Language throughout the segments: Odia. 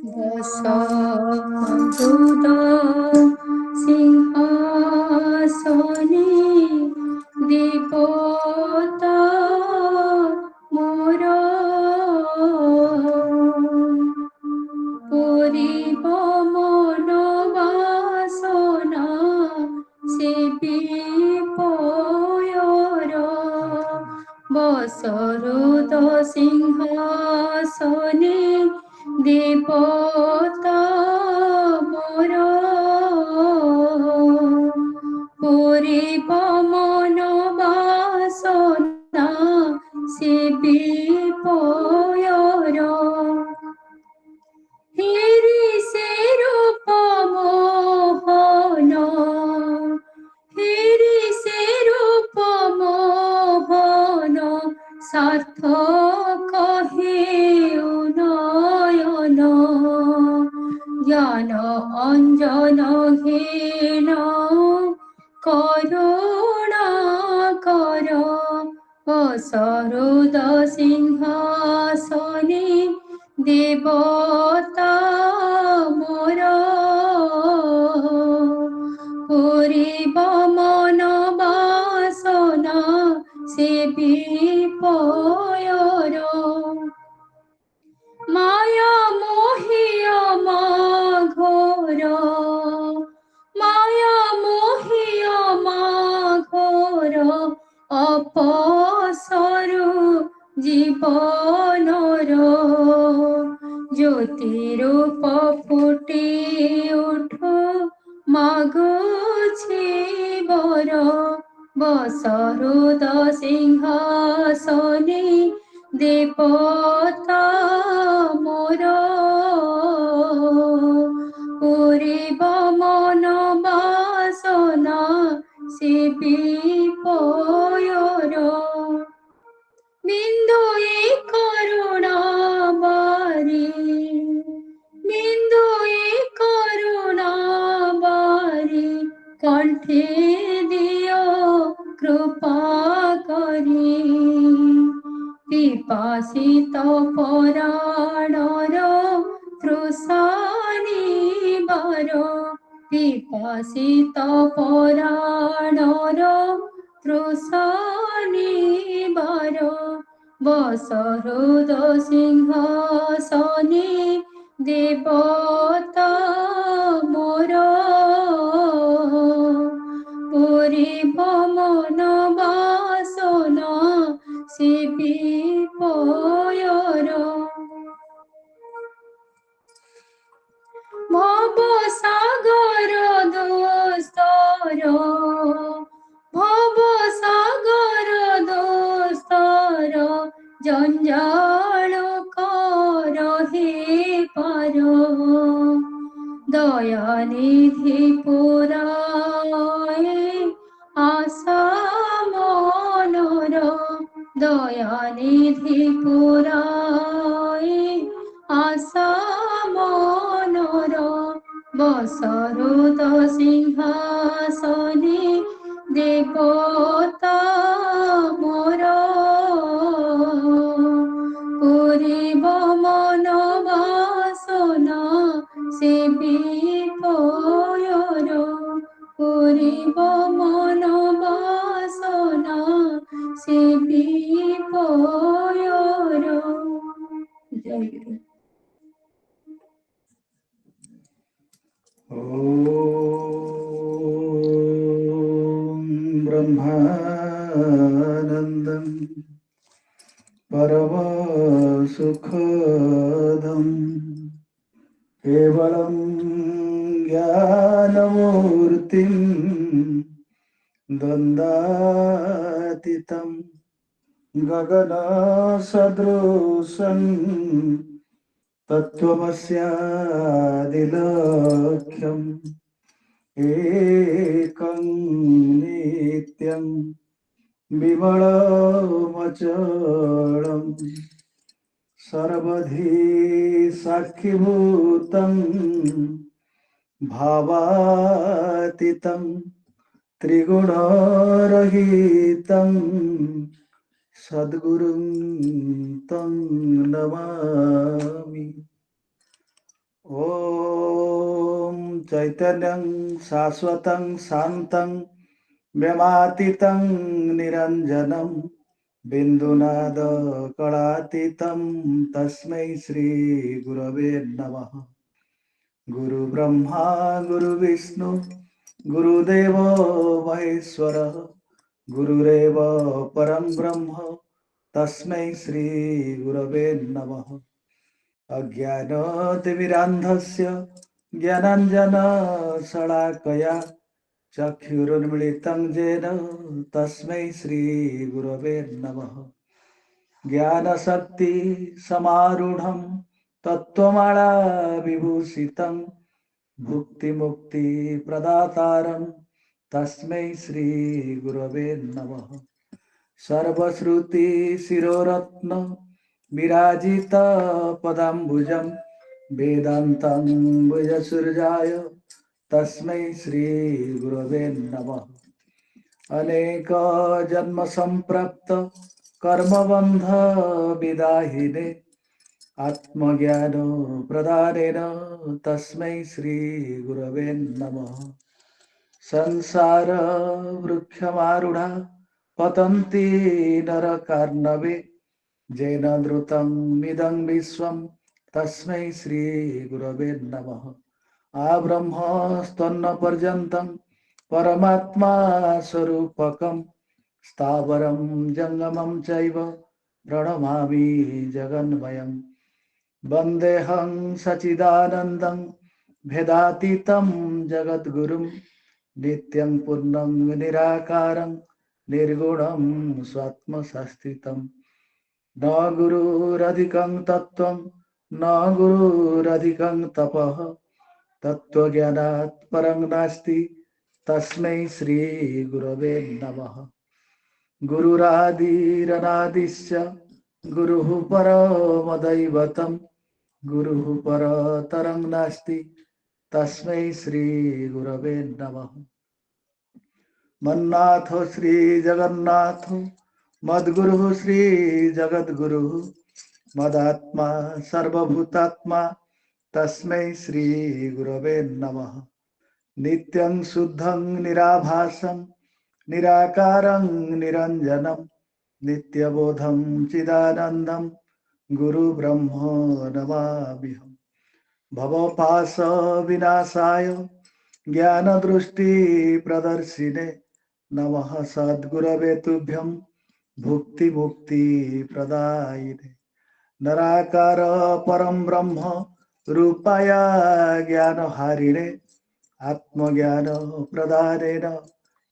দশকরুদ সিংহাসনে দেবতা মোর পুরিব মন বাসনা সেবিপয়র বসরুদ সিংহাসনে দেবতা মোর পুরিব মন বাসনা সেবিপয়র হেরি সে রূপ মোহন হেরি সে রূপ মোহন সার্থক হেউ নয়ন জ্ঞান অঞ্জন ঘেন করুণা কর অসরুদ সিংহাসনে দেবতা মোর পুরিব মন বাসনা সেবিপয়র মায়া মোহিয়া মাঘোর মায়া মোহিয়া মাঘোর অপসরু জীবনর জ্যোতিরূপ ফুটে উঠো মাগুছি বর বসরুদ সিংহাসনে দেবতা মোর পুরিব মন বাসনা সেবিপয়র বিন্দুয়ে করুণা বারি বিন্দুয়ে করুণা বারি কণ্ঠে দিও কৃপা করি পিপাসিত পরাণর তৃষা নিবার পিপাসিত পরাণর তৃষা নিবার বসরুদ সিংহাসনে দেবতা মোর পুরিব মন বাসনা সেবিপয়র ভব সাগর দোস্তর ভব সাগর দোস্তর জঞ্জাল কর হে পার দয়ানিধি পুরায়ে আশা মনর দয়ানিধি পুরায়ে আশা মনর বসরুদ সিংহাসনে দেবতা মোর পুরিব মন বাসনা সেবিপয়র পুরিব মন বাসনা সেবিপয়র। জয় গুরু। ॐ ब्रह्मानन्दं परमसुखदं केवलं ज्ञानमूर्तिं द्वन्द्वातीतं गगनसदृशं तत्त्वमस्यादिलक्ष्यम् एकं नित्यं विमलमचलं सर्वधि साक्षिभूतं भावातीतं त्रिगुणरहितं सद्गुरुं तं नमामि। ॐ चैतन्यं शाश्वतं शान्तं व्यमातीतं निरञ्जनं बिन्दुनादकलातीतं तस्मै श्रीगुरवे नमः। गुरुब्रह्मा गुरुविष्णु गुरुदेव महेश्वरः गुरुरेव परं ब्रह्म तस्मै श्रीगुरवे नमः। अज्ञानतिमिरान्धस्य ज्ञानाञ्जनशलाकया चक्षुरुन्मिलितं येन तस्मै श्रीगुरवे नमः। ज्ञानशक्तिसमारूढं तत्त्वमाला विभूषितं भुक्तिमुक्तिप्रदातारं तस्मै श्रीगुरवे नमः। सर्वश्रुतिशिरोरत्न विराजितपदाम्बुजं वेदान्तं भुजसूर्याय तस्मै श्रीगुरवे नमः। अनेकजन्मसम्प्राप्त कर्मबन्धविदाहिने आत्मज्ञानप्रदानेन तस्मै श्रीगुरवे नमः। संसारवृक्षमारूढा पतन्ति नरकार्णवे येन धृतं मिदं विश्वं तस्मै श्रीगुरवे नमः। आब्रह्मस्तन्नपर्यन्तं परमात्मा स्वरूपकं स्थावरं जङ्गमं चैव प्रणमामि जगन्मयं। वन्देऽहं सच्चिदानन्दं भेदातीतं जगद्गुरुं नित्यं पूर्णं निराकारं निर्गुणं स्वात्मसंस्थितं। न गुरुरधिकं तत्त्वं न गुरुरधिकं तपः तत्त्वज्ञानात् परं नास्ति तस्मै श्रीगुरवे नमः। गुरुरादिरनादिश्च गुरुः परमदैवतं गुरुः परतरं नास्ति तस्मै श्रीगुरवे नमः। मन्नाथो श्रीजगन्नाथो मद्गुरुः श्रीजगद्गुरुः मदात्मा सर्वभूतात्मा तस्मै श्रीगुरवे नमः। नित्यं शुद्धं निराभासं निराकारं निरञ्जनं नित्यबोधं चिदानन्दं गुरुब्रह्म नमाम्यहम्। भवपाशविनाशाय ज्ञानदृष्टिप्रदर्शिने नमः सद्गुरवे तुभ्यं भुक्तिमुक्तिप्रदायिने। नराकार परं ब्रह्म रूपाय ज्ञानहारिणे आत्मज्ञानप्रदानेन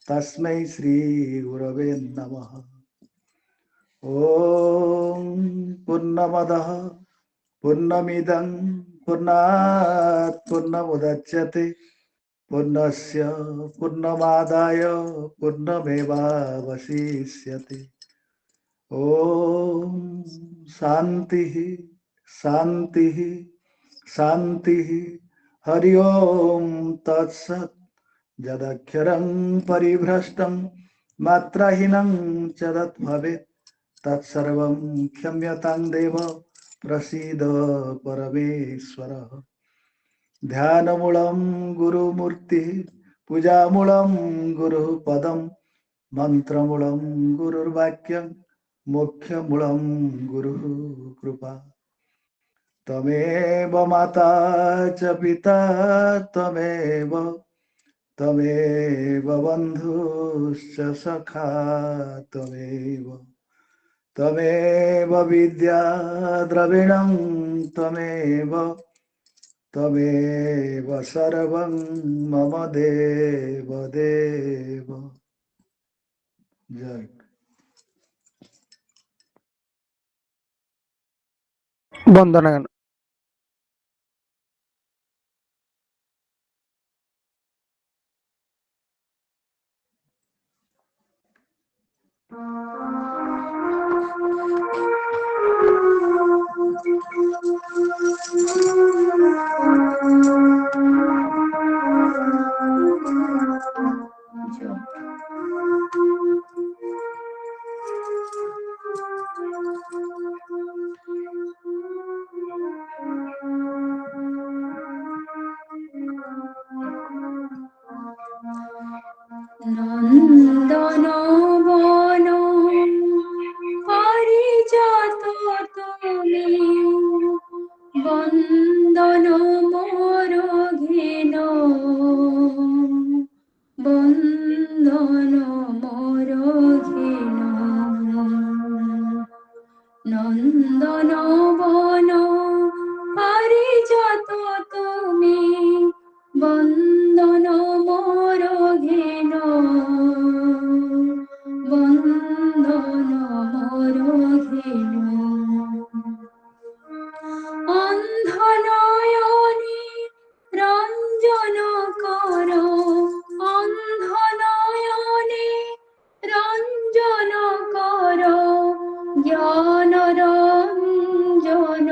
तस्मै श्रीगुरवे नमः। ॐ पूर्णमदः पूर्णमिदं पूर्णात् पूर्णमुदच्यते पूर्णस्य पूर्णमादाय पूर्णमेवावशिष्यते। ॐ शान्तिः शान्तिः शान्तिः। हरि ओम तत्सत्। यदक्षरं परिभ्रष्टं मात्राहीनं च तद्भवेत् तत्सर्वं क्षम्यतां देव प्रसीद परमेश्वरः। ध्यानमूलं गुरुमूर्तिः पूजामूलं गुरुः पदं मन्त्रमूलं गुरुर्वाक्यं मोक्षमूलं गुरुः कृपा। त्वमेव माता च पिता त्वमेव त्वमेव बन्धुश्च सखा त्वमेव त्वमेव विद्या द्रविणं त्वमेव त्वमेव सर्वं मम देव देव। जय। বন্দনা গান। নন্দন বন পারিজাত তুমি বন্দন মোর ঘেন বন্দন মোর ঘেন নন্দন বন পারিজাত তুমি বন্দন মোর ঘেন বন্দন মোর ঘেন অন্ধনয়নে রঞ্জন কর অন্ধনয়নে রঞ্জন কর জ্ঞান রঞ্জন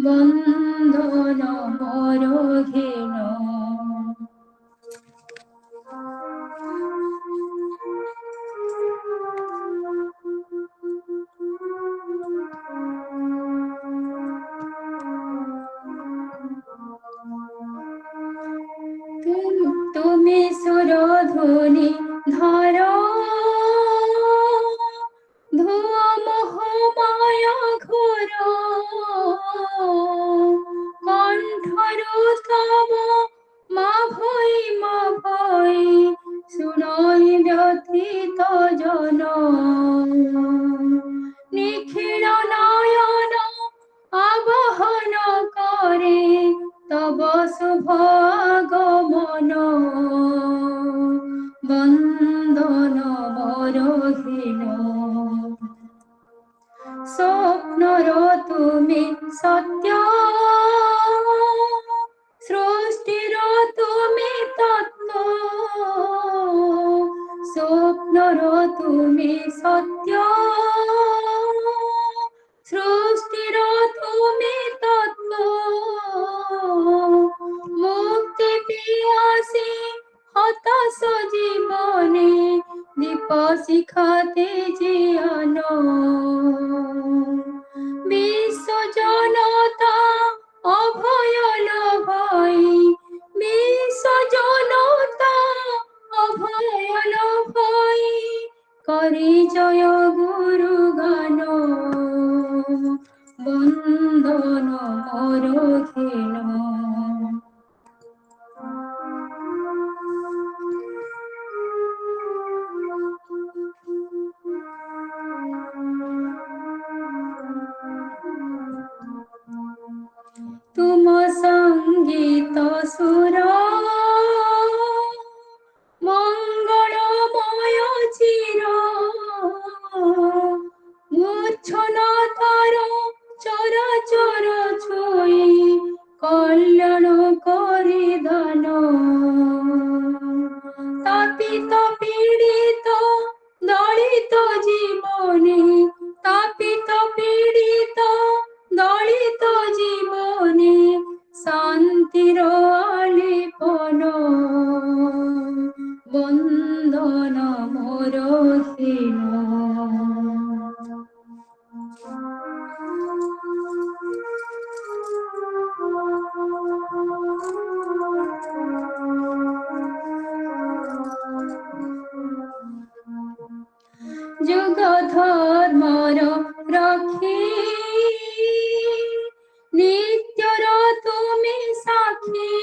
বন্দন মোর ঘেন তুমি সুরধ্বনি ধর ধুয়া মোহ মায়া ঘোর কণ্ঠর তব মা ভয় শুনই ব্যথিত জন নিখিল নয়ন আবহন করে তব শুভ আগমন বন্দন মোর ঘেন স্বপ্নর তুমি সত্য সৃষ্টির তুমি তত্ত্ব স্বপ্নর তুমি সত্য সৃষ্টির তুমি তত্ত্ব মুক্তি পিয়াসী হতাশ জীবনে দীপ শিখাতে জিয়ান বিশ্ব জনতা অভয় ভয় বিশ্ব জনতা অভয় ভয় করি জয় গুরু গান বন্দন মোর ঘেন তুম সঙ্গীত সুর মঙ্গলময় চির মূর্ছন তার চরাচর ছুঁই কল্যাণ করি দান তাপিত পীড়িত দলিত জীবনে তাপিত পীড়িত দলিত জীবনে শান্তির আলিপন বন্দন মোর ঘেন যুগ ধর্মর রক্ষী নিত্যর তুমি সাক্ষী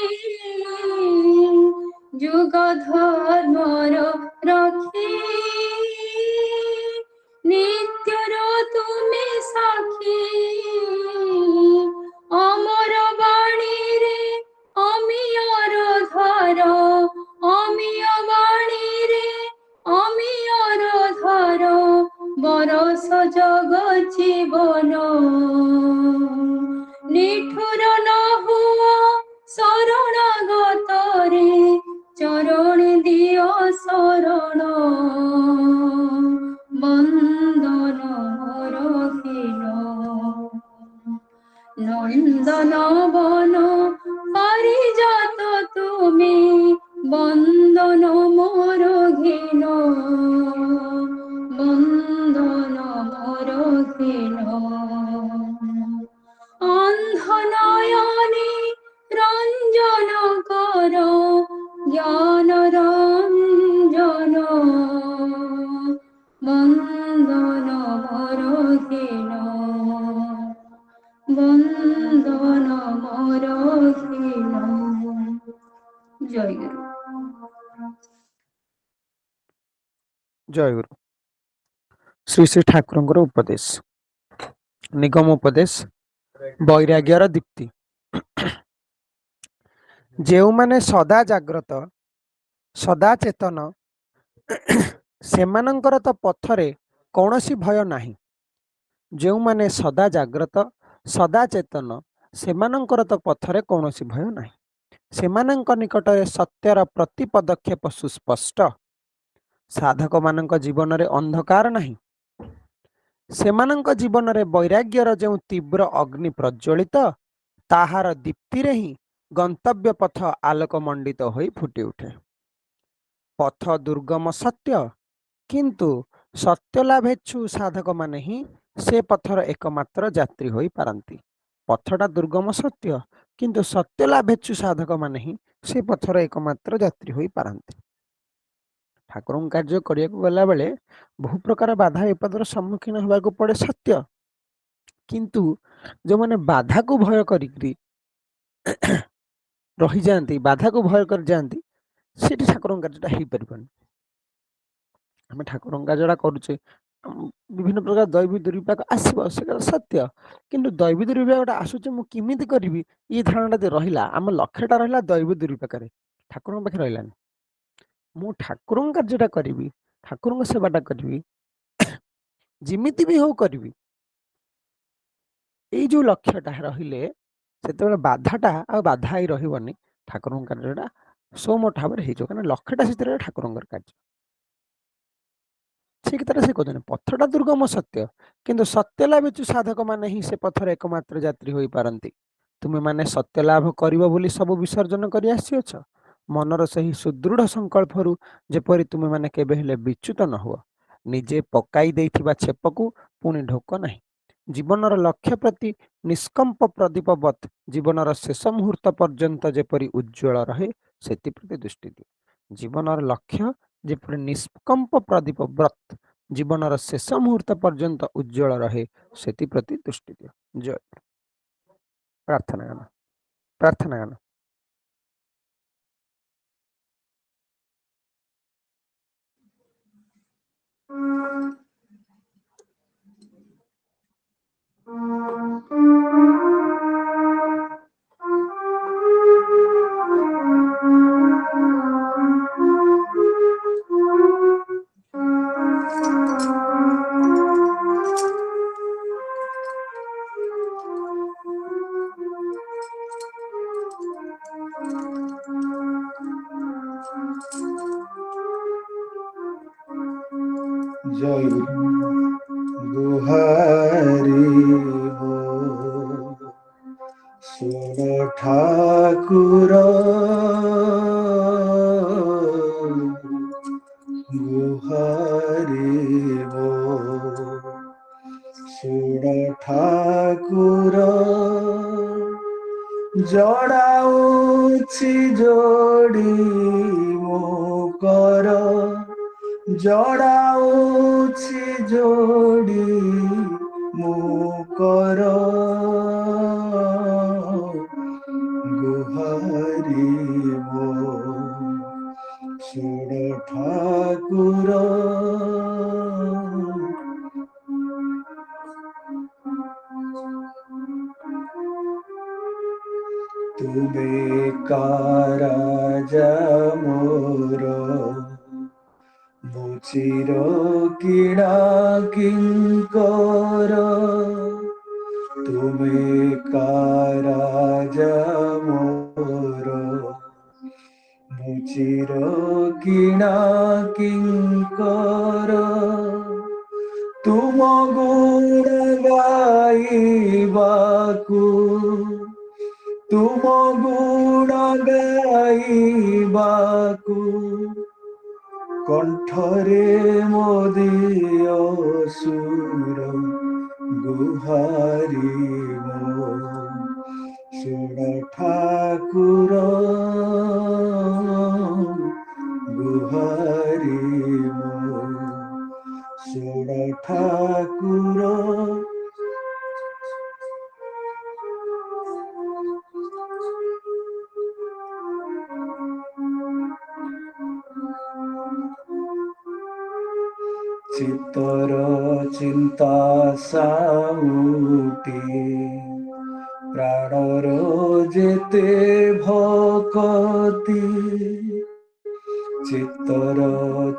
যুগ ধর্মর রক্ষী নিত্যর তুমি সাক্ষী অমর বাণী রে অমিয়র ধর অমিয় বাণী রে অমিয়র ধর বরস জগ জীবন নিঠুর ন হুয়া শরণাগত রে চরণ দিও শরণ বন্দন মোর ঘেন নন্দন বন পারিজাত তুমি বন্দন মোর ঘেন বন্দন মোর ঘেন অন্ধনয়নে রঞ্জন কর জ্ঞান রঞ্জন বন্দন মোর হীন। জয় গুরু। ଜୟଗୁରୁ। ଶ୍ରୀ ଶ୍ରୀ ଠାକୁରଙ୍କର ଉପଦେଶ, ନିଗମ ଉପଦେଶ, ବୈରାଗ୍ୟର ଦୀପ୍ତି। ଯେଉଁମାନେ ସଦା ଜାଗ୍ରତ, ସଦା ଚେତନ, ସେମାନଙ୍କର ତ ପଥରେ କୌଣସି ଭୟ ନାହିଁ। ଯେଉଁମାନେ ସଦା ଜାଗ୍ରତ, ସଦା ଚେତନ, ସେମାନଙ୍କର ତ ପଥରେ କୌଣସି ଭୟ ନାହିଁ। ସେମାନଙ୍କ ନିକଟରେ ସତ୍ୟର ପ୍ରତି ପଦକ୍ଷେପ ସୁସ୍ପଷ୍ଟ। ସାଧକମାନଙ୍କ ଜୀବନରେ ଅନ୍ଧକାର ନାହିଁ। ସେମାନଙ୍କ ଜୀବନରେ ବୈରାଗ୍ୟର ଯେଉଁ ତୀବ୍ର ଅଗ୍ନି ପ୍ରଜ୍ୱଳିତ, ତାହାର ଦୀପ୍ତିରେ ହିଁ ଗନ୍ତବ୍ୟ ପଥ ଆଲୋକମଣ୍ଡିତ ହୋଇ ଫୁଟି ଉଠେ। ପଥ ଦୁର୍ଗମ ସତ୍ୟ, କିନ୍ତୁ ସତ୍ୟଲାଭେଚ୍ଛୁ ସାଧକମାନେ ହିଁ ସେ ପଥର ଏକମାତ୍ର ଯାତ୍ରୀ ହୋଇପାରନ୍ତି। ପଥଟା ଦୁର୍ଗମ ସତ୍ୟ, କିନ୍ତୁ ସତ୍ୟଲାଭେଚ୍ଛୁ ସାଧକମାନେ ହିଁ ସେ ପଥର ଏକମାତ୍ର ଯାତ୍ରୀ ହୋଇପାରନ୍ତି। ଠାକୁରଙ୍କ କାର୍ଯ୍ୟ କରିବାକୁ ଗଲାବେଳେ ବହୁ ପ୍ରକାର ବାଧା ବିପଦର ସମ୍ମୁଖୀନ ହେବାକୁ ପଡ଼େ ସତ୍ୟ, କିନ୍ତୁ ଯେଉଁମାନେ ବାଧାକୁ ଭୟ କରିକି ରହିଯାଆନ୍ତି, ବାଧାକୁ ଭୟ କରି ଯାଆନ୍ତି, ସେଠି ଠାକୁରଙ୍କ କାର୍ଯ୍ୟଟା ହେଇପାରିବନି। ଆମେ ଠାକୁରଙ୍କ କାର୍ଯ୍ୟଟା କରୁଛେ, ବିଭିନ୍ନ ପ୍ରକାର ଦୈବୀ ଦୁର୍ବିପାକ ଆସିବ, ସେଟା ସତ୍ୟ, କିନ୍ତୁ ଦୈବୀ ଦୁର୍ବିପାକଟା ଆସୁଛି ମୁଁ କେମିତି କରିବି, ଏ ଧାରଣାଟା ଯଦି ରହିଲା, ଆମ ଲକ୍ଷ୍ୟଟା ରହିଲା ଦୈବୀ ଦୁର୍ବିପାକରେ, ଠାକୁରଙ୍କ ପାଖରେ ରହିଲାନି। ମୁଁ ଠାକୁରଙ୍କ କାର୍ଯ୍ୟଟା କରିବି, ଠାକୁରଙ୍କ ସେବାଟା କରିବି, ଯେମିତି ବି ହଉ କରିବି, ଏଇ ଯୋଉ ଲକ୍ଷ୍ୟଟା ରହିଲେ ସେତେବେଳେ ବାଧାଟା ଆଉ ବାଧା ହେଇ ରହିବନି। ଠାକୁରଙ୍କ କାର୍ଯ୍ୟଟା ସୋମୋଟ ଭାବରେ ହେଇଯିବ, କାରଣ ଲକ୍ଷ୍ୟଟା ସେଥିରେ ଠାକୁରଙ୍କର କାର୍ଯ୍ୟ। ସେ କଥାଟା ସେ କହୁଛନ୍ତି, ପଥଟା ଦୁର୍ଗମ ସତ୍ୟ, କିନ୍ତୁ ସତ୍ୟଲାଭେଚ୍ଛୁ ସାଧକମାନେ ହିଁ ସେ ପଥର ଏକମାତ୍ର ଯାତ୍ରୀ ହୋଇପାରନ୍ତି। ତୁମେମାନେ ସତ୍ୟଲାଭ କରିବ ବୋଲି ସବୁ ବିସର୍ଜନ କରି ଆସିଅଛ। ମନର ସେହି ସୁଦୃଢ଼ ସଂକଳ୍ପରୁ ଯେପରି ତୁମେମାନେ କେବେ ହେଲେ ବିଚ୍ୟୁତ ନ ହୁଅ। ନିଜେ ପକାଇ ଦେଇଥିବା ଛେପକୁ ପୁଣି ଢୋକ ନାହିଁ। ଜୀବନର ଲକ୍ଷ୍ୟ ପ୍ରତି ନିଷ୍କମ୍ପ ପ୍ରଦୀପବତ୍ ଜୀବନର ଶେଷ ମୁହୂର୍ତ୍ତ ପର୍ଯ୍ୟନ୍ତ ଯେପରି ଉଜ୍ଜ୍ୱଳ ରହେ, ସେଥିପ୍ରତି ଦୃଷ୍ଟି ଦିଅ। ଜୀବନର ଲକ୍ଷ୍ୟ ଯେପରି ନିଷ୍କମ୍ପ ପ୍ରଦୀପବତ୍ ଜୀବନର ଶେଷ ମୁହୂର୍ତ୍ତ ପର୍ଯ୍ୟନ୍ତ ଉଜ୍ଜ୍ୱଳ ରହେ, ସେଥିପ୍ରତି ଦୃଷ୍ଟି ଦିଅ। ଜୟ। ପ୍ରାର୍ଥନା ଗାନ। ପ୍ରାର୍ଥନା ଗାନ। জয় গুহারি হো শোন ঠাকুর গুহারি হো শোন ঠাকুর জড়াউছি যোড়ি মো কর জড়াউছি যোড়ি মো কর গুহারি মো শোন ঠাকুর তুমি কারাজা মোর বুচির কিড়া কিঙ্কর তুমি কারাজা মোর বুচির কিড়া কিঙ্কর তুম গুণ গাইবাকু তুম গুণ গাইবাকু কণ্ঠরে মোদিয় সুর গুহারি মো শোন ঠাকুর গুহারি মো শোন ঠাকুর ଚିତ୍ତର ଚିନ୍ତା ସାଉଟି ପ୍ରାଣର ଯେତେ ଭକତି ଚିତ୍ତର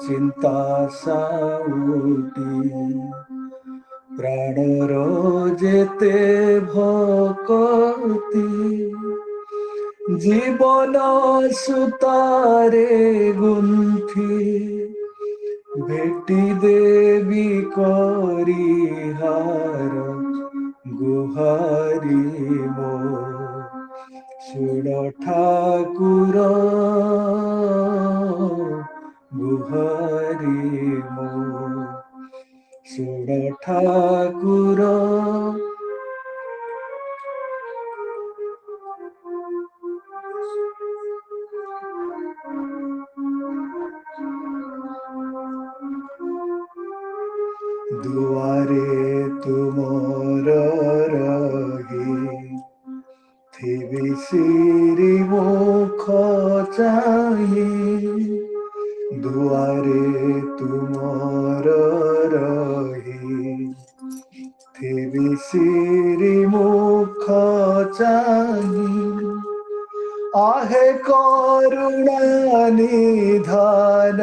ଚିନ୍ତା ସାଉଟି ପ୍ରାଣର ଯେତେ ଭକତି ଜୀବନ ସୁତାରେ ଗୁନ୍ଥି ଭେଟି ଦେବି କରିହାର ଗୁହାରି ମୋ ଶୁଣ ଠାକୁର ଗୁହାରି ମୋ ଶୁଣ ଠାକୁର। ଦୁଆରେ ତୁମର ରହି ଥିବି ଶିରି ମୁଖ ଚାହିଁ ଦୁଆରେ ତୁମର ରହି ଥିବି ଶିରି ମୁଖ ଚାହିଁ आहे करुणा निधान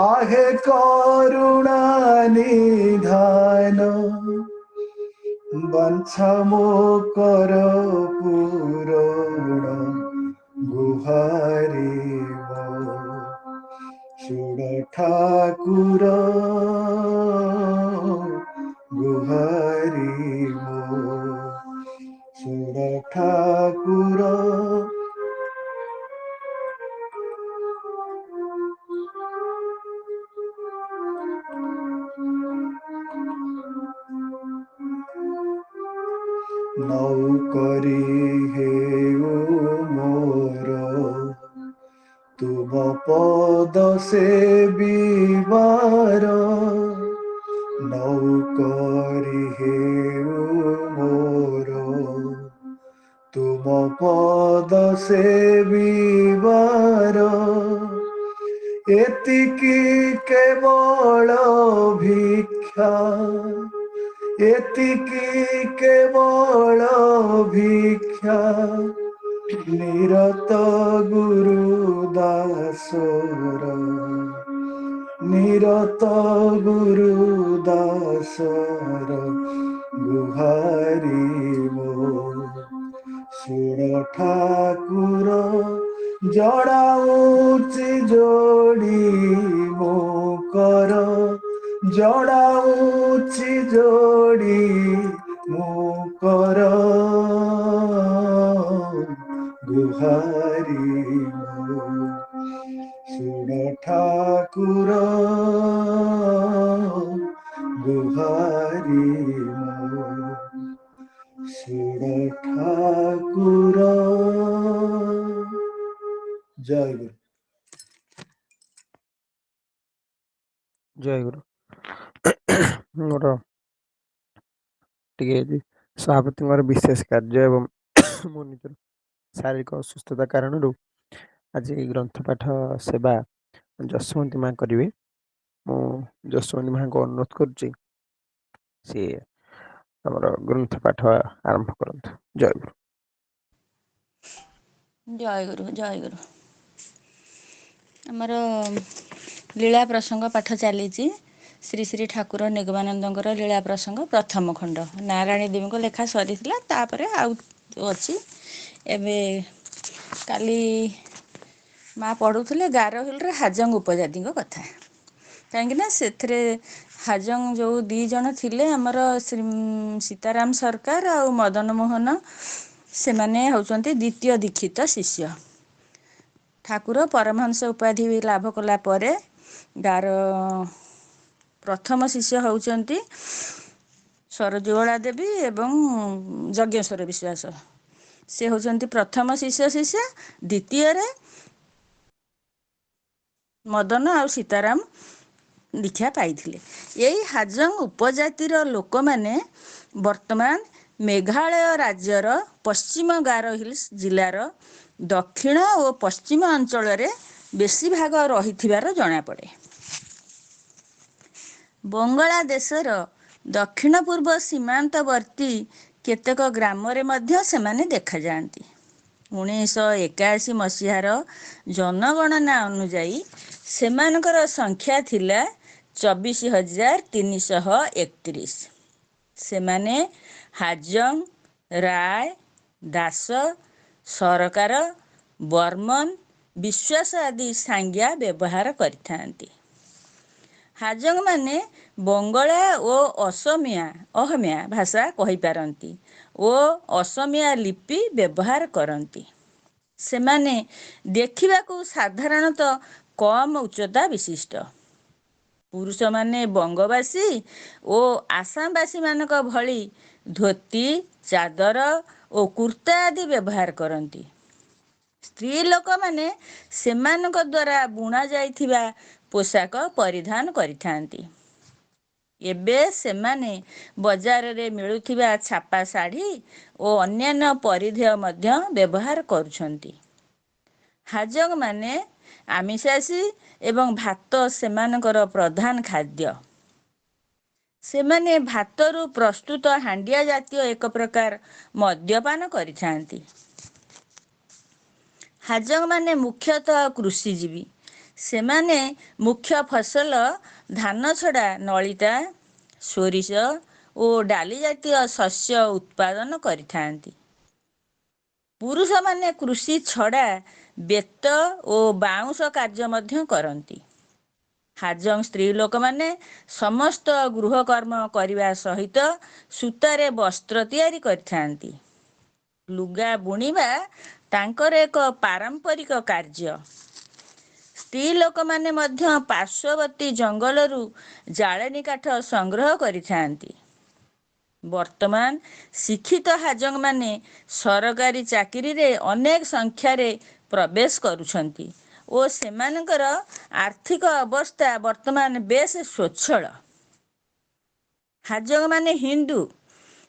आहे करुणा निधान बांछा मो कर पूरण गुहारी मो शुण ठाकुर गुहारी मो शुण ठाकुर। नौकरी हेउ मोर तुम पद सेविबार नौकरी हेउ मोर तुम पद सेविबार एतिकी केवल भिक्षा एतिकी केवल भिक्षा निरत गुरु दासर निरत गुरु दासर गुहारी मो शुण ठाकुर जड़ाऊँची जोड़ी मो कर जड़ाऊँची जोड़ी मो कर गुहारी मो शुण ठाकुर गुहारी मो शुण ठाकुर। जय गुरु। ଜୟ ଗୁରୁ। ମୋର ଟିକେ ସଭାପତିଙ୍କର ବିଶେଷ କାର୍ଯ୍ୟ ଏବଂ ମୋ ନିଜର ଶାରୀରିକ ଅସୁସ୍ଥତା କାରଣରୁ ଆଜି ଏହି ଗ୍ରନ୍ଥ ପାଠ ସେବା ଯଶୋମତୀ ମା କରିବେ। ମୁଁ ଯଶୋମତୀ ମାଙ୍କୁ ଅନୁରୋଧ କରୁଛି ସିଏ ଆମର ଗ୍ରନ୍ଥ ପାଠ ଆରମ୍ଭ କରନ୍ତୁ। ଜୟ ଗୁରୁ। ଜୟ ଗୁରୁ ଜୟ ଗୁରୁ। ଆମର ଲୀଳା ପ୍ରସଙ୍ଗ ପାଠ ଚାଲିଛି। ଶ୍ରୀ ଶ୍ରୀ ଠାକୁର ନିଗମାନନ୍ଦଙ୍କର ଲୀଳା ପ୍ରସଙ୍ଗ ପ୍ରଥମ ଖଣ୍ଡ। ନାରାୟଣୀ ଦେବୀଙ୍କ ଲେଖା ସରିଥିଲା, ତାପରେ ଆଉ ଅଛି। ଏବେ କାଲି ମା ପଢ଼ୁଥିଲେ ଗାରହିଲରେ ହାଜଙ୍ଗ ଉପଜାତିଙ୍କ କଥା। କାହିଁକିନା ସେଥିରେ ହାଜଙ୍ଗ ଯେଉଁ ଦୁଇ ଜଣ ଥିଲେ ଆମର ସୀତାରାମ ସରକାର ଆଉ ମଦନ ମୋହନ, ସେମାନେ ହେଉଛନ୍ତି ଦ୍ୱିତୀୟ ଦୀକ୍ଷିତ ଶିଷ୍ୟ। ଠାକୁର ପରମହଂସ ଉପାଧି ଲାଭ କଲା ପରେ ଗାର ପ୍ରଥମ ଶିଷ୍ୟ ହେଉଛନ୍ତି ସରଜୁବଳା ଦେବୀ ଏବଂ ଯଜ୍ଞେଶ୍ୱର ବିଶ୍ୱାସ। ସେ ହେଉଛନ୍ତି ପ୍ରଥମ ଶିଷ୍ୟ। ଦ୍ୱିତୀୟରେ ମଦନ ଆଉ ସୀତାରାମ ଦୀକ୍ଷା ପାଇଥିଲେ। ଏଇ ହାଜଙ୍ଗ ଉପଜାତିର ଲୋକମାନେ ବର୍ତ୍ତମାନ ମେଘାଳୟ ରାଜ୍ୟର ପଶ୍ଚିମ ଗାରୋ ହିଲ୍ସ ଜିଲ୍ଲାର ଦକ୍ଷିଣ ଓ ପଶ୍ଚିମ ଅଞ୍ଚଳରେ ବେଶୀ ଭାଗ ରହିଥିବାର ଜଣାପଡ଼େ। ବଙ୍ଗଳା ଦେଶର ଦକ୍ଷିଣ ପୂର୍ବ ସୀମାନ୍ତବର୍ତ୍ତୀ କେତେକ ଗ୍ରାମରେ ମଧ୍ୟ ସେମାନେ ଦେଖାଯାଆନ୍ତି। 1981 ମସିହାର ଜନଗଣନା ଅନୁଯାୟୀ ସେମାନଙ୍କର ସଂଖ୍ୟା ଥିଲା 24,331। ସେମାନେ ହାଜং, ରାୟ, ଦାସ, ସରକାର, ବର୍ମନ, ବିଶ୍ୱାସ ଆଦି ସାଂଜ୍ଞା ବ୍ୟବହାର କରିଥାନ୍ତି। ହାଜଂମାନେ ବଙ୍ଗଳା ଓ ଅହମିଆ ଭାଷା କହିପାରନ୍ତି ଓ ଅସମିଆ ଲିପି ବ୍ୟବହାର କରନ୍ତି। ସେମାନେ ଦେଖିବାକୁ ସାଧାରଣତଃ କମ୍ ଉଚ୍ଚତା ବିଶିଷ୍ଟ। ପୁରୁଷମାନେ ବଙ୍ଗବାସୀ ଓ ଆସାମବାସୀମାନଙ୍କ ଭଳି ଧୋତି, ଚାଦର ଓ କୁର୍ତ୍ତା ଆଦି ବ୍ୟବହାର କରନ୍ତି। ସ୍ତ୍ରୀ ଲୋକମାନେ ସେମାନଙ୍କ ଦ୍ୱାରା ବୁଣା ଯାଇଥିବା ପୋଷାକ ପରିଧାନ କରିଥାନ୍ତି। ଏବେ ସେମାନେ ବଜାରରେ ମିଳୁଥିବା ଛାପା ଶାଢ଼ୀ ଓ ଅନ୍ୟାନ୍ୟ ପରିଧେୟ ମଧ୍ୟ ବ୍ୟବହାର କରୁଛନ୍ତି। ହାଜଂମାନେ ଆମିଷାଶୀ ଏବଂ ଭାତ ସେମାନଙ୍କର ପ୍ରଧାନ ଖାଦ୍ୟ। ସେମାନେ ଭାତରୁ ପ୍ରସ୍ତୁତ ହାଣ୍ଡିଆ ଜାତୀୟ ଏକ ପ୍ରକାର ମଦ୍ୟପାନ କରିଥାନ୍ତି। ହାଜଂମାନେ ମୁଖ୍ୟତଃ କୃଷିଜୀବୀ। ସେମାନେ ମୁଖ୍ୟ ଫସଲ ଧାନ ଛଡ଼ା ନଳିତା, ସୋରିଷ ଓ ଡାଲି ଜାତୀୟ ଶସ୍ୟ ଉତ୍ପାଦନ କରିଥାନ୍ତି। ପୁରୁଷମାନେ କୃଷି ଛଡ଼ା ବେତ ଓ ବାଉଁଶ କାର୍ଯ୍ୟ ମଧ୍ୟ କରନ୍ତି। ହାଜଂ ସ୍ତ୍ରୀ ଲୋକମାନେ ସମସ୍ତ ଗୃହକର୍ମ କରିବା ସହିତ ସୂତାରେ ବସ୍ତ୍ର ତିଆରି କରିଥାନ୍ତି। ଲୁଗା ବୁଣିବା ତାଙ୍କର ଏକ ପାରମ୍ପରିକ କାର୍ଯ୍ୟ। ସ୍ତ୍ରୀ ଲୋକମାନେ ମଧ୍ୟ ପାର୍ଶ୍ୱବର୍ତ୍ତୀ ଜଙ୍ଗଲରୁ ଜାଳେଣୀ କାଠ ସଂଗ୍ରହ କରିଥାନ୍ତି। ବର୍ତ୍ତମାନ ଶିକ୍ଷିତ ହାଜଂମାନେ ସରକାରୀ ଚାକିରିରେ ଅନେକ ସଂଖ୍ୟାରେ ପ୍ରବେଶ କରୁଛନ୍ତି ଓ ସେମାନଙ୍କର ଆର୍ଥିକ ଅବସ୍ଥା ବର୍ତ୍ତମାନ ବେଶ୍ ସ୍ୱଚ୍ଛଳ। ହାଜଂମାନେ ହିନ୍ଦୁ।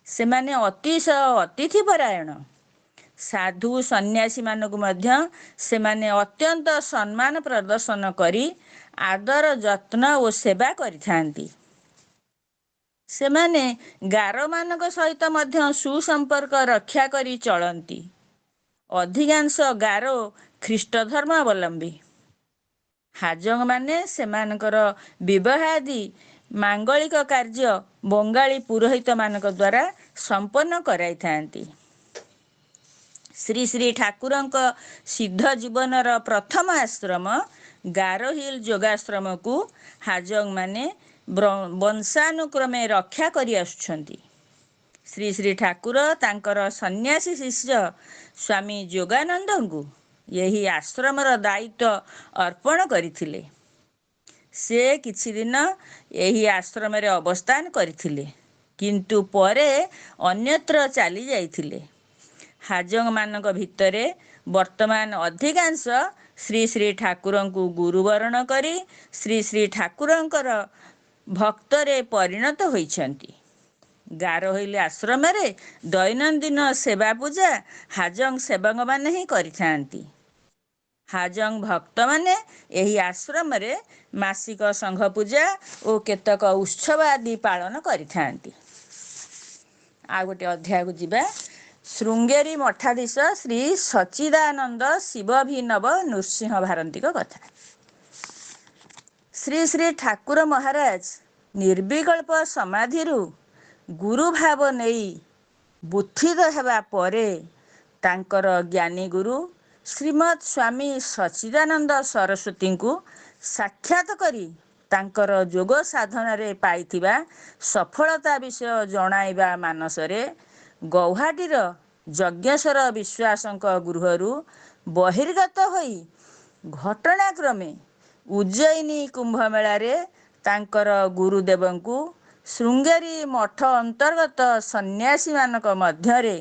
ସେମାନେ ଅତିଶୟ ଅତିଥିପରାୟଣ। ସାଧୁ ସନ୍ନ୍ୟାସୀମାନଙ୍କୁ ମଧ୍ୟ ସେମାନେ ଅତ୍ୟନ୍ତ ସମ୍ମାନ ପ୍ରଦର୍ଶନ କରି ଆଦର ଯତ୍ନ ଓ ସେବା କରିଥାନ୍ତି। ସେମାନେ ଗାରୋମାନଙ୍କ ସହିତ ମଧ୍ୟ ସୁସମ୍ପର୍କ ରକ୍ଷା କରି ଚଳନ୍ତି। ଅଧିକାଂଶ ଗାରୋ ଖ୍ରୀଷ୍ଟ ଧର୍ମାବଲମ୍ବୀ। ହାଜଂମାନେ ସେମାନଙ୍କର ବିବାହ ଆଦି ମାଙ୍ଗଳିକ କାର୍ଯ୍ୟ ବଙ୍ଗାଳୀ ପୁରୋହିତମାନଙ୍କ ଦ୍ୱାରା ସମ୍ପନ୍ନ କରାଇଥାନ୍ତି। ଶ୍ରୀ ଶ୍ରୀ ଠାକୁରଙ୍କ ସିଦ୍ଧ ଜୀବନର ପ୍ରଥମ ଆଶ୍ରମ ଗାରୋ ହିଲ୍ ଯୋଗାଶ୍ରମକୁ ହାଜଂମାନେ ବଂଶାନୁକ୍ରମେ ରକ୍ଷା କରି ଆସୁଛନ୍ତି। ଶ୍ରୀ ଶ୍ରୀ ଠାକୁର ତାଙ୍କର ସନ୍ନ୍ୟାସୀ ଶିଷ୍ୟ ସ୍ୱାମୀ ଯୋଗାନନ୍ଦଙ୍କୁ ଏହି ଆଶ୍ରମର ଦାୟିତ୍ୱ ଅର୍ପଣ କରିଥିଲେ। ସେ କିଛି ଦିନ ଏହି ଆଶ୍ରମରେ ଅବସ୍ଥାନ କରିଥିଲେ, କିନ୍ତୁ ପରେ ଅନ୍ୟତ୍ର ଚାଲି ଯାଇଥିଲେ। ହାଜଂମାନଙ୍କ ଭିତରେ ବର୍ତ୍ତମାନ ଅଧିକାଂଶ ଶ୍ରୀ ଶ୍ରୀ ଠାକୁରଙ୍କୁ ଗୁରୁବରଣ କରି ଶ୍ରୀ ଶ୍ରୀ ଠାକୁରଙ୍କର ଭକ୍ତରେ ପରିଣତ ହୋଇଛନ୍ତି। ଗାରୋହିଲ୍ ଆଶ୍ରମରେ ଦୈନନ୍ଦିନ ସେବା ପୂଜା ହାଜଂ ସେବକମାନେ ହିଁ କରିଥାନ୍ତି। ହାଜଂ ଭକ୍ତମାନେ ଏହି ଆଶ୍ରମରେ ମାସିକ ସଂଘ ପୂଜା ଓ କେତେକ ଉତ୍ସବ ଆଦି ପାଳନ କରିଥାନ୍ତି। ଆଉ ଗୋଟେ ଅଧ୍ୟାୟକୁ ଯିବା। ଶୃଙ୍ଗେରୀ ମଠାଧୀଶ ଶ୍ରୀ ସଚ୍ଚିଦାନନ୍ଦ ଶିବାଭିନବ ନୃସିଂହ ଭାରତୀଙ୍କ କଥା। ଶ୍ରୀ ଶ୍ରୀ ଠାକୁର ମହାରାଜ ନିର୍ବିକଳ୍ପ ସମାଧିରୁ ଗୁରୁ ଭାବ ନେଇ ବୁଦ୍ଧିତ ହେବା ପରେ ତାଙ୍କର ଜ୍ଞାନୀ ଗୁରୁ ଶ୍ରୀମତ୍ ସ୍ୱାମୀ ସଚ୍ଚିଦାନନ୍ଦ ସରସ୍ୱତୀଙ୍କୁ ସାକ୍ଷାତ କରି ତାଙ୍କର ଯୋଗ ସାଧନାରେ ପାଇଥିବା ସଫଳତା ବିଷୟ ଜଣାଇବା ମାନସରେ ଗୌହାଟୀର ଯଜ୍ଞେଶ୍ୱର ବିଶ୍ୱାସଙ୍କ ଗୃହରୁ ବହିର୍ଗତ ହୋଇ ଘଟଣାକ୍ରମେ ଉଜ୍ଜୟିନୀ କୁମ୍ଭମେଳାରେ ତାଙ୍କର ଗୁରୁଦେବଙ୍କୁ ଶୃଙ୍ଗେରୀ ମଠ ଅନ୍ତର୍ଗତ ସନ୍ନ୍ୟାସୀମାନଙ୍କ ମଧ୍ୟରେ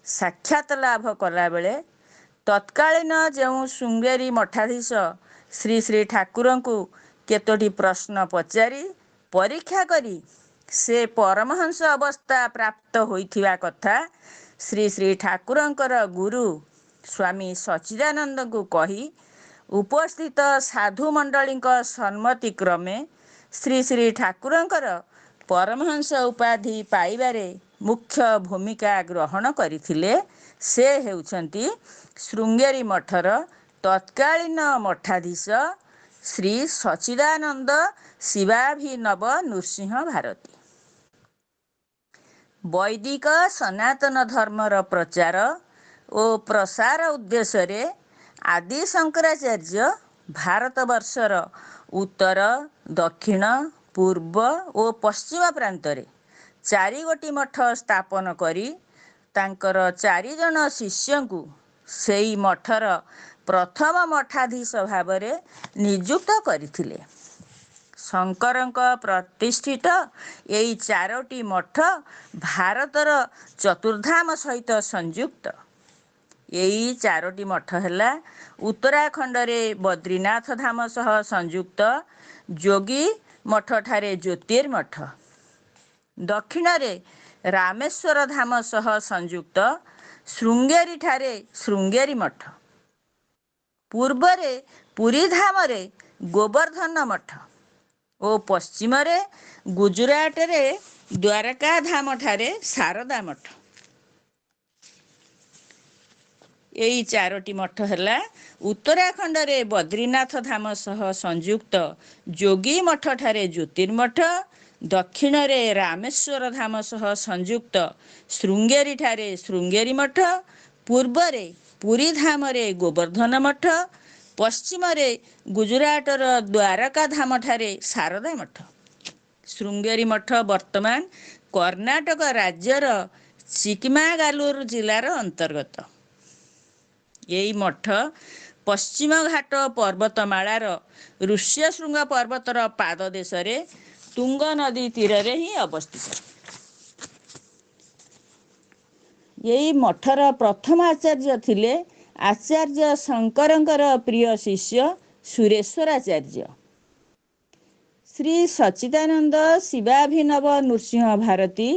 ସାକ୍ଷାତ ଲାଭ କଲାବେଳେ ତତ୍କାଳୀନ ଯେଉଁ ଶୃଙ୍ଗେରୀ ମଠାଧୀଶ ଶ୍ରୀ ଶ୍ରୀ ଠାକୁରଙ୍କୁ କେତୋଟି ପ୍ରଶ୍ନ ପଚାରି ପରୀକ୍ଷା କରି ସେ ପରମହଂସ ଅବସ୍ଥା ପ୍ରାପ୍ତ ହୋଇଥିବା କଥା ଶ୍ରୀ ଶ୍ରୀ ଠାକୁରଙ୍କର ଗୁରୁ ସ୍ୱାମୀ ସଚ୍ଚିଦାନନ୍ଦଙ୍କୁ କହି ଉପସ୍ଥିତ ସାଧୁମଣ୍ଡଳୀଙ୍କ ସମ୍ମତିକ୍ରମେ ଶ୍ରୀ ଶ୍ରୀ ଠାକୁରଙ୍କର ପରମହଂସ ଉପାଧି ପାଇବାରେ ମୁଖ୍ୟ ଭୂମିକା ଗ୍ରହଣ କରିଥିଲେ। ସେ ହେଉଛନ୍ତି ଶୃଙ୍ଗେରୀ ମଠର ତତ୍କାଳୀନ ମଠାଧୀଶ ଶ୍ରୀ ସଚ୍ଚିଦାନନ୍ଦ ଶିବାଭିନବ ନୃସିଂହ ଭାରତୀ। ବୈଦିକ ସନାତନ ଧର୍ମର ପ୍ରଚାର ଓ ପ୍ରସାର ଉଦ୍ଦେଶ୍ୟରେ ଆଦି ଶଙ୍କରାଚାର୍ଯ୍ୟ ଭାରତବର୍ଷର ଉତ୍ତର, ଦକ୍ଷିଣ, ପୂର୍ବ ଓ ପଶ୍ଚିମ ପ୍ରାନ୍ତରେ 4 ଗୋଟି ମଠ ସ୍ଥାପନ କରି ତାଙ୍କର 4 ଜଣ ଶିଷ୍ୟଙ୍କୁ ସେଇ ମଠର ପ୍ରଥମ ମଠାଧୀଶ ଭାବରେ ନିଯୁକ୍ତ କରିଥିଲେ। ଶଙ୍କରଙ୍କ ପ୍ରତିଷ୍ଠିତ ଏଇ 4ଟି ମଠ ଭାରତର ଚତୁର୍ଧାମ ସହିତ ସଂଯୁକ୍ତ। ଏଇ 4ଟି ମଠ ହେଲା ଉତ୍ତରାଖଣ୍ଡରେ ବଦ୍ରିନାଥ ଧାମ ସହ ସଂଯୁକ୍ତ ଯୋଗୀ ମଠଠାରେ ଜ୍ୟୋତିର୍ମଠ, ଦକ୍ଷିଣରେ ରାମେଶ୍ୱର ଧାମ ସହ ସଂଯୁକ୍ତ ଶୃଙ୍ଗେରୀଠାରେ ଶୃଙ୍ଗେରୀ ମଠ, ପୂର୍ବରେ ପୁରୀ ଧାମରେ ଗୋବର୍ଦ୍ଧନ ମଠ ଓ ପଶ୍ଚିମରେ ଗୁଜୁରାଟରେ ଦ୍ୱାରକା ଧାମଠାରେ ଶାରଦା ମଠ। ଏଇ 4ଟି ମଠ ହେଲା ଉତ୍ତରାଖଣ୍ଡରେ ବଦ୍ରିନାଥ ଧାମ ସହ ସଂଯୁକ୍ତ ଯୋଗୀ ମଠଠାରେ ଜ୍ୟୋତିର୍ମଠ, ଦକ୍ଷିଣରେ ରାମେଶ୍ୱର ଧାମ ସହ ସଂଯୁକ୍ତ ଶୃଙ୍ଗେରୀଠାରେ ଶୃଙ୍ଗେରୀ ମଠ, ପୂର୍ବରେ ପୁରୀ ଧାମରେ ଗୋବର୍ଦ୍ଧନ ମଠ, ପଶ୍ଚିମରେ ଗୁଜୁରାଟର ଦ୍ୱାରକା ଧାମଠାରେ ଶାରଦା ମଠ। ଶୃଙ୍ଗେରୀ ମଠ ବର୍ତ୍ତମାନ କର୍ଣ୍ଣାଟକ ରାଜ୍ୟର ଚିକମାଗାଲୁରୁ ଜିଲ୍ଲାର ଅନ୍ତର୍ଗତ। ଏଇ ମଠ ପଶ୍ଚିମ ଘାଟ ପର୍ବତମାଳାର ଋଷ୍ୟଶୃଙ୍ଗ ପର୍ବତର ପାଦଦେଶରେ ତୁଙ୍ଗ ନଦୀ ତୀରରେ ହିଁ ଅବସ୍ଥିତ। ଏଇ ମଠର ପ୍ରଥମ ଆଚାର୍ଯ୍ୟ ଥିଲେ ଆଚାର୍ଯ୍ୟ ଶଙ୍କରଙ୍କର ପ୍ରିୟ ଶିଷ୍ୟ ସୁରେଶ୍ୱରାଚାର୍ଯ୍ୟ। ଶ୍ରୀ ସଚ୍ଚିଦାନନ୍ଦ ଶିବାଭିନବ ନୃସିଂହ ଭାରତୀ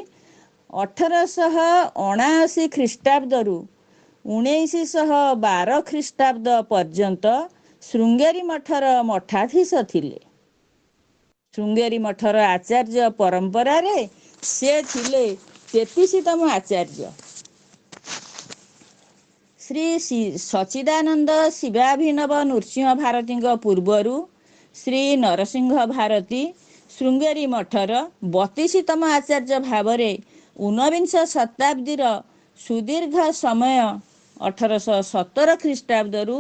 1879 ଖ୍ରୀଷ୍ଟାବ୍ଦରୁ 1912 ଖ୍ରୀଷ୍ଟାବ୍ଦ ପର୍ଯ୍ୟନ୍ତ ଶୃଙ୍ଗେରୀ ମଠର ମଠାଧୀଶ ଥିଲେ। ଶୃଙ୍ଗେରୀ ମଠର ଆଚାର୍ଯ୍ୟ ପରମ୍ପରାରେ ସେ ଥିଲେ 33ତମ ଆଚାର୍ଯ୍ୟ। ଶ୍ରୀ ସଚ୍ଚିଦାନନ୍ଦ ଶିବାଭିନବ ନୃସିଂହ ଭାରତୀଙ୍କ ପୂର୍ବରୁ ଶ୍ରୀ ନରସିଂହ ଭାରତୀ ଶୃଙ୍ଗେରୀ ମଠର 32ତମ ଆଚାର୍ଯ୍ୟ ଭାବରେ ଊନବିଂଶ ଶତାବ୍ଦୀର ସୁଦୀର୍ଘ ସମୟ 1817 ଖ୍ରୀଷ୍ଟାବ୍ଦରୁ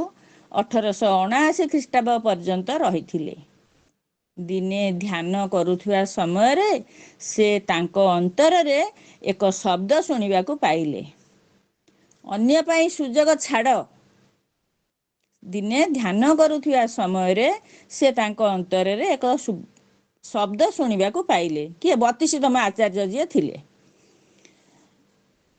1879 ଖ୍ରୀଷ୍ଟାବ୍ଦ ପର୍ଯ୍ୟନ୍ତ ରହିଥିଲେ। ଦିନେ ଧ୍ୟାନ କରୁଥିବା ସମୟରେ ସେ ତାଙ୍କ ଅନ୍ତରରେ ଏକ ଶବ୍ଦ ଶୁଣିବାକୁ ପାଇଲେ, ଅନ୍ୟ ପାଇଁ ସୁଯୋଗ ଛାଡ଼। ଦିନେ ଧ୍ୟାନ କରୁଥିବା ସମୟରେ ସେ ତାଙ୍କ ଅନ୍ତରରେ ଏକ ଶବ୍ଦ ଶୁଣିବାକୁ ପାଇଲେ। କିଏ? 32ତମ ଆଚାର୍ଯ୍ୟ ଯିଏ ଥିଲେ।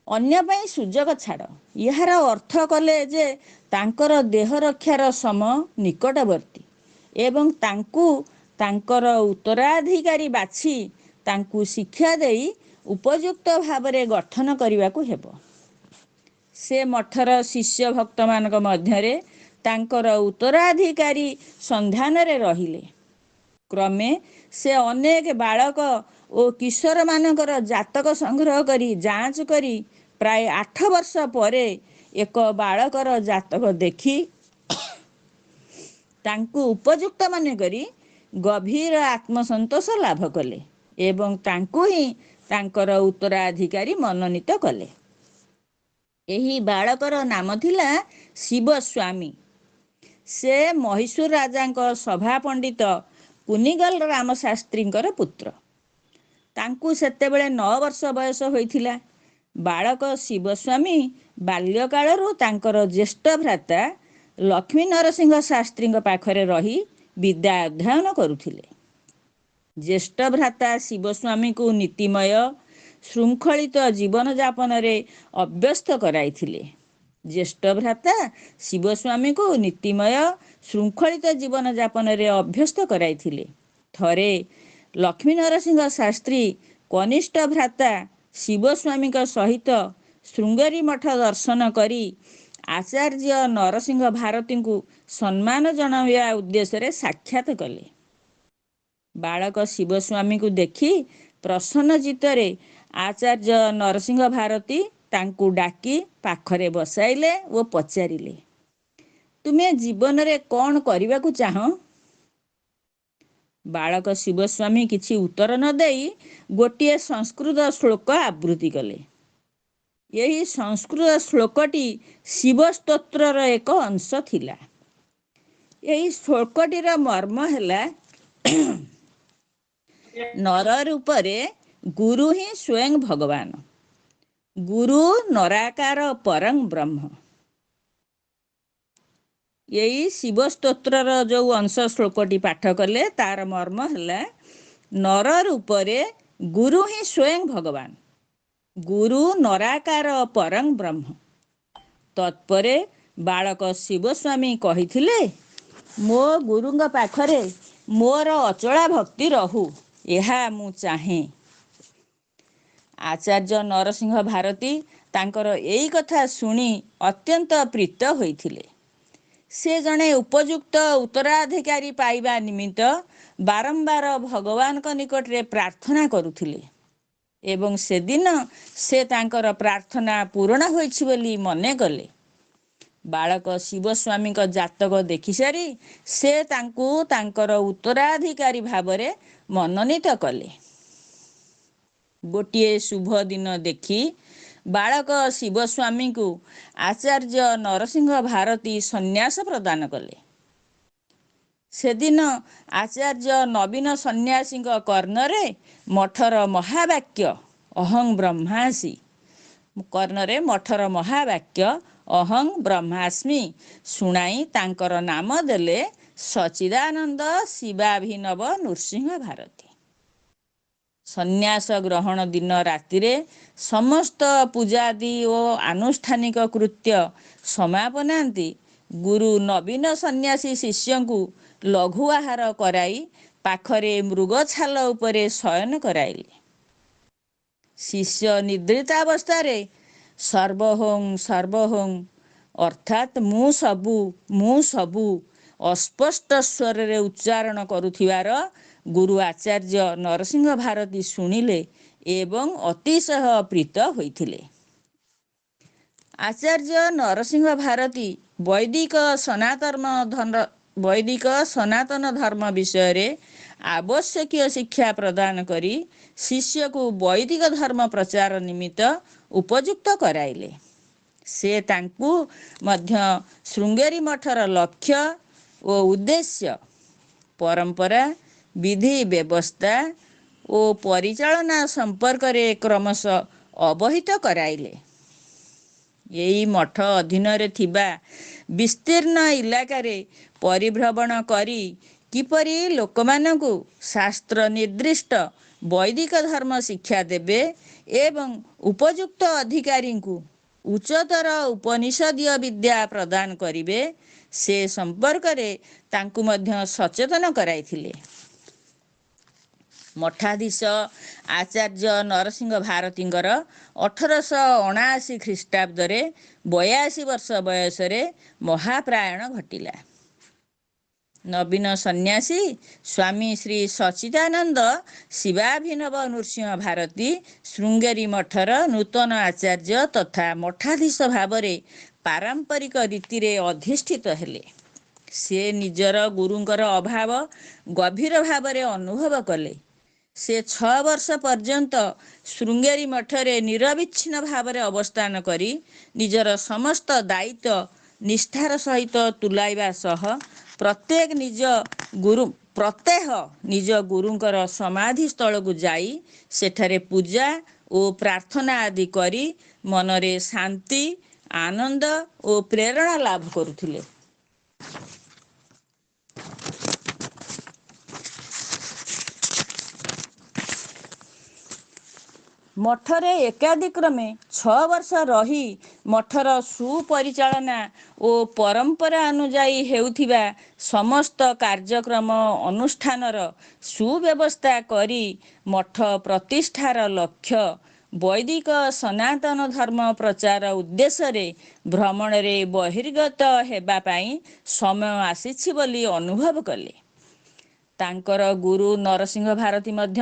ଅନ୍ୟ ପାଇଁ ସୁଯୋଗ ଛାଡ଼। ଏହାର ଅର୍ଥ କଲେ ଯେ ତାଙ୍କର ଦେହ ରକ୍ଷାର ସମୟ ନିକଟବର୍ତ୍ତୀ ଏବଂ ତାଙ୍କୁ ତାଙ୍କର ଉତ୍ତରାଧିକାରୀ ବାଛି ତାଙ୍କୁ ଶିକ୍ଷା ଦେଇ ଉପଯୁକ୍ତ ଭାବରେ ଗଠନ କରିବାକୁ ହେବ। ସେ ମଠର ଶିଷ୍ୟ ଭକ୍ତମାନଙ୍କ ମଧ୍ୟରେ ତାଙ୍କର ଉତ୍ତରାଧିକାରୀ ସନ୍ଧାନରେ ରହିଲେ। କ୍ରମେ ସେ ଅନେକ ବାଳକ ଓ କିଶୋରମାନଙ୍କର ଜାତକ ସଂଗ୍ରହ କରି ଯାଞ୍ଚ କରି ପ୍ରାୟ 8 ବର୍ଷ ପରେ ଏକ ବାଳକର ଜାତକ ଦେଖି ତାଙ୍କୁ ଉପଯୁକ୍ତ ମନେକରି ଗଭୀର ଆତ୍ମସନ୍ତୋଷ ଲାଭ କଲେ ଏବଂ ତାଙ୍କୁ ହିଁ ତାଙ୍କର ଉତ୍ତରାଧିକାରୀ ମନୋନୀତ କଲେ। ଏହି ବାଳକର ନାମ ଥିଲା ଶିବସ୍ୱାମୀ। ସେ ମହୀଶୂର ରାଜାଙ୍କ ସଭା ପଣ୍ଡିତ କୁନିଗଲ ରାମ ଶାସ୍ତ୍ରୀଙ୍କର ପୁତ୍ର। ତାଙ୍କୁ ସେତେବେଳେ 9 ବର୍ଷ ବୟସ ହୋଇଥିଲା। ବାଳକ ଶିବସ୍ୱାମୀ ବାଲ୍ୟକାଳରୁ ତାଙ୍କର ଜ୍ୟେଷ୍ଠ ଭ୍ରାତା ଲକ୍ଷ୍ମୀ ନରସିଂହ ଶାସ୍ତ୍ରୀଙ୍କ ପାଖରେ ରହି ବିଦ୍ୟା ଅଧ୍ୟୟନ କରୁଥିଲେ। ଜ୍ୟେଷ୍ଠ ଭ୍ରାତା ଶିବସ୍ୱାମୀଙ୍କୁ ନୀତିମୟ ଶୃଙ୍ଖଳିତ ଜୀବନଯାପନରେ ଅଭ୍ୟସ୍ତ କରାଇଥିଲେ। ଜ୍ୟେଷ୍ଠ ଭ୍ରାତା ଶିବସ୍ୱାମୀଙ୍କୁ ନୀତିମୟ ଶୃଙ୍ଖଳିତ ଜୀବନଯାପନରେ ଅଭ୍ୟସ୍ତ କରାଇଥିଲେ। ଥରେ ଲକ୍ଷ୍ମୀ ନରସିଂହ ଶାସ୍ତ୍ରୀ କନିଷ୍ଠ ଭ୍ରାତା ଶିବସ୍ୱାମୀଙ୍କ ସହିତ ଶୃଙ୍ଗେରୀ ମଠ ଦର୍ଶନ କରି ଆଚାର୍ଯ୍ୟ ନରସିଂହ ଭାରତୀଙ୍କୁ ସମ୍ମାନ ଜଣାଇବା ଉଦ୍ଦେଶ୍ୟରେ ସାକ୍ଷାତ କଲେ। ବାଳକ ଶିବସ୍ୱାମୀଙ୍କୁ ଦେଖି ପ୍ରସନ୍ନ ଚିତ୍ତରେ ଆଚାର୍ଯ୍ୟ ନରସିଂହ ଭାରତୀ ତାଙ୍କୁ ଡାକି ପାଖରେ ବସାଇଲେ ଓ ପଚାରିଲେ, ତୁମେ ଜୀବନରେ କ'ଣ କରିବାକୁ ଚାହଁ? ବାଳକ ଶିବସ୍ୱାମୀ କିଛି ଉତ୍ତର ନ ଦେଇ ଗୋଟିଏ ସଂସ୍କୃତ ଶ୍ଳୋକ ଆବୃତ୍ତି କଲେ। ଏହି ସଂସ୍କୃତ ଶ୍ଳୋକଟି ଶିବ ସ୍ତୋତ୍ରର ଏକ ଅଂଶ ଥିଲା। ଏହି ଶ୍ଳୋକଟିର ମର୍ମ ହେଲା, ନର ରୂପରେ ଗୁରୁ ହିଁ ସ୍ୱୟଂ ଭଗବାନ, ଗୁରୁ ନରାକାର ପରଂ ବ୍ରହ୍ମ। ଏଇ ଶିବ ସ୍ତୋତ୍ରର ଯେଉଁ ଅଂଶ ଶ୍ଳୋକଟି ପାଠ କଲେ ତାର ମର୍ମ ହେଲା, ନର ରୂପରେ ଗୁରୁ ହିଁ ସ୍ୱୟଂ ଭଗବାନ, ଗୁରୁ ନରାକାର ପରଂ ବ୍ରହ୍ମ। ତତ୍ପରେ ବାଳକ ଶିବସ୍ୱାମୀ କହିଥିଲେ, ମୋ ଗୁରୁଙ୍କ ପାଖରେ ମୋର ଅଚଳା ଭକ୍ତି ରହୁ, ଏହା ମୁଁ ଚାହେଁ। ଆଚାର୍ଯ୍ୟ ନରସିଂହ ଭାରତୀ ତାଙ୍କର ଏଇ କଥା ଶୁଣି ଅତ୍ୟନ୍ତ ପ୍ରୀତ ହୋଇଥିଲେ। ସେ ଜଣେ ଉପଯୁକ୍ତ ଉତ୍ତରାଧିକାରୀ ପାଇବା ନିମିତ୍ତ ବାରମ୍ବାର ଭଗବାନଙ୍କ ନିକଟରେ ପ୍ରାର୍ଥନା କରୁଥିଲେ ଏବଂ ସେଦିନ ସେ ତାଙ୍କର ପ୍ରାର୍ଥନା ପୂରଣ ହୋଇଛି ବୋଲି ମନେ କଲେ। ବାଳକ ଶିବସ୍ୱାମୀଙ୍କ ଜାତକ ଦେଖିସାରି ସେ ତାଙ୍କୁ ତାଙ୍କର ଉତ୍ତରାଧିକାରୀ ଭାବରେ ମନୋନୀତ କଲେ। ଗୋଟିଏ ଶୁଭ ଦିନ ଦେଖି ବାଳକ ଶିବସ୍ୱାମୀଙ୍କୁ ଆଚାର୍ଯ୍ୟ ନରସିଂହ ଭାରତୀ ସନ୍ନ୍ୟାସ ପ୍ରଦାନ କଲେ। ସେଦିନ ଆଚାର୍ଯ୍ୟ ନବୀନ ସନ୍ନ୍ୟାସୀଙ୍କ କର୍ଣ୍ଣରେ ମଠର ମହାବାକ୍ୟ ଅହଂ ବ୍ରହ୍ମାସି, କର୍ଣ୍ଣରେ ମଠର ମହାବାକ୍ୟ ଅହଂ ବ୍ରହ୍ମାସ୍ମି ଶୁଣାଇ ତାଙ୍କର ନାମ ଦେଲେ ସଚ୍ଚିଦାନନ୍ଦ ଶିବାଭିନବ ନୃସିଂହ ଭାରତୀ। ସନ୍ନ୍ୟାସ ଗ୍ରହଣ ଦିନ ରାତିରେ ସମସ୍ତ ପୂଜାଦି ଓ ଆନୁଷ୍ଠାନିକ କୃତ୍ୟ ସମାପନାନ୍ତି ଗୁରୁ ନବୀନ ସନ୍ନ୍ୟାସୀ ଶିଷ୍ୟଙ୍କୁ ଲଘୁ ଆହାର କରାଇ ପାଖରେ ମୃଗଛାଲ ଉପରେ ଶୟନ କରାଇଲେ। ଶିଷ୍ୟ ନିଦ୍ରିତାବସ୍ଥାରେ ସର୍ବହଂ ସର୍ବହଂ ଅର୍ଥାତ୍ ମୁଁ ସବୁ ଅସ୍ପଷ୍ଟ ସ୍ୱରରେ ଉଚ୍ଚାରଣ କରୁଥିବାର ଗୁରୁ ଆଚାର୍ଯ୍ୟ ନରସିଂହ ଭାରତୀ ଶୁଣିଲେ ଏବଂ ଅତିଶୟ ପ୍ରୀତ ହୋଇଥିଲେ। ଆଚାର୍ଯ୍ୟ ନରସିଂହ ଭାରତୀ ବୈଦିକ ସନାତନ ଧର୍ମ ବିଷୟରେ ଆବଶ୍ୟକୀୟ ଶିକ୍ଷା ପ୍ରଦାନ କରି ଶିଷ୍ୟକୁ ବୈଦିକ ଧର୍ମ ପ୍ରଚାର ନିମିତ୍ତ ଉପଯୁକ୍ତ କରାଇଲେ। ସେ ତାଙ୍କୁ ମଧ୍ୟ ଶୃଙ୍ଗେରୀ ମଠର ଲକ୍ଷ୍ୟ ଓ ଉଦ୍ଦେଶ୍ୟ, ପରମ୍ପରା, ବିଧି ବ୍ୟବସ୍ଥା ଓ ପରିଚାଳନା ସମ୍ପର୍କରେ କ୍ରମଶଃ ଅବହିତ କରାଇଲେ। ଏହି ମଠ ଅଧୀନରେ ଥିବା ବିସ୍ତୀର୍ଣ୍ଣ ଇଲାକାରେ ପରିଭ୍ରମଣ କରି କିପରି ଲୋକମାନଙ୍କୁ ଶାସ୍ତ୍ର ନିର୍ଦ୍ଦିଷ୍ଟ ବୈଦିକ ଧର୍ମ ଶିକ୍ଷା ଦେବେ ଏବଂ ଉପଯୁକ୍ତ ଅଧିକାରୀଙ୍କୁ ଉଚ୍ଚତର ଉପନିଷଦୀୟ ବିଦ୍ୟା ପ୍ରଦାନ କରିବେ, ସେ ସମ୍ପର୍କରେ ତାଙ୍କୁ ମଧ୍ୟ ସଚେତନ କରାଇଥିଲେ। ମଠାଧୀଶ ଆଚାର୍ଯ୍ୟ ନରସିଂହ ଭାରତୀଙ୍କର 1879 ଖ୍ରୀଷ୍ଟାବ୍ଦରେ 82 ବର୍ଷ ବୟସରେ ମହାପ୍ରୟାଣ ଘଟିଲା। ନବୀନ ସନ୍ନ୍ୟାସୀ ସ୍ୱାମୀ ଶ୍ରୀ ସଚ୍ଚିଦାନନ୍ଦ ଶିବାଭିନବ ନୃସିଂହ ଭାରତୀ ଶୃଙ୍ଗେରୀ ମଠର ନୂତନ ଆଚାର୍ଯ୍ୟ ତଥା ମଠାଧୀଶ ଭାବରେ ପାରମ୍ପରିକ ରୀତିରେ ଅଧିଷ୍ଠିତ ହେଲେ। ସେ ନିଜର ଗୁରୁଙ୍କର ଅଭାବ ଗଭୀର ଭାବରେ ଅନୁଭବ କଲେ। ସେ 6 ବର୍ଷ ପର୍ଯ୍ୟନ୍ତ ଶୃଙ୍ଗେରୀ ମଠରେ ନିରବିଚ୍ଛିନ୍ନ ଭାବରେ ଅବସ୍ଥାନ କରି ନିଜର ସମସ୍ତ ଦାୟିତ୍ୱ ନିଷ୍ଠାର ସହିତ ତୁଲାଇବା ସହ ପ୍ରତ୍ୟେହ ନିଜ ଗୁରୁଙ୍କର ସମାଧି ସ୍ଥଳକୁ ଯାଇ ସେଠାରେ ପୂଜା ଓ ପ୍ରାର୍ଥନା ଆଦି କରି ମନରେ ଶାନ୍ତି, ଆନନ୍ଦ ଓ ପ୍ରେରଣା ଲାଭ କରୁଥିଲେ। ମଠରେ ଏକାଦିକ୍ରମେ 6 ବର୍ଷ ରହି ମଠର ସୁପରିଚାଳନା ଓ ପରମ୍ପରା ଅନୁଯାୟୀ ହେଉଥିବା ସମସ୍ତ କାର୍ଯ୍ୟକ୍ରମ ଅନୁଷ୍ଠାନର ସୁବ୍ୟବସ୍ଥା କରି ମଠ ପ୍ରତିଷ୍ଠାର ଲକ୍ଷ୍ୟ ବୈଦିକ ସନାତନ ଧର୍ମ ପ୍ରଚାର ଉଦ୍ଦେଶ୍ୟରେ ଭ୍ରମଣରେ ବହିର୍ଗତ ହେବା ପାଇଁ ସମୟ ଆସିଛି ବୋଲି ଅନୁଭବ କଲେ। ତାଙ୍କର ଗୁରୁ ନରସିଂହ ଭାରତୀ ମଧ୍ୟ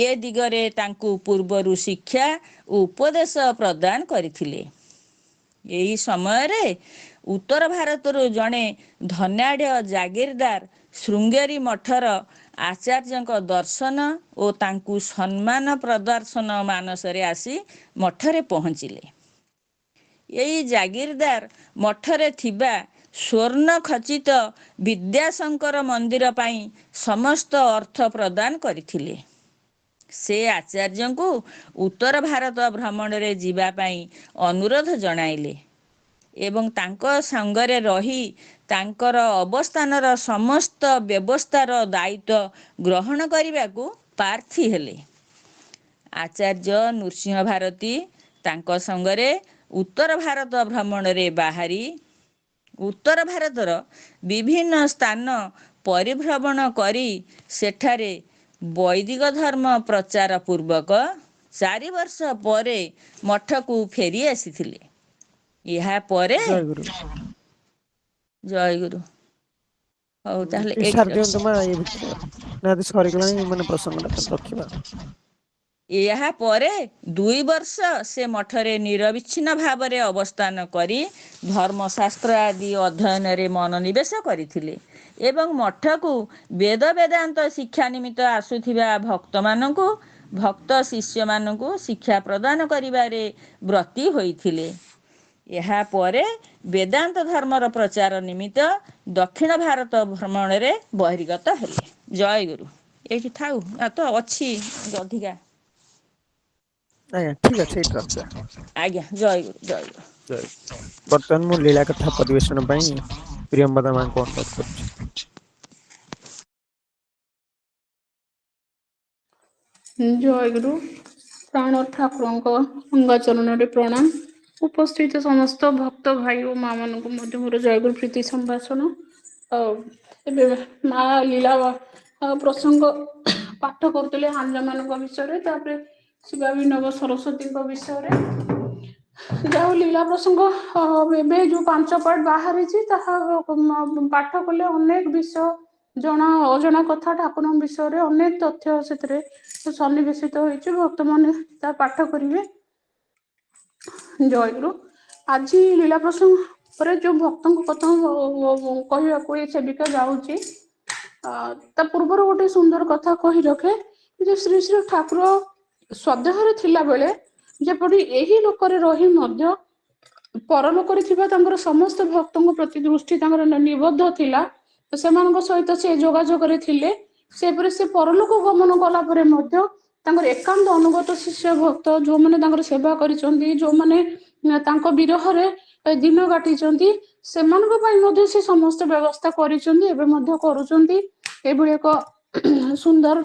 ଏ ଦିଗରେ ତାଙ୍କୁ ପୂର୍ବରୁ ଶିକ୍ଷା ଓ ଉପଦେଶ ପ୍ରଦାନ କରିଥିଲେ। ଏହି ସମୟରେ ଉତ୍ତର ଭାରତରୁ ଜଣେ ଧନାଢ଼୍ୟ ଜାଗିରଦାର ଶୃଙ୍ଗେରୀ ମଠର ଆଚାର୍ଯ୍ୟଙ୍କ ଦର୍ଶନ ଓ ତାଙ୍କୁ ସମ୍ମାନ ପ୍ରଦର୍ଶନ ମାନସରେ ଆସି ମଠରେ ପହଞ୍ଚିଲେ। ଏହି ଜାଗିରଦାର ମଠରେ ଥିବା ସ୍ୱର୍ଣ୍ଣ ଖଚିତ ବିଦ୍ୟାଶଙ୍କର ମନ୍ଦିର ପାଇଁ ସମସ୍ତ ଅର୍ଥ ପ୍ରଦାନ କରିଥିଲେ। ସେ ଆଚାର୍ଯ୍ୟଙ୍କୁ ଉତ୍ତର ଭାରତ ଭ୍ରମଣରେ ଯିବା ପାଇଁ ଅନୁରୋଧ ଜଣାଇଲେ ଏବଂ ତାଙ୍କ ସଙ୍ଗରେ ରହି ତାଙ୍କର ଅବସ୍ଥାନର ସମସ୍ତ ବ୍ୟବସ୍ଥାର ଦାୟିତ୍ୱ ଗ୍ରହଣ କରିବାକୁ ପ୍ରାର୍ଥୀ ହେଲେ। ଆଚାର୍ଯ୍ୟ ନୃସିଂହ ଭାରତୀ ତାଙ୍କ ସଙ୍ଗରେ ଉତ୍ତର ଭାରତ ଭ୍ରମଣରେ ବାହାରି ଉତ୍ତର ଭାରତର ବିଭିନ୍ନ ସ୍ଥାନ ପରିଭ୍ରମଣ କରି ସେଠାରେ ବୈଦିକ ଧର୍ମ ପ୍ରଚାର ପୂର୍ବକ 4 ବର୍ଷ ପରେ ମଠକୁ ଫେରି ଆସିଥିଲେ। ଏହା ପରେ ଜୟ ଗୁରୁ। ଜୟଗୁରୁ। ହଉ ତାହେଲେ ଟିକେ ଏଇଠି ସାରି ଦିଅନ୍ତୁ ମା ଏ ଭିତରେ ରଖିବା। ନିହାତି ସରିଗଲାଣି ମାନେ ପ୍ରସଙ୍ଗଟା ତାହେଲେ ରଖିବା। ଏହା ପରେ 2 ବର୍ଷ ସେ ମଠରେ ନିରବିଚ୍ଛିନ୍ନ ଭାବରେ ଅବସ୍ଥାନ କରି ଧର୍ମଶାସ୍ତ୍ର ଆଦି ଅଧ୍ୟୟନରେ ମନୋନିବେଶ କରିଥିଲେ ଏବଂ ମଠକୁ ବେଦ ବେଦାନ୍ତ ଶିକ୍ଷା ନିମିତ୍ତ ଆସୁଥିବା ଭକ୍ତମାନଙ୍କୁ ଭକ୍ତ ଶିଷ୍ୟମାନଙ୍କୁ ଶିକ୍ଷା ପ୍ରଦାନ କରିବାରେ ବ୍ରତୀ ହୋଇଥିଲେ। ଏହାପରେ ବେଦାନ୍ତ ଧର୍ମର ପ୍ରଚାର ନିମିତ୍ତ ଦକ୍ଷିଣ ଭାରତ ଭ୍ରମଣରେ ବହିର୍ଗତ ହେଲେ। ଜୟଗୁରୁ। ଏଇଠି ଥାଉ ତ ଅଛି ଅଧିକା। ଆଜ୍ଞା ଠିକ୍ ଅଛି ଏଇଠି ରଖିବା। ଆଜ୍ଞା ଜୟଗୁରୁ ଜୟଗୁରୁ। ଜୟ। ବର୍ତ୍ତମାନ ମୁଁ ଲୀଳା କଥା ପରିବେଷଣ ପାଇଁ ପ୍ରିୟମ୍ବଦା ମାଙ୍କୁ ଅନୁରୋଧ କରୁଛି। ଜୟଗୁରୁ। ପ୍ରାଣ ଠାକୁରଙ୍କ ଅଙ୍ଗାଚରଣରେ ପ୍ରଣାମ। ଉପସ୍ଥିତ ସମସ୍ତ ଭକ୍ତ ଭାଇ ଓ ମା ମାନଙ୍କୁ ମଧ୍ୟ ମୋର ଜୟଗୁରୁ ପ୍ରୀତି ସମ୍ଭାଷଣ। ଏବେ ମା ଲୀଳା ପ୍ରସଙ୍ଗ ପାଠ କରୁଥିଲେ ଆଞ୍ଜମାନଙ୍କ ବିଷୟରେ, ତାପରେ ଶିବାବିନବ ସରସ୍ୱତୀଙ୍କ ବିଷୟରେ। ଯାହା ଲୀଳା ପ୍ରସଙ୍ଗ ଏବେ ଯୋଉ 5 ପାର୍ଟ ବାହାରିଛି ତାହା ପାଠ କଲେ ଅନେକ ବିଷୟ ଜଣା ଅଜଣା କଥା ଠାକୁରଙ୍କ ବିଷୟରେ ଅନେକ ତଥ୍ୟ ସେଥିରେ ସନ୍ନିବେଶିତ ହୋଇଛି। ଭକ୍ତମାନେ ତା ପାଠ କରିବେ। ଜୟଗୁରୁ। ଆଜି ଲୀଳା ପ୍ରସଙ୍ଗ ପରେ ଯୋଉ ଭକ୍ତଙ୍କ କଥା କହିବାକୁ ଏ ସେବିକା ଯାଉଛି, ତା ପୂର୍ବରୁ ଗୋଟେ ସୁନ୍ଦର କଥା କହି ରଖେ ଯେ ଶ୍ରୀ ଶ୍ରୀ ଠାକୁର ସ୍ୱଦେହରେ ଥିଲାବେଳେ ଯେପରି ଏହି ଲୋକରେ ରହି ମଧ୍ୟ ପରଲୋକରେ ଥିବା ତାଙ୍କର ସମସ୍ତ ଭକ୍ତଙ୍କ ପ୍ରତି ଦୃଷ୍ଟି ତାଙ୍କର ନିବଦ୍ଧ ଥିଲା, ସେମାନଙ୍କ ସହିତ ସେ ଯୋଗାଯୋଗରେ ଥିଲେ। ସେପରି ସେ ପରଲୋକ ଗମନ କଲା ପରେ ମଧ୍ୟ ତାଙ୍କର ଏକାନ୍ତ ଅନୁଗତ ଶିଷ୍ୟ ଭକ୍ତ ଯୋଉମାନେ ତାଙ୍କର ସେବା କରିଛନ୍ତି, ଯୋଉମାନେ ତାଙ୍କ ବିରହରେ ଦିନ କାଟିଛନ୍ତି, ସେମାନଙ୍କ ପାଇଁ ମଧ୍ୟ ସେ ସମସ୍ତ ବ୍ୟବସ୍ଥା କରିଛନ୍ତି, ଏବେ ମଧ୍ୟ କରୁଛନ୍ତି। ଏଭଳି ଏକ ସୁନ୍ଦର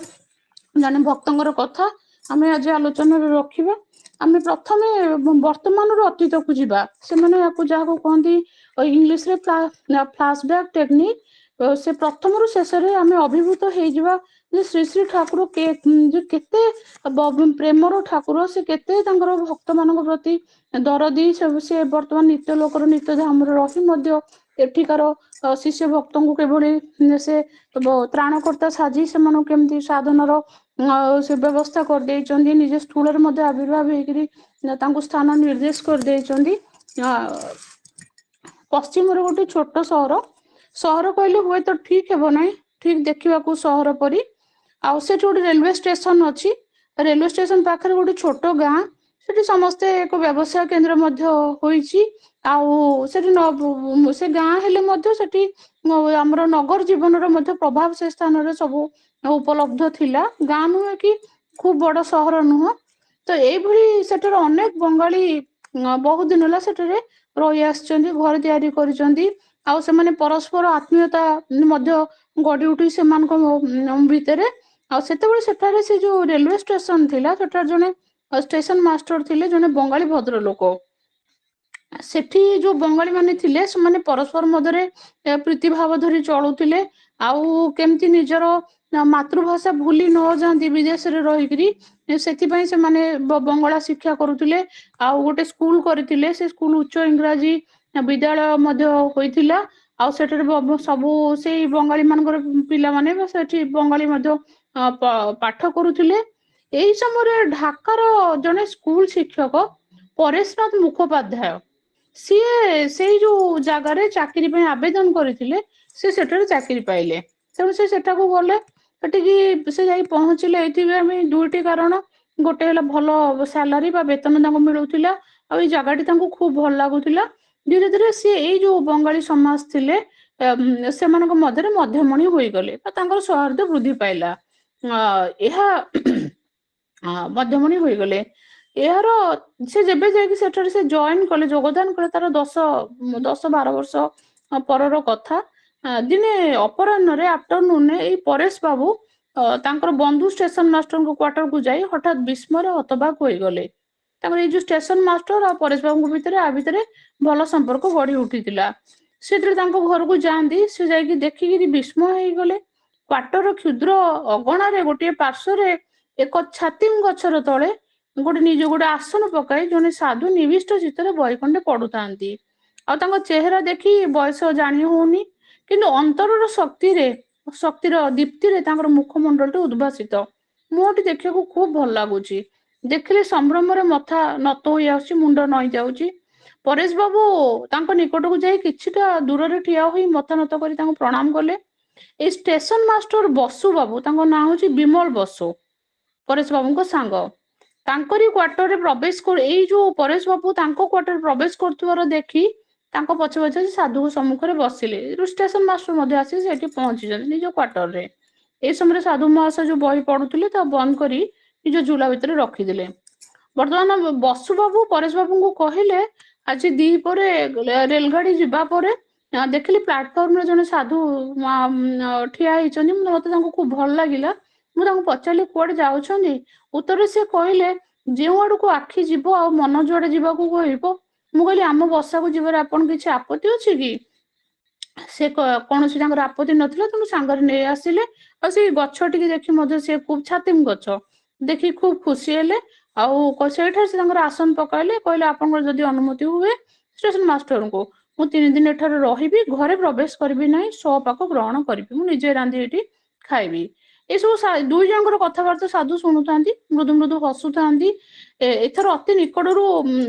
ଜଣେ ଭକ୍ତଙ୍କର କଥା ଆମେ ଆଜି ଆଲୋଚନାରେ ରଖିବା। ଆମେ ପ୍ରଥମେ ବର୍ତ୍ତମାନର ଅତୀତକୁ ଯିବା। ସେମାନେ ଯାହାକୁ କହନ୍ତି ଇଂଲିଶରେ ଫ୍ଲାଶବ୍ୟାକ୍ ଟେକ୍ନିକ। ସେ ପ୍ରଥମରୁ ଶେଷରେ ଆମେ ଅଭିଭୂତ ହେଇଯିବା ଯେ ଶ୍ରୀ ଶ୍ରୀ ଠାକୁର କେତେ ପ୍ରେମର ଠାକୁର, ସେ କେତେ ତାଙ୍କର ଭକ୍ତ ମାନଙ୍କ ପ୍ରତି ଦରଦି। ସେ ବର୍ତ୍ତମାନ ନିତ୍ୟ ଲୋକର ନିତ୍ୟ ଧାମରେ ରହି ମଧ୍ୟ ଏଠିକାର ଶିଷ୍ୟ ଭକ୍ତଙ୍କୁ କିଭଳି ସେ ତ୍ରାଣକର୍ତ୍ତା ସାଜି ସେମାନଙ୍କୁ କେମିତି ସାଧନର ସେ ବ୍ୟବସ୍ଥା କରିଦେଇଛନ୍ତି। ନିଜେ ସ୍ଥୂଳରେ ମଧ୍ୟ ଆବିର୍ଭାବ ହେଇକିରି ତାଙ୍କୁ ସ୍ଥାନ ନିର୍ଦ୍ଦେଶ କରିଦେଇଛନ୍ତି। ପଶ୍ଚିମର ଗୋଟେ ଛୋଟ ସହର କହିଲେ ହୁଏତ ଠିକ ହେବ ନାହିଁ, ଠିକ ଦେଖିବାକୁ ସହର ପରି। ଆଉ ସେଠି ଗୋଟେ ରେଲୱେ ଷ୍ଟେସନ ଅଛି। ରେଲୱେ ଷ୍ଟେସନ ପାଖରେ ଗୋଟେ ଛୋଟ ଗାଁ, ସେଠି ସମସ୍ତେ ଏକ ବ୍ୟବସାୟ କେନ୍ଦ୍ର ମଧ୍ୟ ହୋଇଛି। ଆଉ ସେଠି ସେ ଗାଁ ହେଲେ ମଧ୍ୟ ସେଠି ଆମର ନଗର ଜୀବନର ମଧ୍ୟ ପ୍ରଭାବ ସେ ସ୍ଥାନରେ ସବୁ ଉପଲବ୍ଧ ଥିଲା। ଗାଁ ନୁହେଁ କି ଖୁବ ବଡ ସହର ନୁହଁ। ତ ଏଇଭଳି ସେଠାରେ ଅନେକ ବଙ୍ଗାଳୀ ବହୁତ ଦିନ ହେଲା ସେଠାରେ ରହି ଆସିଛନ୍ତି, ଘର ତିଆରି କରିଛନ୍ତି। ଆଉ ସେମାନେ ପରସ୍ପର ଆତ୍ମୀୟତା ମଧ୍ୟ ଗଢି ଉଠି ସେମାନଙ୍କ ଭିତରେ। ଆଉ ସେତେବେଳେ ସେଠାରେ ସେ ଯୋଉ ରେଲୱେ ଷ୍ଟେସନ ଥିଲା, ସେଠାରେ ଜଣେ ଷ୍ଟେସନ ମାଷ୍ଟର ଥିଲେ, ଜଣେ ବଙ୍ଗାଳୀ ଭଦ୍ର ଲୋକ। ସେଠି ଯୋଉ ବଙ୍ଗାଳୀ ମାନେ ଥିଲେ ସେମାନେ ପରସ୍ପର ମଧ୍ୟରେ ପ୍ରୀତି ଭାବ ଧରି ଚଳୁଥିଲେ। ଆଉ କେମିତି ନିଜର ମାତୃଭାଷା ଭୁଲି ନ ଯାଆନ୍ତି ବିଦେଶରେ ରହିକିରି, ସେଥିପାଇଁ ସେମାନେ ବଙ୍ଗଳା ଶିକ୍ଷା କରୁଥିଲେ। ଆଉ ଗୋଟେ ସ୍କୁଲ କରିଥିଲେ, ସେ ସ୍କୁଲ ଉଚ୍ଚ ଇଂରାଜୀ ବିଦ୍ୟାଳୟ ମଧ୍ୟ ହୋଇଥିଲା। ଆଉ ସେଠାରେ ସବୁ ସେଇ ବଙ୍ଗାଳୀ ମାନଙ୍କର ପିଲାମାନେ ବା ସେଠି ବଙ୍ଗାଳୀ ମଧ୍ୟ ପାଠ କରୁଥିଲେ। ଏଇ ସମୟରେ ଢାକାର ଜଣେ ସ୍କୁଲ ଶିକ୍ଷକ ପରେଶନାଥ ମୁଖୋପାଧ୍ୟାୟ ସିଏ ସେଇ ଯୋଉ ଜାଗାରେ ଚାକିରି ପାଇଁ ଆବେଦନ କରିଥିଲେ, ସେ ସେଠାରେ ଚାକିରି ପାଇଲେ। ତେଣୁ ସେ ସେଠାକୁ ଗଲେ, ସେଠିକି ସେ ଯାଇ ପହଞ୍ଚିଲେ ଏଇଥିପାଇଁ ଦୁଇଟି କାରଣ। ଗୋଟେ ହେଲା ଭଲ ସାଲାରୀ ବା ବେତନ ତାଙ୍କୁ ମିଳୁଥିଲା, ଆଉ ଏଇ ଜାଗାଟି ତାଙ୍କୁ ଖୁବ ଭଲ ଲାଗୁଥିଲା। ଧୀରେ ଧୀରେ ସିଏ ଏଇ ଯୋଉ ବଙ୍ଗାଳୀ ସମାଜ ଥିଲେ ସେମାନଙ୍କ ମଧ୍ୟରେ ମଧ୍ୟମଣି ହୋଇଗଲେ ବା ତାଙ୍କର ସୌହାର୍ଦ୍ଦ୍ୟ ବୃଦ୍ଧି ପାଇଲା। ଏହା ମଧ୍ୟମଣି ହୋଇଗଲେ। ଏହାର ସେ ଯେବେ ଯାଇକି ସେଠାରେ ସେ ଜଏନ କଲେ, ଯୋଗଦାନ କଲେ, ତାର 10-12 ବର୍ଷ ପରର କଥା। ଦିନେ ଅପରାହ୍ନରେ ଆଫ୍ଟରନୁନରେ ଏଇ ପରେଶ ବାବୁ ତାଙ୍କର ବନ୍ଧୁ ଷ୍ଟେସନ ମାଷ୍ଟରଙ୍କ କ୍ୱାର୍ଟରକୁ ଯାଇ ହଠାତ୍ ବିସ୍ମୟରେ ହତବାକ ହୋଇଗଲେ। ତାଙ୍କର ଏଇ ଯୋଉ ଷ୍ଟେସନ ମାଷ୍ଟର ଆଉ ପରେଶ ବାବୁଙ୍କ ଭିତରେ ଭଲ ସମ୍ପର୍କ ଗଢି ଉଠିଥିଲା। ସେ ଯେତେବେଳେ ତାଙ୍କ ଘରକୁ ଯାଆନ୍ତି, ସେ ଯାଇକି ଦେଖିକିରି ବିସ୍ମୟ ହେଇଗଲେ। କ୍ୱାର୍ଟର କ୍ଷୁଦ୍ର ଅଗଣାରେ ଗୋଟିଏ ପାର୍ଶ୍ୱରେ ଏକ ଛାତିମ ଗଛର ତଳେ ଗୋଟେ ଆସନ ପକାଇ ଜଣେ ସାଧୁ ନିବିଷ୍ଟ ଚିତ୍ତରେ ବହି ଖଣ୍ଡେ ପଢୁଥାନ୍ତି। ଆଉ ତାଙ୍କ ଚେହେରା ଦେଖି ବୟସ ଜାଣି ହଉନି, କିନ୍ତୁ ଅନ୍ତରର ଶକ୍ତିର ଦୀପ୍ତିରେ ତାଙ୍କର ମୁଖମଣ୍ଡଳଟି ଉଦ୍ଭାସିତ। ମୁହଁଟି ଦେଖିବାକୁ ଖୁବ ଭଲ ଲାଗୁଛି। ଦେଖିଲେ ସମ୍ଭ୍ରମରେ ମଥା ନତ ହୋଇ ଆସୁଛି, ମୁଣ୍ଡ ନଇଁ ଯାଉଛି। ପରେଶ ବାବୁ ତାଙ୍କ ନିକଟକୁ ଯାଇ କିଛିଟା ଦୂରରେ ଠିଆ ହୋଇ ମଥା ନତ କରି ତାଙ୍କୁ ପ୍ରଣାମ କଲେ। ଏଇ ଷ୍ଟେସନ ମାଷ୍ଟର ବସୁ ବାବୁ, ତାଙ୍କ ନାଁ ହଉଛି ବିମଳ ବସୁ, ପରେଶ ବାବୁଙ୍କ ସାଙ୍ଗ। ତାଙ୍କରି କ୍ୱାର୍ଟରରେ ଏଇ ଯୋଉ ପରେଶ ବାବୁ ତାଙ୍କ କ୍ୱାର୍ଟରରେ ପ୍ରବେଶ କରୁଥିବାର ଦେଖି ତାଙ୍କ ପଛେ ପଛେ ସାଧୁଙ୍କ ସମ୍ମୁଖରେ ବସିଲେ। ଷ୍ଟେସନ ମାଷ୍ଟର ମଧ୍ୟ ଆସି ସେଠି ପହଞ୍ଚିଛନ୍ତି ନିଜ କ୍ୱାର୍ଟରରେ। ଏଇ ସମୟରେ ସାଧୁ ମହାଶୟ ଯୋଉ ବହି ପଢୁଥିଲେ ତା ବନ୍ଦ କରି ନିଜ ଝୁଲା ଭିତରେ ରଖିଦେଲେ। ବର୍ତ୍ତମାନ ବସୁ ବାବୁ ପରେଶ ବାବୁଙ୍କୁ କହିଲେ, ଆଜି ଦ୍ୱିପହରେ ରେଲଗାଡି ଯିବା ପରେ ଦେଖିଲି ପ୍ଲାଟଫର୍ମରେ ଜଣେ ସାଧୁ ଠିଆ ହେଇଛନ୍ତି, ମତେ ତାଙ୍କୁ ଖୁବ ଭଲ ଲାଗିଲା। ମୁଁ ତାଙ୍କୁ ପଚାରିଲି କୁଆଡେ ଯାଉଛନ୍ତି? ଉତ୍ତରରେ ସେ କହିଲେ, ଯେଉଁ ଆଡକୁ ଆଖି ଯିବ ଆଉ ମନ ଯୁଆଡେ ଯିବାକୁ କହିବ। ମୁଁ କହିଲି, ଆମ ବସାକୁ ଯିବାରେ ଆପଣ କିଛି ଆପତ୍ତି ଅଛି କି? ସେ କୌଣସି ତାଙ୍କର ଆପତ୍ତି ନଥିଲା, ତେଣୁ ସାଙ୍ଗରେ ନେଇ ଆସିଲେ। ଆଉ ସେଇ ଗଛ ଟିକେ ଦେଖି ମଧ୍ୟ ସେ ଖୁବ ଛାତିମ ଗଛ ଦେଖି ଖୁବ ଖୁସି ହେଲେ। ଆଉ ସେଇଠାରେ ସେ ତାଙ୍କର ଆସନ ପକାଇଲେ, କହିଲେ ଆପଣଙ୍କର ଯଦି ଅନୁମତି ହୁଏ ଷ୍ଟେସନ ମାଷ୍ଟରଙ୍କୁ, ମୁଁ 3 ଦିନ ଏଠାରେ ରହିବି, ଘରେ ପ୍ରବେଶ କରିବି ନାହିଁ, ସ୍ୱପାକ ଗ୍ରହଣ କରିବି, ମୁଁ ନିଜେ ରାନ୍ଧି ଏଠି ଖାଇବି। ଏସବୁ ଦୁଇ ଜଣଙ୍କର କଥାବାର୍ତ୍ତା ସାଧୁ ଶୁଣୁଥାନ୍ତି, ମୃଦୁ ମୃଦୁ ହସୁଥାନ୍ତି। ଏଥର ଅତି ନିକଟରୁ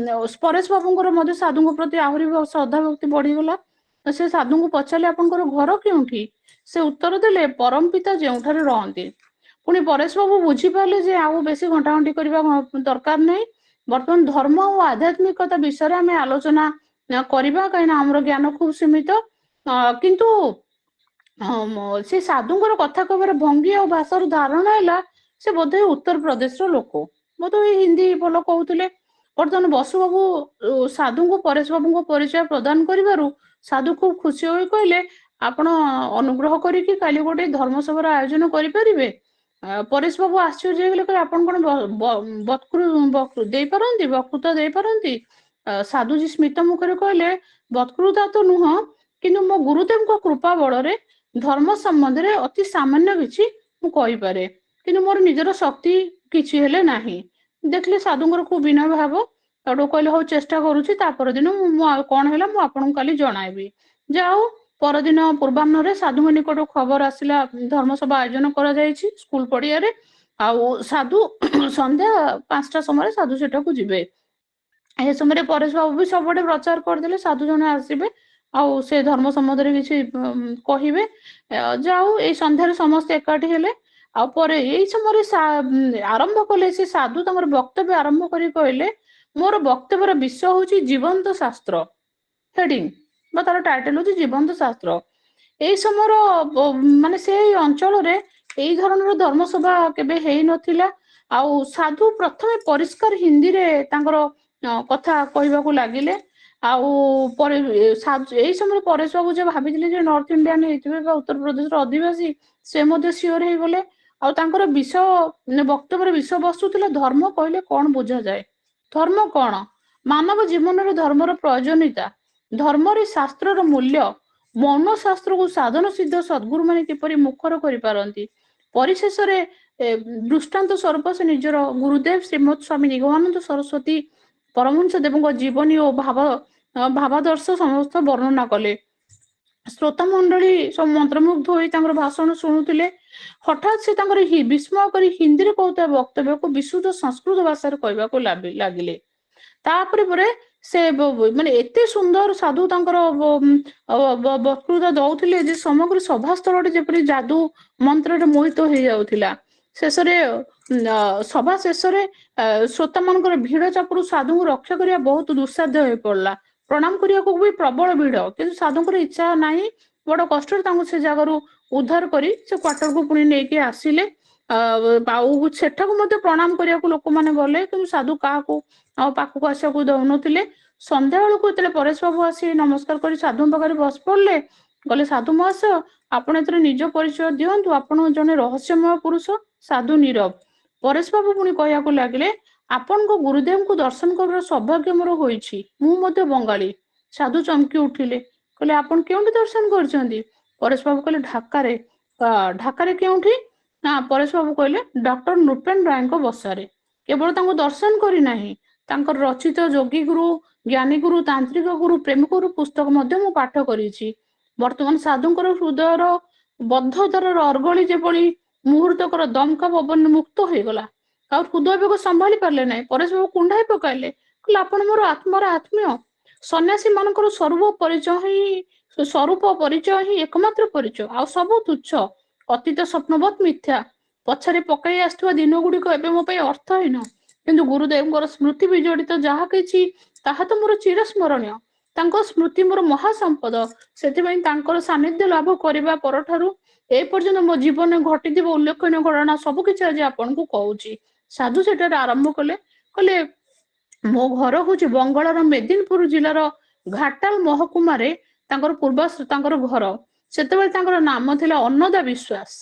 ପରେଶ ବାବୁଙ୍କର ମଧ୍ୟ ସାଧୁଙ୍କ ପ୍ରତି ଆହୁରି ଶ୍ରଦ୍ଧା ଭକ୍ତି ବଢିଗଲା। ସେ ସାଧୁଙ୍କୁ ପଚାରିଲେ, ଆପଣଙ୍କର ଘର କେଉଁଠି? ସେ ଉତ୍ତର ଦେଲେ, ପରମ ପିତା ଯେଉଁଠାରେ ରହନ୍ତି। ପୁଣି ପରେଶ ବାବୁ ବୁଝିପାରିଲେ ଯେ ଆଉ ବେଶୀ ଘଣ୍ଟାଘଣ୍ଟି କରିବା ଦରକାର ନାହିଁ। ବର୍ତ୍ତମାନ ଧର୍ମ ଓ ଆଧ୍ୟାତ୍ମିକତା ବିଷୟରେ ଆମେ ଆଲୋଚନା କରିବା, କାହିଁକିନା ଆମର ଜ୍ଞାନ ଖୁବ ସୀମିତ। କିନ୍ତୁ ସେ ସାଧୁଙ୍କର କଥା କହିବାର ଭଙ୍ଗୀ ଆଉ ଭାଷାର ଧାରଣା ହେଲା ସେ ବୋଧହୁଏ ଉତ୍ତରପ୍ରଦେଶର ଲୋକ, ବୋଧହୁଏ ହିନ୍ଦୀ ଭଲ କହୁଥିଲେ। ବର୍ତ୍ତମାନ ବସୁ ବାବୁ ସାଧୁଙ୍କୁ ପରେଶ ବାବୁଙ୍କ ପରିଚୟ ପ୍ରଦାନ କରିବାରୁ ସାଧୁ ଖୁବ ଖୁସି ହୋଇ କହିଲେ, ଆପଣ ଅନୁଗ୍ରହ କରିକି କାଲି ଗୋଟେ ଧର୍ମସଭାର ଆୟୋଜନ କରିପାରିବେ? ପରେଶ ବାବୁ ଆଶ୍ଚର୍ଯ୍ୟ ହେଇଗଲେ, କହିଲେ, ଆପଣ କଣ ବକ୍ତୃତା ଦେଇପାରନ୍ତି? ସାଧୁଜୀ ସ୍ମିତ ମୁଖରେ କହିଲେ, ବକ୍ତୃତା ତ ନୁହଁ, କିନ୍ତୁ ମୋ ଗୁରୁଦେବଙ୍କ କୃପା ବଳରେ ଧର୍ମ ସମ୍ବନ୍ଧରେ ଅତି ସାମାନ୍ୟ କିଛି ମୁଁ କହିପାରେ, କିନ୍ତୁ ମୋର ନିଜର ଶକ୍ତି କିଛି ହେଲେ ନାହିଁ। ଦେଖିଲେ ସାଧୁଙ୍କର ଖୁବ ବିନୟ ଭାବ। ତାଠୁ କହିଲେ, ହଉ ଚେଷ୍ଟା କରୁଛି, ତା ପରଦିନ ମୁଁ ଆଉ କଣ ହେଲା ମୁଁ ଆପଣଙ୍କୁ କାଲି ଜଣାଇବି। ଯାଉ ପରଦିନ ପୂର୍ବାହ୍ନରେ ସାଧୁଙ୍କ ନିକଟକୁ ଖବର ଆସିଲା, ଧର୍ମସଭା ଆୟୋଜନ କରାଯାଇଛି ସ୍କୁଲ ପଡିଆରେ। ଆଉ ସାଧୁ ସନ୍ଧ୍ୟା 5ଟା ସମୟରେ ସାଧୁ ସେଠାକୁ ଯିବେ। ଏ ସମୟରେ ପରେଶ ବାବୁ ବି ସବୁଆଡେ ପ୍ରଚାର କରିଦେଲେ ସାଧୁ ଜଣେ ଆସିବେ, ଆଉ ସେ ଧର୍ମ ସମ୍ବନ୍ଧରେ କିଛି କହିବେ। ଯାଉ ଏଇ ସନ୍ଧ୍ୟାରେ ସମସ୍ତେ ଏକାଠି ହେଲେ। ଆଉ ପରେ ଏଇ ସମୟରେ ଆରମ୍ଭ କଲେ ସେ ସାଧୁ ତାଙ୍କର ବକ୍ତବ୍ୟ ଆରମ୍ଭ କରି କହିଲେ, ମୋର ବକ୍ତବ୍ୟର ବିଷୟ ହଉଛି ଜୀବନ୍ତ ଶାସ୍ତ୍ର। ହେଡିଂ ବା ତାର ଟାଇଟେଲ ହଉଛି ଜୀବନ୍ତ ଶାସ୍ତ୍ର। ଏଇ ସମୟର ମାନେ ସେଇ ଅଞ୍ଚଳରେ ଏଇ ଧରଣର ଧର୍ମସଭା କେବେ ହେଇନଥିଲା। ଆଉ ସାଧୁ ପ୍ରଥମେ ପରିଷ୍କାର ହିନ୍ଦୀରେ ତାଙ୍କର କଥା କହିବାକୁ ଲାଗିଲେ। ଆଉ ଏଇ ସମୟରେ ପରେଶ ବାବୁ ଯେ ଭାବିଥିଲେ ଯେ ନର୍ଥ ଇଣ୍ଡିଆନ ହେଇଥିବେ ବା ଉତ୍ତରପ୍ରଦେଶର ଅଧିବାସୀ, ସେ ମଧ୍ୟ ସିଓର ହେଇଗଲେ। ଆଉ ତାଙ୍କର ବକ୍ତବ୍ୟର ବିଷୟବସ୍ତୁ ଥିଲା, ଧର୍ମ କହିଲେ କଣ ବୁଝାଯାଏ? ଧର୍ମ କଣ? ମାନବ ଜୀବନରେ ଧର୍ମର ପ୍ରୟୋଜନୀୟତା, ଧର୍ମରେ ଶାସ୍ତ୍ରର ମୂଲ୍ୟ, ମୌନ ଶାସ୍ତ୍ରକୁ ସାଧନ ସିଦ୍ଧ ସଦ୍ଗୁରୁ ମାନେ କିପରି ମୁଖର କରିପାରନ୍ତି। ପରିଶେଷରେ ଦୃଷ୍ଟାନ୍ତ ସ୍ୱରୂପ ସେ ନିଜର ଗୁରୁଦେବ ଶ୍ରୀମତ୍ ସ୍ୱାମୀ ନିଗମାନନ୍ଦ ସରସ୍ୱତୀ ପରମହଂସ ଦେବଙ୍କ ଜୀବନୀ ଓ ଭାବାଦର୍ଶ ସମସ୍ତ ବର୍ଣ୍ଣନା କଲେ। ଶ୍ରୋତା ମଣ୍ଡଳୀ ସବୁ ମନ୍ତ୍ରମୁଗ୍ଧ ହୋଇ ତାଙ୍କର ଭାଷଣ ଶୁଣୁଥିଲେ। ହଠାତ୍ ସେ ତାଙ୍କର ବିସ୍ମୟ କରି ହିନ୍ଦୀରେ କହୁଥିବା ବକ୍ତବ୍ୟକୁ ବିଶୁଦ୍ଧ ସଂସ୍କୃତ ଭାଷାରେ କହିବାକୁ ଲାଗିଲେ। ତାପରେ ପରେ ସେ ମାନେ ଏତେ ସୁନ୍ଦର ସାଧୁ ତାଙ୍କର ବକ୍ତୃତା ଦଉଥିଲେ ଯେ ସମଗ୍ର ସଭାସ୍ଥଳଟି ଯେପରି ଯାଦୁ ମନ୍ତ୍ରରେ ମୋହିତ ହେଇଯାଉଥିଲା। ଶେଷରେ ସଭା ଶେଷରେ ଶ୍ରୋତା ମାନଙ୍କର ଭିଡ ଚାପରୁ ସାଧୁଙ୍କୁ ରକ୍ଷା କରିବା ବହୁତ ଦୁଃସାଧ୍ୟ ହେଇ ପଡିଲା। ପ୍ରଣାମ କରିବାକୁ ବି ପ୍ରବଳ ଭିଡ, କିନ୍ତୁ ସାଧୁଙ୍କର ଇଚ୍ଛା ନାହିଁ। ବଡ କଷ୍ଟରେ ତାଙ୍କୁ ସେ ଜାଗାରୁ ଉଦ୍ଧାର କରି ସେ କ୍ୱାର୍ଟରକୁ ପୁଣି ନେଇକି ଆସିଲେ। ଆଉ ସେଠାକୁ ମଧ୍ୟ ପ୍ରଣାମ କରିବାକୁ ଲୋକମାନେ ଗଲେ, କିନ୍ତୁ ସାଧୁ କାହାକୁ ଆଉ ପାଖକୁ ଆସିବାକୁ ଦଉନଥିଲେ। ସନ୍ଧ୍ୟା ବେଳକୁ ଯେତେବେଳେ ପରେଶ ବାବୁ ଆସି ନମସ୍କାର କରି ସାଧୁଙ୍କ ପାଖରେ ବସି ପଡିଲେ, କହିଲେ ସାଧୁ ମହାଶୟ ଆପଣ ଏଥିରେ ନିଜ ପରିଚୟ ଦିଅନ୍ତୁ, ଆପଣ ଜଣେ ରହସ୍ୟମୟ ପୁରୁଷ ସାଧୁ ନୀରବ। ପରେଶ ବାବୁ ପୁଣି କହିବାକୁ ଲାଗିଲେ, ଆପଣଙ୍କ ଗୁରୁଦେବଙ୍କୁ ଦର୍ଶନ କରିବାର ସୌଭାଗ୍ୟ ମୋର ହୋଇଛି, ମୁଁ ମଧ୍ୟ ବଙ୍ଗାଳୀ। ସାଧୁ ଚମକି ଉଠିଲେ, କହିଲେ ଆପଣ କେଉଁଠି ଦର୍ଶନ କରିଛନ୍ତି? ପରେଶ ବାବୁ କହିଲେ ଢାକାରେ। ଢାକାରେ କେଉଁଠି? ନା, ପରେଶ ବାବୁ କହିଲେ ଡକ୍ଟର ନୃପେନ ରାୟଙ୍କ ବସାରେ। କେବଳ ତାଙ୍କୁ ଦର୍ଶନ କରିନାହିଁ, ତାଙ୍କର ରଚିତ ଯୋଗୀଗୁରୁ, ଜ୍ଞାନୀଗୁରୁ, ତାନ୍ତ୍ରିକ ଗୁରୁ, ପ୍ରେମିକଗୁରୁ ପୁସ୍ତକ ମଧ୍ୟ ମୁଁ ପାଠ କରିଛି। ବର୍ତ୍ତମାନ ସାଧୁଙ୍କର ହୃଦୟର ବଦ୍ଧତାର ଅର୍ଗଳି ଯେଭଳି ମୁହୂର୍ତ୍ତକର ଦମକା ପବନ ମୁକ୍ତ ହେଇଗଲା। ଆଉ ହୃଦୟ ବେଗ ସମ୍ଭାଳି ପାରିଲେ ନାହିଁ। ପରେଶ ବାବୁ କୁଣ୍ଢାଇ ପକାଇଲେ, କହିଲେ ଆପଣ ମୋର ଆତ୍ମାର ଆତ୍ମୀୟ। ସନ୍ନ୍ୟାସୀ ମାନଙ୍କର ସ୍ୱରୂପ ପରିଚୟ ହିଁ ଏକମାତ୍ର ପରିଚୟ, ଆଉ ସବୁ ତୁଚ୍ଛ, ଅତୀତ ସ୍ୱପ୍ନବତ୍ ମିଥ୍ୟା। ପଛରେ ପକାଇ ଆସିଥିବା ଦିନ ଗୁଡିକ ଏବେ ମୋ ପାଇଁ ଅର୍ଥହୀନ, କିନ୍ତୁ ଗୁରୁଦେବଙ୍କର ସ୍ମୃତି ବିଜଡିତ ଯାହା କିଛି ତାହା ତ ମୋର ଚିରସ୍ମରଣୀୟ। ତାଙ୍କ ସ୍ମୃତି ମୋର ମହାସମ୍ପଦ। ସେଥିପାଇଁ ତାଙ୍କର ସାନ୍ନିଧ୍ୟ ଲାଭ କରିବା ପରଠାରୁ ଏ ପର୍ଯ୍ୟନ୍ତ ମୋ ଜୀବନରେ ଘଟିଥିବା ଉଲ୍ଲେଖନୀୟ ଘଟଣା ସବୁ କିଛି ଆଜି ଆପଣଙ୍କୁ କହୁଛି। ସାଧୁ ସେଠାରେ ଆରମ୍ଭ କଲେ, କହିଲେ ମୋ ଘର ହଉଛି ବଙ୍ଗଳାର ମେଦିନପୁର ଜିଲ୍ଲାର ଘାଟାଲ ମହକୁମାରେ ତାଙ୍କର ଘର। ସେତେବେଳେ ତାଙ୍କର ନାମ ଥିଲା ଅନ୍ନଦା ବିଶ୍ୱାସ।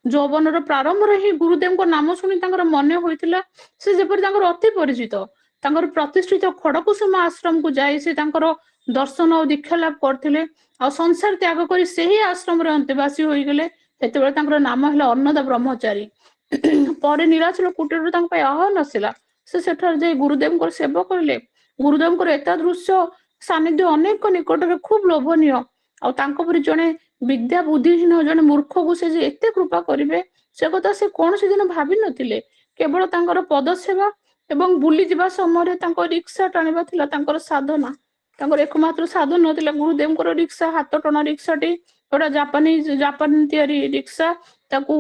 ଯୌବନର ପ୍ରାରମ୍ଭରେ ହିଁ ଗୁରୁଦେବଙ୍କ ନାମ ଶୁଣି ତାଙ୍କର ମନେ ହୋଇଥିଲା ସେ ଯେପରି ତାଙ୍କର ଅତି ପରିଚିତ। ତାଙ୍କର ପ୍ରତିଷ୍ଠିତ ଖଡକୁସୁମ ଆଶ୍ରମକୁ ଯାଇ ସେ ତାଙ୍କର ଦର୍ଶନ ଆଉ ଦୀକ୍ଷା ଲାଭ କରିଥିଲେ, ଆଉ ସଂସାର ତ୍ୟାଗ କରି ସେହି ଆଶ୍ରମରେ ଅନ୍ତେବାସୀ ହୋଇଗଲେ। ସେତେବେଳେ ତାଙ୍କର ନାମ ହେଲା ଅନ୍ନଦା ବ୍ରହ୍ମଚାରୀ। ପରେ ନୀଳାଚଳ କୁଟୀରରୁ ତାଙ୍କ ପାଇଁ ଆହ୍ୱାନ ଆସିଲା, ସେ ସେଠାରେ ଯାଇ ଗୁରୁଦେବଙ୍କର ସେବା କରିଲେ। ଗୁରୁଦେବଙ୍କର ଏତାଦୃଶ୍ୟ ସାନ୍ନିଧ୍ୟ ଅନେକ ନିକଟରେ ଖୁବ ଲୋଭନୀୟ। ଆଉ ତାଙ୍କ ପରି ଜଣେ ବିଦ୍ୟା ବୁଦ୍ଧିହୀନ ଜଣେ ମୂର୍ଖକୁ ସେ ଯେ ଏତେ କୃପା କରିବେ, ସେ କଥା ସେ କୌଣସି ଦିନ ଭାବି ନଥିଲେ। କେବଳ ତାଙ୍କର ପଦସେବା ଏବଂ ବୁଲିଯିବା ସମୟରେ ତାଙ୍କ ରିକ୍ସା ଟାଣିବା ଥିଲା ତାଙ୍କର ସାଧନା। ତାଙ୍କର ଏକମାତ୍ର ସାଧନ ଥିଲା ଗୁରୁଦେବଙ୍କର ରିକ୍ସା, ହାତ ଟଣା ରିକ୍ସାଟି, ଗୋଟେ ଜାପାନ ତିଆରି ରିକ୍ସା। ତାକୁ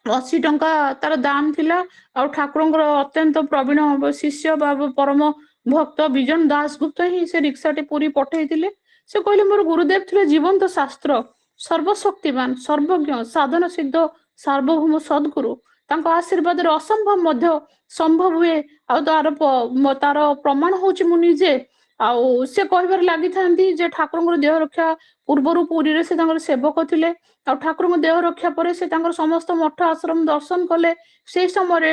80 ଟଙ୍କା ତାର ଦାମ ଥିଲା। ଆଉ ଠାକୁରଙ୍କର ଅତ୍ୟନ୍ତ ପ୍ରବୀଣ ଶିଷ୍ୟ ବା ପରମ ଭକ୍ତ ବିଜନ ଦାସଗୁପ୍ତ ହିଁ ସେ ରିକ୍ସାଟି ପୁରୀ ପଠେଇଥିଲେ। ସେ କହିଲେ ମୋର ଗୁରୁଦେବ ଥିଲେ ଜୀବନ୍ତ ଶାସ୍ତ୍ର, ସର୍ବଶକ୍ତିମାନ, ସର୍ବଜ୍ଞ, ସାଧନ ସିଦ୍ଧ, ସାର୍ବଭୌମ ସଦ୍ଗୁରୁ। ତାଙ୍କ ଆଶୀର୍ବାଦରେ ଅସମ୍ଭବ ମଧ୍ୟ ସମ୍ଭବ ହୁଏ। ଆଉ ତାର ପ୍ରମାଣ ହଉଛି ମୁଁ ନିଜେ। ଆଉ ସେ କହିବାରେ ଲାଗିଥାନ୍ତି ଯେ ଠାକୁରଙ୍କର ଦେହ ରକ୍ଷା ପୂର୍ବରୁ ପୁରୀରେ ସେ ତାଙ୍କର ସେବକ ଥିଲେ। ଆଉ ଠାକୁରଙ୍କ ଦେହ ରକ୍ଷା ପରେ ସେ ତାଙ୍କର ସମସ୍ତ ମଠ ଆଶ୍ରମ ଦର୍ଶନ କଲେ। ସେଇ ସମୟରେ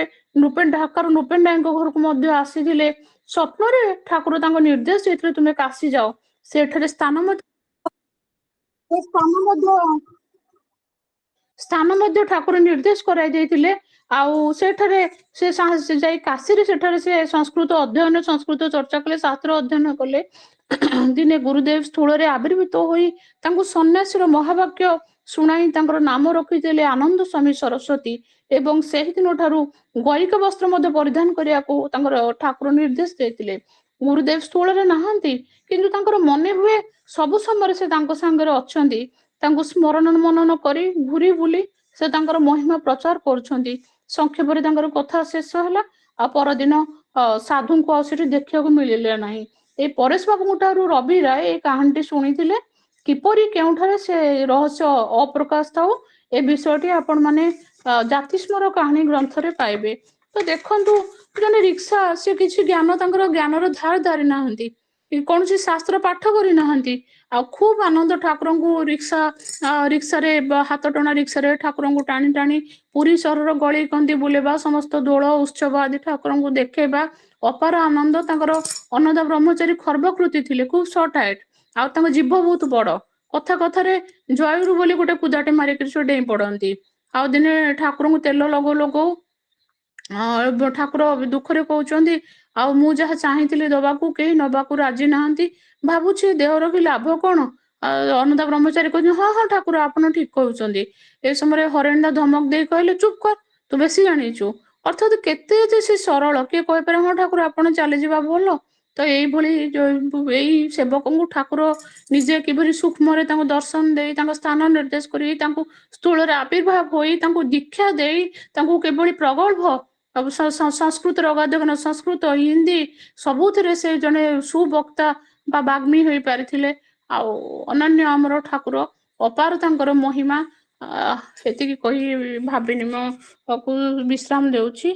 ଢାକାର ନୃପେନ ରାୟଙ୍କ ଘରକୁ ମଧ୍ୟ ଆସିଥିଲେ। ସ୍ୱପ୍ନରେ ଠାକୁର ତାଙ୍କ ନିର୍ଦ୍ଦେଶ ଦେଇଥିଲେ ତୁମେ କାଶୀ ଯାଅ। ସେଠାରେ ସ୍ଥାନ ମଧ୍ୟ ଠାକୁର ନିର୍ଦ୍ଦେଶ କରାଇ ଦେଇଥିଲେ। ଆଉ ସେଠାରେ ସେ ଯାଇ କାଶୀରେ ସେଠାରେ ସେ ସଂସ୍କୃତ ଚର୍ଚ୍ଚା କଲେ, ଶାସ୍ତ୍ର ଅଧ୍ୟୟନ କଲେ। ଦିନେ ଗୁରୁଦେବ ସ୍ଥୂଳରେ ଆବିର୍ଭୂତ ହୋଇ ତାଙ୍କୁ ସନ୍ନ୍ୟାସୀର ମହାବାକ୍ୟ ଶୁଣାଇ ତାଙ୍କର ନାମ ରଖିଥିଲେ ଆନନ୍ଦ ସ୍ୱାମୀ ସରସ୍ୱତୀ। ଏବଂ ସେହିଦିନ ଠାରୁ ଗୈରିକ ବସ୍ତ୍ର ମଧ୍ୟ ପରିଧାନ କରିବାକୁ ତାଙ୍କର ଠାକୁର ନିର୍ଦ୍ଦେଶ ଦେଇଥିଲେ। ଗୁରୁଦେବ ସ୍ଥୂଳରେ ନାହାନ୍ତି, କିନ୍ତୁ ତାଙ୍କର ମନେ ହୁଏ ସବୁ ସମୟରେ ସେ ତାଙ୍କ ସାଙ୍ଗରେ ଅଛନ୍ତି। ତାଙ୍କୁ ସ୍ମରଣ ମନନ କରି ଘୁରି ବୁଲି ସେ ତାଙ୍କର ମହିମା ପ୍ରଚାର କରୁଛନ୍ତି। ସଂକ୍ଷେପରେ ତାଙ୍କର କଥା ଶେଷ ହେଲା। ଆଉ ପରଦିନ ସାଧୁଙ୍କୁ ଆଉ ସେଠି ଦେଖିବାକୁ ମିଳିଲେ ନାହିଁ। ଏଇ ପରେଶ ବାବୁଙ୍କ ଠାରୁ ରବି ରାୟ ଏଇ କାହାଣୀଟି ଶୁଣିଥିଲେ। କିପରି କେଉଁଠାରେ ସେ ରହସ୍ୟ ଅପ୍ରକାଶ ଥାଉ, ଏ ବିଷୟଟି ଆପଣ ମାନେ ଜାତିସ୍ମର କାହାଣୀ ଗ୍ରନ୍ଥରେ ପାଇବେ। ତ ଦେଖନ୍ତୁ, ଜଣେ ରିକ୍ସା, ସେ କିଛି ତାଙ୍କର ଜ୍ଞାନର ଧାର ଧାରି ନାହାନ୍ତି, କୌଣସି ଶାସ୍ତ୍ର ପାଠ କରିନାହାନ୍ତି। ଆଉ ଖୁବ ଆନନ୍ଦ ଠାକୁରଙ୍କୁ ରିକ୍ସାରେ ହାତ ଟଣା ରିକ୍ସାରେ ଠାକୁରଙ୍କୁ ଟାଣି ଟାଣି ପୁରୀ ସହରର ଗଳି କନ୍ଦି ବୁଲେଇବା, ସମସ୍ତ ଦୋଳ ଉତ୍ସବ ଆଦି ଠାକୁରଙ୍କୁ ଦେଖେଇବା, ଅପାର ଆନନ୍ଦ। ତାଙ୍କର ଅନ୍ନଦା ବ୍ରହ୍ମଚାରୀ ଖର୍ବକୃତି ଥିଲେ, ଖୁବ ସର୍ଟ ହାଇଟ, ଆଉ ତାଙ୍କ ଜିଭ ବହୁତ ବଡ। କଥାରେ ଜୟଗୁରୁ ବୋଲି ଗୋଟେ କୁଦାଟେ ମାରିକିରି ସେ ଡେଇଁ ପଡନ୍ତି। ଆଉ ଦିନେ ଠାକୁରଙ୍କୁ ତେଲ ଲଗଉ ଠାକୁର ଦୁଃଖରେ କହୁଛନ୍ତି, ଆଉ ମୁଁ ଯାହା ଚାହିଁଥିଲି ଦବାକୁ କେହି ନବାକୁ ରାଜି ନାହାନ୍ତି। ଭାବୁଛି ଦେହ ରଖି ଲାଭ କଣ? ଅନନ୍ତା ବ୍ରହ୍ମଚାରୀ କହୁଛନ୍ତି ହଁ ହଁ ଠାକୁର ଆପଣ ଠିକ କହୁଛନ୍ତି। ଏ ସମୟରେ ହରେଣ୍ଡା ଧମକ ଦେଇ କହିଲେ ଚୁପ କର, ତୁ ବେଶୀ ଜାଣିଛୁ। ଅର୍ଥାତ୍ କେତେ ଯେ ସେ ସରଳ, କିଏ କହିପାରେ ହଁ ଠାକୁର ଆପଣ ଚାଲିଯିବା ଭଲ। ତ ଏଇଭଳି ଏଇ ସେବକଙ୍କୁ ଠାକୁର ନିଜେ କିଭଳି ସୂକ୍ଷ୍ମରେ ତାଙ୍କୁ ଦର୍ଶନ ଦେଇ ତାଙ୍କ ସ୍ଥାନ ନିର୍ଦ୍ଦେଶ କରି ତାଙ୍କୁ ସ୍ଥୂଳରେ ଆବିର୍ଭାବ ହୋଇ ତାଙ୍କୁ ଦୀକ୍ଷା ଦେଇ ତାଙ୍କୁ କିଭଳି ପ୍ରଗଳ୍ଭ ସଂସ୍କୃତର ଅଗାଧଜ୍ଞାନ, ସଂସ୍କୃତ ହିନ୍ଦୀ ସବୁଥିରେ ସେ ଜଣେ ସୁବକ୍ତା ବା ବାଗ୍ମୀ ହେଇପାରିଥିଲେ। ଆଉ ଅନନ୍ୟ ଆମର ଠାକୁର, ଅପାର ତାଙ୍କର ମହିମା। ସେତିକି କହି ଭାବିନି ମୁଁ ବିଶ୍ରାମ ଦେଉଛି।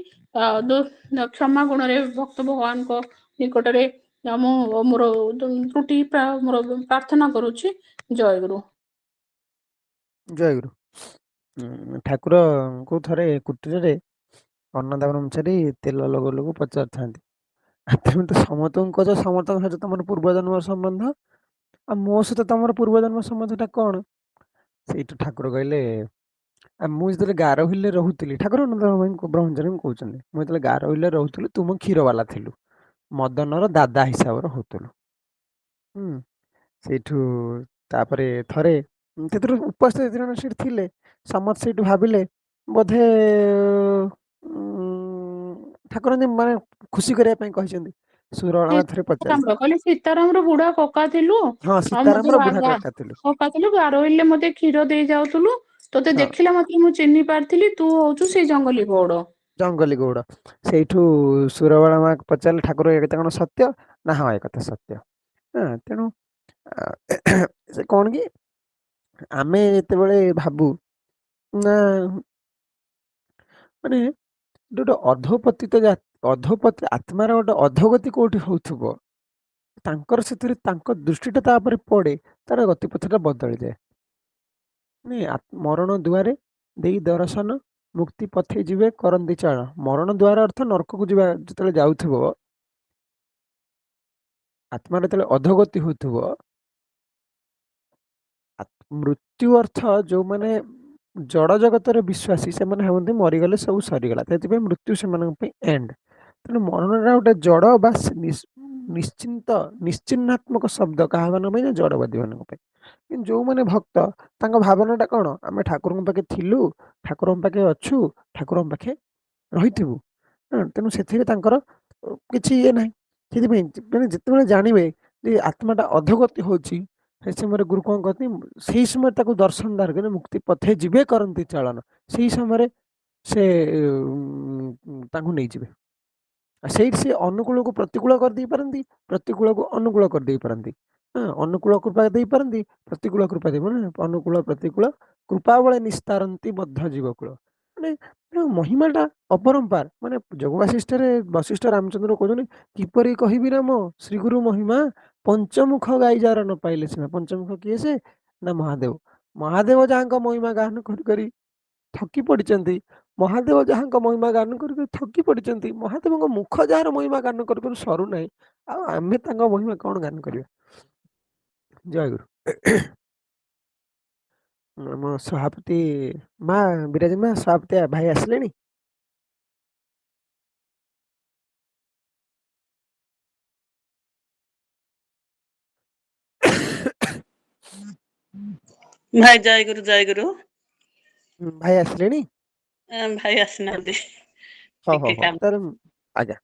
କ୍ଷମା ଗୁଣରେ ଭକ୍ତ ଭଗବାନଙ୍କ ନିକଟରେ ମୁଁ ମୋର ତ୍ରୁଟି ମୋର ପ୍ରାର୍ଥନା କରୁଛି। ଜୟଗୁରୁ। ଜୟଗୁରୁ। ଠାକୁରଙ୍କୁ ଥରେ କୁଟୀରରେ ଅନନ୍ତା ବ୍ରହ୍ମଚାରୀ ତେଲ ଲଗଉ ଲଗଉ ପଚାରିଥାନ୍ତି, ତମେ ତ ସମସ୍ତଙ୍କୁ କହୁଛ ସମସ୍ତଙ୍କ ସହିତ ତମର ପୂର୍ବଜନ୍ମର ସମ୍ବନ୍ଧ, ଆଉ ମୋ ସହିତ ତମର ପୂର୍ବଜନ୍ମ ସମ୍ବନ୍ଧଟା କଣ? ସେଇଠୁ ଠାକୁର କହିଲେ, ମୁଁ ଯେତେବେଳେ ଗାରହିଲେ ରହୁଥିଲି, ଠାକୁର ଅନନ୍ତା ବ୍ରହ୍ମଚାରୀଙ୍କୁ କହୁଛନ୍ତି, ମୁଁ ଯେତେବେଳେ ଗାରହିଲେ ରହୁଥିଲି ତୁ ମୋ କ୍ଷୀର ବାଲା ଥିଲୁ, ମଦନର ଦାଦା ହିସାବରେ ହଉଥିଲୁ। ସେଇଠୁ ତାପରେ ଥରେ ସେଥିରୁ ଉପସ୍ଥିତ ଜଣେ ସେଠି ଥିଲେ, ସମସ୍ତେ ସେଇଠୁ ଭାବିଲେ ବୋଧେ ଠାକୁର ମାନେ ଖୁସି କରିବା ପାଇଁ କହିଛନ୍ତି। ସୁରଳା ଥରେ ପଚାରିଲେ, କହିଲେ ସୀତାରାମର ବୁଢା କକା ଥିଲୁ, ହଁ ଆଉ ମତେ ସୀତାରାମର ବୁଢା କକା ଥିଲୁ। କକା ଥିଲୁ, ଗାରହିଲେ ମତେ କ୍ଷୀର ଦେଇ ଯାଉଥିଲୁ, ତୋତେ ହଁ ଦେଖିଲା ମାତ୍ରେ ମୁଁ ଚିହ୍ନି ପାରିଥିଲି, ତୁ ହଉଛୁ ସେଇ ଜଙ୍ଗଲୀ ଗୌଡ। ଜଙ୍ଗଲୀ ଗୌଡ। ସେଇଠୁ ସୁରବାଳା ମା ପଚାରିଲେ, ଠାକୁର ଏ କଥା କଣ ସତ୍ୟ? ନା ହଁ ଏ କଥା ସତ୍ୟ। ତେଣୁ ସେ କଣ କି ଆମେ ଯେତେବେଳେ ଭାବୁ ନା ମାନେ ଗୋଟେ ଅଧୋପତି ଆତ୍ମାର ଗୋଟେ ଅଧୋଗତି କୋଉଠି ହଉଥିବ, ତାଙ୍କର ସେଥିରେ ତାଙ୍କ ଦୃଷ୍ଟିଟା ତାପରେ ପଡେ, ତାର ଗତିପଥଟା ବଦଳିଯାଏ। ମରଣ ଦୁଆରେ ଦେଇ ଦର୍ଶନ, ମୁକ୍ତି ପଥେଇ ଯିବେ କରନ୍ତି ଚାଳ। ମରଣ ଦ୍ୱାର ଅର୍ଥ ନରକକୁ ଯିବା, ଯେତେବେଳେ ଯାଉଥିବ ଆତ୍ମା ଯେତେବେଳେ ଅଧୋଗତି ହଉଥିବ, ମୃତ୍ୟୁ ଅର୍ଥ ଯୋଉମାନେ ଜଡ ଜଗତରେ ବିଶ୍ୱାସୀ, ସେମାନେ ଭାବନ୍ତି ମରିଗଲେ ସବୁ ସରିଗଲା, ସେଥିପାଇଁ ମୃତ୍ୟୁ ସେମାନଙ୍କ ପାଇଁ ଏଣ୍ଡ। ତେଣୁ ମରଣଟା ଗୋଟେ ଜଡ ବା ନିଶ୍ଚିହ୍ନାତ୍ମକ ଶବ୍ଦ କାହାମାନଙ୍କ ପାଇଁ? ନା ଜଡବାଦୀ ମାନଙ୍କ ପାଇଁ। କିନ୍ତୁ ଯୋଉମାନେ ଭକ୍ତ, ତାଙ୍କ ଭାବନାଟା କଣ? ଆମେ ଠାକୁରଙ୍କ ପାଖେ ଥିଲୁ, ଠାକୁରଙ୍କ ପାଖେ ଅଛୁ, ଠାକୁରଙ୍କ ପାଖେ ରହିଥିବୁ। ତେଣୁ ସେଥିରେ ତାଙ୍କର କିଛି ଇଏ ନାହିଁ। ସେଥିପାଇଁ ଯେତେବେଳେ ଜାଣିବେ ଯେ ଆତ୍ମାଟା ଅଧୋଗତି ହଉଛି, ସେ ସମୟରେ ଗୁରୁ କଣ କହନ୍ତି? ସେଇ ସମୟରେ ତାକୁ ଦର୍ଶନ ଦାନ ମୁକ୍ତି ପଥେ ଯିବେ କରନ୍ତି ଚାଳନ। ସେଇ ସମୟରେ ସେ ତାଙ୍କୁ ନେଇଯିବେ। ସେଇଠି ସେ ଅନୁକୂଳକୁ ପ୍ରତିକୂଳ କରିଦେଇ ପାରନ୍ତି, ପ୍ରତିକୂଳକୁ ଅନୁକୂଳ କରିଦେଇ ପାରନ୍ତି। ଅନୁକୂଳ କୃପା ଦେଇପାରନ୍ତି, ପ୍ରତିକୂଳ କୃପା ଦେଇ ଅନୁକୂଳ ପ୍ରତିକୂଳ କୃପା ବଳେ ନିସ୍ତାରନ୍ତି ବଦ୍ଧ ଜୀବକୁଳ। ମାନେ ମହିମାଟା ଅପରମ୍ପାର। ମାନେ ଯୋଗ ବାସିଷ୍ଠରେ ବଶିଷ୍ଠ ରାମଚନ୍ଦ୍ର କହୁଛନ୍ତି, କିପରି କହିବି ରାମ ଶ୍ରୀଗୁରୁ ମହିମା, ପଞ୍ଚମୁଖ ଗାଇ ଯାର ନ ପାଇଲେ ସିନା। ପଞ୍ଚମୁଖ କିଏ? ସେ ନା ମହାଦେବ। ମହାଦେବ ଯାହାଙ୍କ ମହିମା ଗାନ କରି କରି ଥକି ପଡିଛନ୍ତି, ମହାଦେବ ଯାହାଙ୍କ ମହିମା ଗାନ କରି କରି ଥକି ପଡିଛନ୍ତି, ମହାଦେବଙ୍କ ମୁଖ ଯାହାର ମହିମା ଗାନ କରି କରି ସରୁନାହିଁ, ଆଉ ଆମେ ତାଙ୍କ ମହିମା କଣ ଗାନ କରିବା? ଜୟଗୁରୁ। ଆମ ସଭାପତି ମା ବିରାଜ ମା, ସଭାପତି ଭାଇ ଆସିଲେଣି? ଭାଇ ଜୟଗୁରୁ ଜୟଗୁରୁ। ଭାଇ ଆସିଲେଣି? ଭାଇ ଆସିନାହାନ୍ତି, ହଉ ହଉ ଟିକେ ହଉ କାମ। ତାର ଆଜ୍ଞା।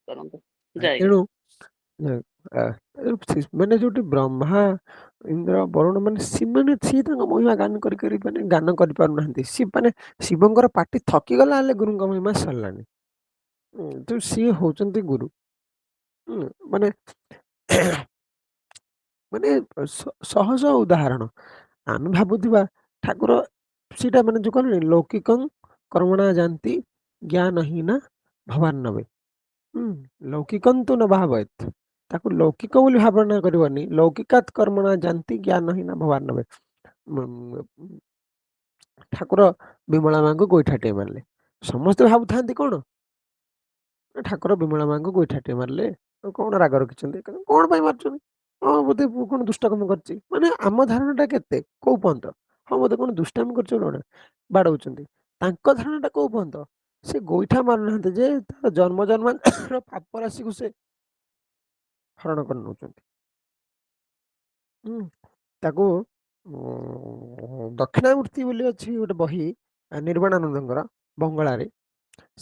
କରନ୍ତୁ। ତେଣୁ ଜୟଗୁରୁ। ମାନେ ଯୋଉଠି ବ୍ରହ୍ମା ଇନ୍ଦ୍ର ବରୁଣ, ମାନେ ସେମାନେ ସିଏ ତାଙ୍କ ମହିମା ଗାନ କରି କରି ମାନେ ଗାନ କରିପାରୁନାହାନ୍ତି। ସିଏ ମାନେ ଶିବଙ୍କର ପାଟି ଥକିଗଲା, ହେଲେ ଗୁରୁଙ୍କ ମହିମା ସରିଲାନି। ସିଏ ହଉଛନ୍ତି ଗୁରୁ। ମାନେ ମାନେ ସହଜ ଉଦାହରଣ। ଆମେ ଭାବୁଥିବା ଠାକୁର ସେଇଟା ମାନେ ଯୋଉ କଣ ଲୌକିକଂ କର୍ମଣା ଯାନ୍ତି ଜ୍ଞାନହୀନା ଭବାନ୍ନବେ। ଲୌକିକନ୍ତୁ ନ ଭାବେତ୍, ତାକୁ ଲୌକିକ ବୋଲି ଭାବନା କରିବନି। ଲୌକିକାତ୍ କର୍ମଣା ଯାନ୍ତି ଜ୍ଞାନହୀନା ଭବାନ୍ନବେ। ଠାକୁର ବିମଳା ମାଙ୍କୁ ଗୋଇଠାଟିଏ ମାରିଲେ। ସମସ୍ତେ ଭାବୁଥାନ୍ତି କଣ, ଠାକୁର ବିମଳା ମାଙ୍କୁ ଗୋଇଠାଟିଏ ମାରିଲେ, କଣ ରାଗ ରଖିଛନ୍ତି, କଣ ପାଇଁ ମାରୁଛନ୍ତି? ହଁ ବୋଧେ କଣ ଦୁଷ୍ଟ କାମ କରିଛି। ମାନେ ଆମ ଧାରଣାଟା କେତେ କୋଉ ପର୍ଯ୍ୟନ୍ତ? ହଁ ବୋଧେ କଣ ଦୁଷ୍ଟାମି କରିଛି, ଗୋଟେ ବାଡଉଛନ୍ତି। ତାଙ୍କ ଧାରଣାଟା କୋଉ ପର୍ଯ୍ୟନ୍ତ? ସେ ଗୋଇଠା ମାରୁନାହାନ୍ତି ଯେ ତାର ଜନ୍ମ ଜନ୍ମାନ୍ତର ପାପ ରାଶିକୁ ସେ ହରଣ କରି ନଉଛନ୍ତି। ହୁଁ, ତାକୁ ଦକ୍ଷିଣାମୂର୍ତ୍ତି ବୋଲି ଅଛି ଗୋଟେ ବହି ନିର୍ବାଣାନନ୍ଦଙ୍କର ବଙ୍ଗଳାରେ,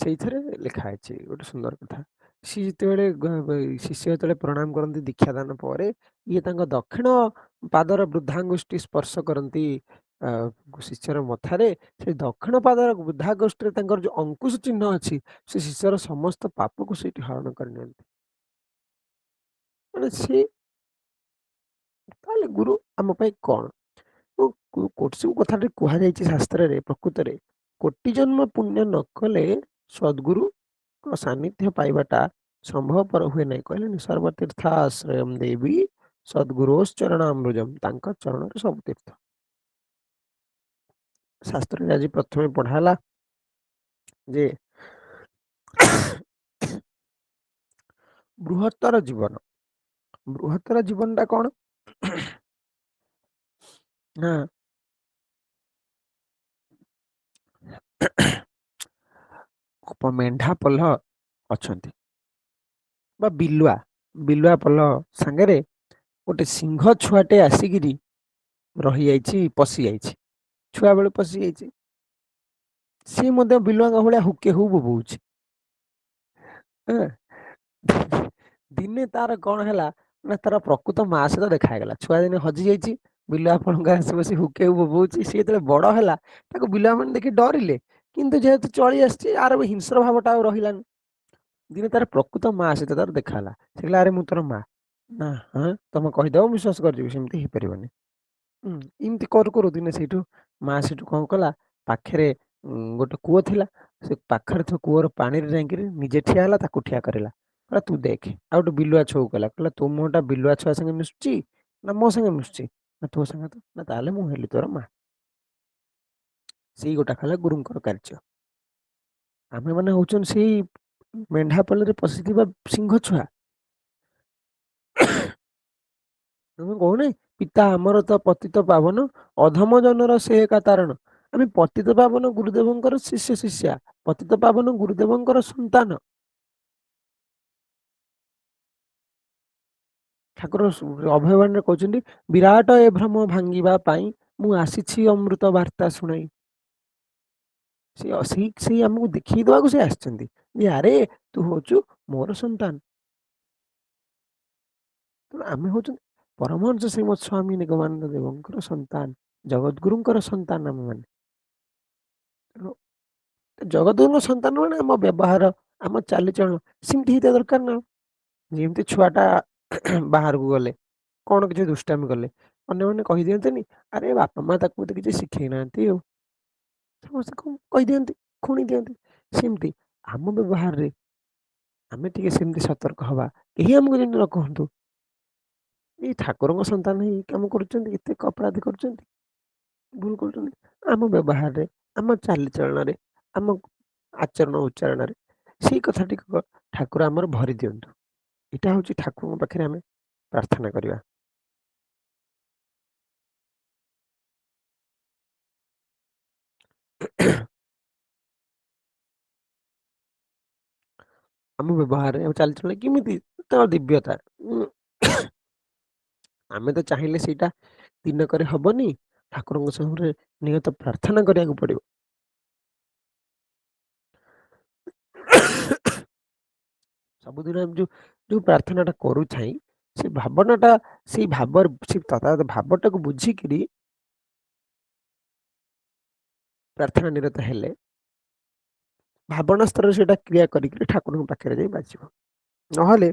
ସେଇଥିରେ ଲେଖା ହେଇଛି ଗୋଟେ ସୁନ୍ଦର କଥା। ସିଏ ଯେତେବେଳେ ଶିଷ୍ୟ ଯେତେବେଳେ ପ୍ରଣାମ କରନ୍ତି ଦୀକ୍ଷା ଦାନ ପରେ, ଇଏ ତାଙ୍କ ଦକ୍ଷିଣ ପାଦର ବୃଦ୍ଧାଙ୍ଗୁଷ୍ଠି ସ୍ପର୍ଶ କରନ୍ତି ଶିଷ୍ୟର ମଥାରେ। ସେ ଦକ୍ଷିଣ ପାଦର ବୃଦ୍ଧାଙ୍ଗୁଷ୍ଠିରେ ତାଙ୍କର ଯୋଉ ଅଙ୍କୁଶ ଚିହ୍ନ ଅଛି, ସେ ଶିଷ୍ୟର ସମସ୍ତ ପାପକୁ ସେଇଠି ହରଣ କରିନିଅନ୍ତି। ମାନେ ସେ ତାହେଲେ ଗୁରୁ ଆମ ପାଇଁ କଣ? ସବୁ କଥାଟି କୁହାଯାଇଛି ଶାସ୍ତ୍ରରେ। ପ୍ରକୃତରେ କୋଟି ଜନ୍ମ ପୁଣ୍ୟ ନ କଲେ ସଦ୍ଗୁରୁଙ୍କ ସାନ୍ନିଧ୍ୟ ପାଇବାଟା ସମ୍ଭବପର ହୁଏ ନାହିଁ। କହିଲେନି ସର୍ବତୀର୍ଥାଶ୍ରୟମ୍ ଦେବୀ ସଦ୍ଗୁରୋଶ୍ଚରଣାମୃଜମ୍, ତାଙ୍କ ଚରଣରେ ସବୁ ତୀର୍ଥ। ଶାସ୍ତ୍ରରେ ଆଜି ପ୍ରଥମେ ପଢା ହେଲା ଯେ ବୃହତ୍ତର ଜୀବନ। ବୃହତ୍ତର ଜୀବନଟା କଣ ନା ମେଣ୍ଢା ପଲ୍ଲ ଅଛନ୍ତି ବା ବିଲୁଆ ପଲ୍ଲ ସାଙ୍ଗରେ ଗୋଟେ ସିଂହ ଛୁଆଟେ ଆସିକିରି ରହିଯାଇଛି, ପଶିଯାଇଛି, ଛୁଆ ବେଳୁ ପଶିଯାଇଛି। ସିଏ ମଧ୍ୟ ବିଲୁଆଙ୍କ ଭଳିଆ ହୁକେ ହୁ ବୋବଉଛି। ଦିନେ ତାର କଣ ହେଲା ନା, ତାର ପ୍ରକୃତ ମା ସହିତ ଦେଖା ହେଇଗଲା। ଛୁଆ ଦିନେ ହଜି ଯାଇଛି, ବିଲୁଆ ପଲଙ୍କ ଆସି ବସି ହୁକେ ହୁ ବୋବଉଛି। ସିଏ ଯେତେବେଳେ ବଡ ହେଲା, ତାକୁ ବିଲୁଆ ମାନେ ଦେଖି ଡରିଲେ, କିନ୍ତୁ ଯେହେତୁ ଚଳି ଆସିଛି, ଆର ହିଂସ୍ର ଭାବଟା ଆଉ ରହିଲାନି। ଦିନେ ତାର ପ୍ରକୃତ ମା ସହିତ ତାର ଦେଖା ହେଲା। ସେ କହିଲା, ଆରେ ମୁଁ ତୋର ମା। ନା, ହଁ ତମେ କହିଦବ ମୁଁ ବିଶ୍ୱାସ କରିଯିବି, ସେମିତି ହେଇପାରିବନି। ଏମିତି କରୁ କରୁ ଦିନେ ସେଇଠୁ ମା ସେଠୁ କଣ କଲା, ପାଖରେ ଗୋଟେ କୂଅ ଥିଲା, ସେ ପାଖରେ ଥିବା କୂଅର ପାଣିରେ ଯାଇକିରି ନିଜେ ଠିଆ ହେଲା, ତାକୁ ଠିଆ କରିଲା। କହିଲା ତୁ ଦେଖେ। ଆଉ ଗୋଟେ ବିଲୁଆ ଛୁଆକୁ କହିଲା, ତୋ ମୁହଁଟା ବିଲୁଆ ଛୁଆ ସାଙ୍ଗେ ମିଶୁଛି ନା ମୋ ସାଙ୍ଗେ ମିଶୁଛି? ନା ତୋ ସାଙ୍ଗେ ତ। ନା ତାହେଲେ ମୁଁ ହେଲି ତୋର ମା। ସେଇ ଗୋଟା ହେଲା ଗୁରୁଙ୍କର କାର୍ଯ୍ୟ। ଆମେ ମାନେ ହଉଛନ୍ତି ସେଇ ମେଣ୍ଢା ପଲ୍ଲରେ ପଶିଥିବା ସିଂହ ଛୁଆ। ତମେ କହୁନି ପିତା ଆମର ତ ପତିତ ପାବନ, ଅଧମ ଜନର ସେ ଏକା ତାରଣ। ଆମେ ପତିତ ପାବନ ଗୁରୁଦେବଙ୍କର ଶିଷ୍ୟ ଶିଷ୍ୟା, ପତିତ ପାବନ ଗୁରୁଦେବଙ୍କର ସନ୍ତାନ। ଠାକୁର ଅଭୟବାଣୀରେ କହୁଛନ୍ତି, ବିରାଟ ଏ ଭ୍ରମ ଭାଙ୍ଗିବା ପାଇଁ ମୁଁ ଆସିଛି ଅମୃତ ବାର୍ତ୍ତା ଶୁଣାଇ। ସେଇ ଆମକୁ ଦେଖେଇ ଦେବାକୁ ସେ ଆସିଛନ୍ତି ଯେ ଆରେ ତୁ ହଉଛୁ ମୋର ସନ୍ତାନ। ଆମେ ହଉଛନ୍ତି ପରମହଂସ ଶ୍ରୀମତ୍ ସ୍ୱାମୀ ନିଗମାନନ୍ଦ ଦେବଙ୍କର ସନ୍ତାନ, ଜଗଦ୍ଗୁରୁଙ୍କର ସନ୍ତାନ ଆମେ ମାନେ। ଜଗଦ୍ଗୁରୁଙ୍କ ସନ୍ତାନ ମାନେ ଆମ ବ୍ୟବହାର, ଆମ ଚାଲିଚଳନ ସେମିତି ହେଇଥିବା ଦରକାର ନା। ଯେମିତି ଛୁଆଟା ବାହାରକୁ ଗଲେ, କଣ କିଛି ଦୁଷ୍ଟାମି କଲେ, ଅନ୍ୟମାନେ କହିଦିଅନ୍ତେନି, ଆରେ ବାପା ମା ତାକୁ ତ କିଛି ଶିଖେଇ ନାହାନ୍ତି, ଆଉ ସମସ୍ତେ କହିଦିଅନ୍ତି, ଖୁଣି ଦିଅନ୍ତି। ସେମିତି ଆମ ବ୍ୟବହାରରେ ଆମେ ଟିକେ ସେମିତି ସତର୍କ ହବା। କେହି ଆମକୁ ଯେମିତି ନ କୁହନ୍ତୁ ଏଇ ଠାକୁରଙ୍କ ସନ୍ତାନ ହେଇ କାମ କରୁଛନ୍ତି, ଏତେ ଅପରାଧ କରୁଛନ୍ତି, ଭୁଲ କରୁଛନ୍ତି। ଆମ ବ୍ୟବହାରରେ, ଆମ ଚାଲିଚଳନରେ, ଆମ ଆଚରଣ ଉଚ୍ଚାରଣରେ ସେଇ କଥାଟିକୁ ଠାକୁର ଆମର ଭରି ଦିଅନ୍ତୁ। ଏଇଟା ହଉଛି ଠାକୁରଙ୍କ ପାଖରେ ଆମେ ପ୍ରାର୍ଥନା କରିବା। ଆମ ବ୍ୟବହାରରେ, ଆମ ଚାଲିଚଳନ କେମିତି ତାର ଦିବ୍ୟତା। ଆମେ ତ ଚାହିଁଲେ ସେଇଟା ଦିନକରେ ହବନି, ଠାକୁରଙ୍କ ସାଙ୍ଗରେ ନିୟତ ପ୍ରାର୍ଥନା କରିବାକୁ ପଡିବ। ସବୁଦିନ ଆମେ ଯୋଉ ପ୍ରାର୍ଥନାଟା କରୁଥାଇ, ସେ ଭାବନାଟା, ସେଇ ଭାବଟାକୁ ବୁଝିକିରି ପ୍ରାର୍ଥନା ନିରତ ହେଲେ, ଭାବନା ସ୍ତରରେ ସେଇଟା କ୍ରିୟା କରିକିରି ଠାକୁରଙ୍କ ପାଖରେ ଯାଇ ବାଜିବ। ନହେଲେ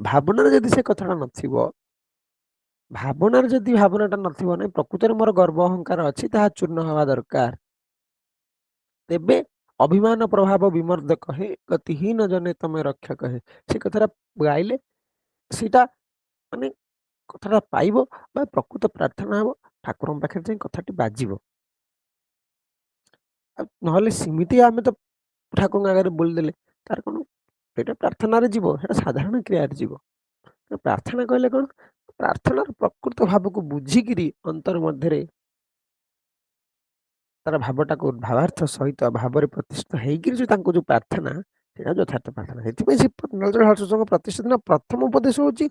ଭାବନାରେ ଯଦି ସେ କଥାଟା ନଥିବ, ଭାବନାଟା ନଥିବ, ନାଇଁ ପ୍ରକୃତରେ ମୋର ଗର୍ବ ଅହଙ୍କାର ଅଛି, ତାହା ଚୂର୍ଣ୍ଣ ହେବା ଦରକାର। ତେବେ ଅଭିମାନ ପ୍ରଭାବ ବିମର୍ଦ କହେ, ଗତିହୀନ ଜନେ ତମେ ରକ୍ଷା କହେ। ସେ କଥାଟା ଗାଇଲେ ସେଇଟା ମାନେ କଥାଟା ପାଇବ ବା ପ୍ରକୃତ ପ୍ରାର୍ଥନା ହବ, ଠାକୁରଙ୍କ ପାଖରେ ଯାଇ କଥାଟି ବାଜିବ। ନହେଲେ ସେମିତି ଆମେ ତ ଠାକୁରଙ୍କ ଆଗରେ ବୋଲିଦେଲେ ତାର କଣ, ସେଇଟା ପ୍ରାର୍ଥନାରେ ଯିବ, ସେଇଟା ସାଧାରଣ କ୍ରିୟାରେ ଯିବ। ପ୍ରାର୍ଥନା କହିଲେ କଣ, ପ୍ରାର୍ଥନାର ପ୍ରକୃତ ଭାବକୁ ବୁଝିକିରି ଅନ୍ତର ମଧ୍ୟରେ ତାର ଭାବଟାକୁ ଭାବାର୍ଥ ସହିତ ଭାବରେ ପ୍ରତିଷ୍ଠିତ ହେଇକିରି ଯୋଉ ତାଙ୍କୁ ଯୋଉ ପ୍ରାର୍ଥନା, ସେଇଟା ଯଥାର୍ଥ ପ୍ରାର୍ଥନା। ସେଥିପାଇଁ ସେ ପ୍ରତିଷ୍ଠା ଦିନ ପ୍ରଥମ ଉପଦେଶ ହଉଛି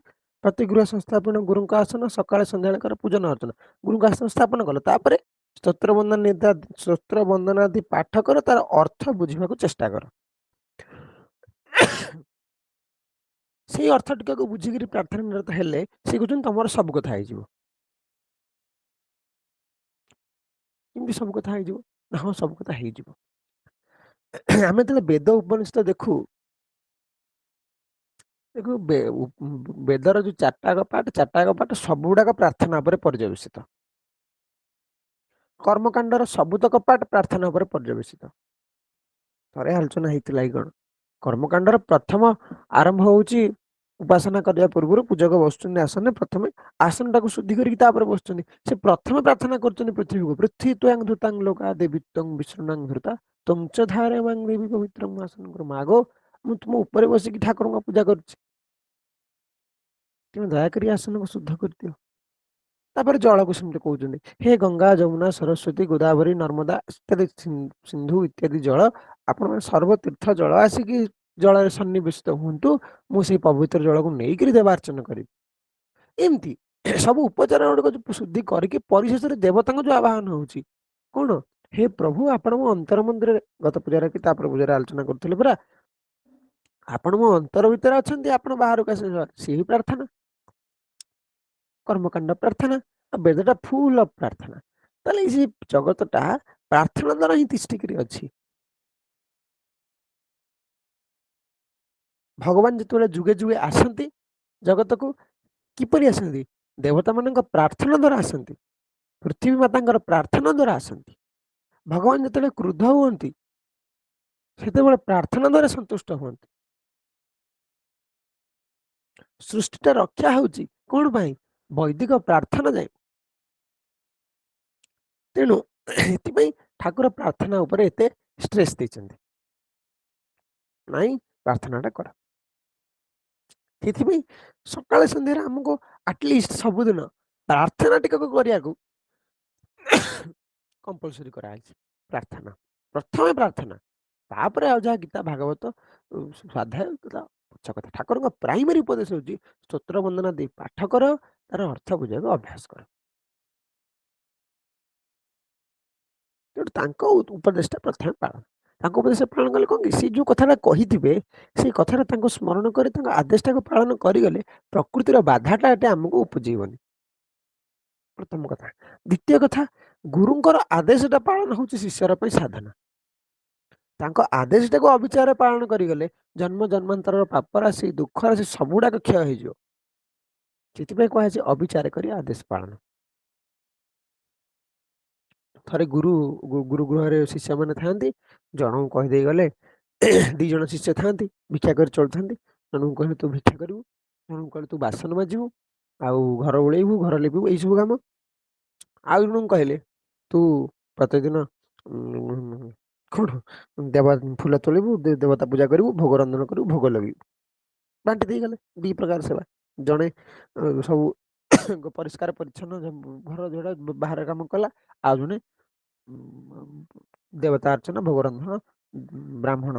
ପ୍ରତି ଗୃହ ସଂସ୍ଥାପନ ଗୁରୁଙ୍କ ଆସନ ସକାଳେ ସନ୍ଧ୍ୟାବେଳେ କର ପୂଜନ ଅର୍ଚ୍ଚନା ଗୁରୁଙ୍କ ଆସନ ସ୍ଥାପନ କଲ ତାପରେ ସ୍ତୋତ୍ର ବନ୍ଦନାଦି ପାଠ କର ତାର ଅର୍ଥ ବୁଝିବାକୁ ଚେଷ୍ଟା କର ସେଇ ଅର୍ଥ ଟିକାକୁ ବୁଝିକିରି ପ୍ରାର୍ଥନା ନିରତ ହେଲେ ସେ କହୁଛନ୍ତି ତମର ସବୁ କଥା ହେଇଯିବ। କେମିତି ସବୁ କଥା ହେଇଯିବ ନା ହଁ ସବୁ କଥା ହେଇଯିବ। ଆମେ ଯେତେବେଳେ ବେଦ ଉପନିଷଦ ଦେଖୁ ବେଦର ଯୋଉ ଚାରିଟାକ ପାଠ ସବୁଗୁଡାକ ପ୍ରାର୍ଥନା ଉପରେ ପର୍ଯ୍ୟବେସିତ। କର୍ମକାଣ୍ଡର ସବୁତକ ପାଠ ପ୍ରାର୍ଥନା ଉପରେ ପର୍ଯ୍ୟବେସିତ। ଥରେ ଆଲୋଚନା ହେଇଥିଲା କି କଣ କର୍ମକାଣ୍ଡର ପ୍ରଥମ ଆରମ୍ଭ ହଉଛି ଉପାସନା କରିବା ପୂର୍ବରୁ ପୂଜକ ବସୁଛନ୍ତି ଆସନରେ ପ୍ରଥମେ ଆସନଟାକୁ ଶୁଦ୍ଧି କରିକି ତାପରେ ବସୁଛନ୍ତି ସେ ପ୍ରଥମେ ପ୍ରାର୍ଥନା କରୁଛନ୍ତି ପୃଥିବୀକୁ ପୃଥ୍ୱୀ ତ୍ୱାଂ ଧୃତାଂ ଲୋକା ଦେବୀ ତ୍ୱଂ ବିଷ୍ଣୁନାଂ ଧୃତା ତଞ୍ଚ ଧାରେ ମାଂ ଦେବୀ ପବିତ୍ରଂ ଆସନ କର ମାଗୋ ମୁଁ ତୁମ ଉପରେ ବସିକି ଠାକୁରଙ୍କ ପୂଜା କରୁଛି ତେଣୁ ଦୟାକରି ଆସନକୁ ଶୁଦ୍ଧ କରିଦିଅ। ତାପରେ ଜଳକୁ ସେମିତି କହୁଛନ୍ତି ହେ ଗଙ୍ଗା ଯମୁନା ସରସ୍ୱତୀ ଗୋଦାବରୀ ନର୍ମଦା ଇତ୍ୟାଦି ସିନ୍ଧୁ ଇତ୍ୟାଦି ଜଳ ଆପଣମାନେ ସର୍ବତୀର୍ଥ ଜଳ ଆସିକି ଜଳରେ ସନ୍ନିବେଶିତ ହୁଅନ୍ତୁ ମୁଁ ସେଇ ପବିତ୍ର ଜଳକୁ ନେଇକରି ଦେବାର୍ଚ୍ଚନା କରିବି। ଏମିତି ସବୁ ଉପଚାର ଗୁଡ଼ିକ ଶୁଦ୍ଧି କରିକି ପରିଶେଷରେ ଦେବତାଙ୍କ ଯୋଉ ଆବାହନ ହଉଛି କଣ ହେ ପ୍ରଭୁ ଆପଣ ମୋ ଅନ୍ତର ମନ୍ଦିରରେ ଗତ ପୂଜାରେ କି ତାପରେ ପୂଜାରେ ଆଲୋଚନା କରୁଥିଲେ ପରା ଆପଣ ମୋ ଅନ୍ତର ଭିତରେ ଅଛନ୍ତି ଆପଣ ବାହାରକୁ ଆସିଲେ ସେହି ପ୍ରାର୍ଥନା କର୍ମକାଣ୍ଡ ପ୍ରାର୍ଥନା ଆଉ ବେଦଟା ଫୁଲ ଅଫ ପ୍ରାର୍ଥନା ତାହେଲେ ଏଇ ଜଗତଟା ପ୍ରାର୍ଥନା ଦ୍ୱାରା ହିଁ ତିଷ୍ଠିକିରି ଅଛି। ଭଗବାନ ଯେତେବେଳେ ଯୁଗେ ଯୁଗେ ଆସନ୍ତି ଜଗତକୁ କିପରି ଆସନ୍ତି ଦେବତା ମାନଙ୍କ ପ୍ରାର୍ଥନା ଦ୍ୱାରା ଆସନ୍ତି ପୃଥିବୀ ମାତାଙ୍କର ପ୍ରାର୍ଥନା ଦ୍ୱାରା ଆସନ୍ତି। ଭଗବାନ ଯେତେବେଳେ କ୍ରୁଦ୍ଧ ହୁଅନ୍ତି ସେତେବେଳେ ପ୍ରାର୍ଥନା ଦ୍ୱାରା ସନ୍ତୁଷ୍ଟ ହୁଅନ୍ତି। ସୃଷ୍ଟିଟା ରକ୍ଷା ହଉଛି କଣ ପାଇଁ ବୈଦିକ ପ୍ରାର୍ଥନା ଯାଇ ତେଣୁ ଏଥିପାଇଁ ଠାକୁର ପ୍ରାର୍ଥନା ଉପରେ ଏତେ ଷ୍ଟ୍ରେସ୍ ଦେଇଛନ୍ତି ନାଇଁ ପ୍ରାର୍ଥନାଟା କର। ସେଥିପାଇଁ ସକାଳେ ସନ୍ଧ୍ୟାରେ ଆମକୁ ଆଟଲିଷ୍ଟ ସବୁଦିନ ପ୍ରାର୍ଥନା ଟିକକୁ କରିବାକୁ କମ୍ପଲସରି କରାଯାଇଛି। ପ୍ରାର୍ଥନା ପ୍ରଥମେ ପ୍ରାର୍ଥନା ତାପରେ ଆଉ ଯାହା ଗୀତା ଭାଗବତ ସ୍ୱାଧ୍ୟାୟ ପଛ କଥା ଠାକୁରଙ୍କ ପ୍ରାଇମେରୀ ଉପଦେଶ ହଉଛି ସ୍ତୋତ୍ର ବନ୍ଦନା ଦେଇ ପାଠ କର ତାର ଅର୍ଥ ବୁଝିବାକୁ ଅଭ୍ୟାସ କର। ତେଣୁ ତାଙ୍କ ଉପଦେଶଟା ପ୍ରଥମେ ପାଳନ ତାଙ୍କ ଉପଦେଶ ପାଳନ କଲେ କଣ କି ସେ ଯୋଉ କଥାଟା କହିଥିବେ ସେଇ କଥାଟା ତାଙ୍କୁ ସ୍ମରଣ କରି ତାଙ୍କ ଆଦେଶଟାକୁ ପାଳନ କରିଗଲେ ପ୍ରକୃତିର ବାଧାଟା ଏଠି ଆମକୁ ଉପୁଜେଇବନି ପ୍ରଥମ କଥା। ଦ୍ୱିତୀୟ କଥା ଗୁରୁଙ୍କର ଆଦେଶଟା ପାଳନ ହଉଛି ଶିଷ୍ୟର ପାଇଁ ସାଧନା। ତାଙ୍କ ଆଦେଶଟାକୁ ଅବିଚାରରେ ପାଳନ କରିଗଲେ ଜନ୍ମ ଜନ୍ମାନ୍ତରର ପାପ ରାଶି ଦୁଃଖ ରାଶି ସବୁଗୁଡାକ କ୍ଷୟ ହେଇଯିବ। ସେଥିପାଇଁ କୁହାଯାଇଛି ଅବିଚାର କରି ଆଦେଶ ପାଳନ। ଥରେ ଗୁରୁ ଗୃହରେ ଶିଷ୍ୟମାନେ ଥାଆନ୍ତି ଜଣଙ୍କୁ କହିଦେଇ ଗଲେ ଦି ଜଣ ଶିଷ୍ୟ ଥାଆନ୍ତି ଭିକ୍ଷା କରି ଚଳୁଥାନ୍ତି ଜଣଙ୍କୁ କହିଲେ ତୁ ଭିକ୍ଷା କରିବୁ ଜଣଙ୍କୁ କହିଲେ ତୁ ବାସନ ମାଜିବୁ ଆଉ ଘର ଓଳେଇବୁ ଘର ଲିପିବୁ ଏଇସବୁ କାମ ଆଉ ଜଣଙ୍କୁ କହିଲେ ତୁ ପ୍ରତିଦିନ କଣ ଫୁଲ ତୋଳିବୁ ଦେବତା ପୂଜା କରିବୁ ଭୋଗ ରନ୍ଧନ କରିବୁ ଭୋଗ ଲଗେଇବୁ ବାଣ୍ଟି ଦେଇଗଲେ ଦି ପ୍ରକାର ସେବା। ଜଣେ ସବୁ ପରିଷ୍କାର ପରିଚ୍ଛନ୍ନ ଘର ଝଡା ବାହାର କାମ କଲା ଆଉ ଜଣେ ଦେବତା ଅର୍ଚ୍ଚନା ଭୋଗ ରନ୍ଧନ ବ୍ରାହ୍ମଣ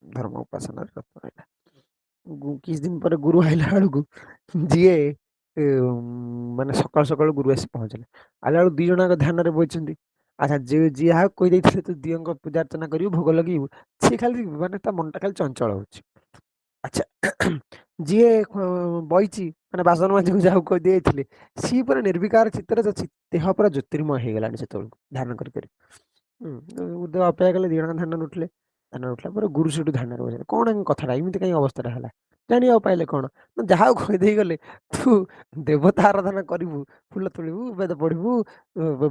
ଧର୍ମ ଉପାସନାରେ ରହିଲା। କିଛି ଦିନ ପରେ ଗୁରୁ ଆଇଲା ବେଳକୁ ଯିଏ ମାନେ ସକାଳୁ ସକାଳୁ ଗୁରୁ ଆସି ପହଞ୍ଚିଲେ ଆଇଲା ବେଳକୁ ଦି ଜଣ ଧ୍ୟାନରେ ବଇଛନ୍ତି। ଆଚ୍ଛା ଯିଏ ଯାହାକୁ କହିଦେଇଥିଲେ ତୁ ଦିଅଙ୍କ ପୂଜା ଅର୍ଚ୍ଚନା କରିବୁ ଭୋଗ ଲଗେଇବୁ ସିଏ ଖାଲି ମାନେ ତା ମନଟା ଖାଲି ଚଞ୍ଚଳ ହଉଛି। ଆଚ୍ଛା ଯିଏ ବଇଛି ମାନେ ବାସନ ମାଜିକୁ ଯାହାକୁ କହିଦେଇଥିଲେ ସିଏ ପୁରା ନିର୍ବିକାର ଚିତ୍ତରେ ଦେହ ପୁରା ଜ୍ୟୋତିର୍ମୟ ହେଇଗଲାଣି ସେତେବେଳକୁ ଧ୍ୟାନ କରି ଅପେକ୍ଷା କଲେ ଦି ଜଣ ଧ୍ୟାନ ଉଠିଲେ ଧ୍ୟାନ ଉଠିଲା ପରେ ଗୁରୁ ସେଠୁ ଧ୍ୟାନରେ ବସିଲେ କଣ କଥାଟା ଏମିତି କାଇଁ ଅବସ୍ଥାଟା ହେଲା ଜାଣିବାକୁ ପାଇଲେ କଣ ଯାହାକୁ କହିଦେଇ ଗଲେ ତୁ ଦେବତା ଆରାଧନା କରିବୁ ଫୁଲ ତୋଳିବୁ ବେଦ ପଢିବୁ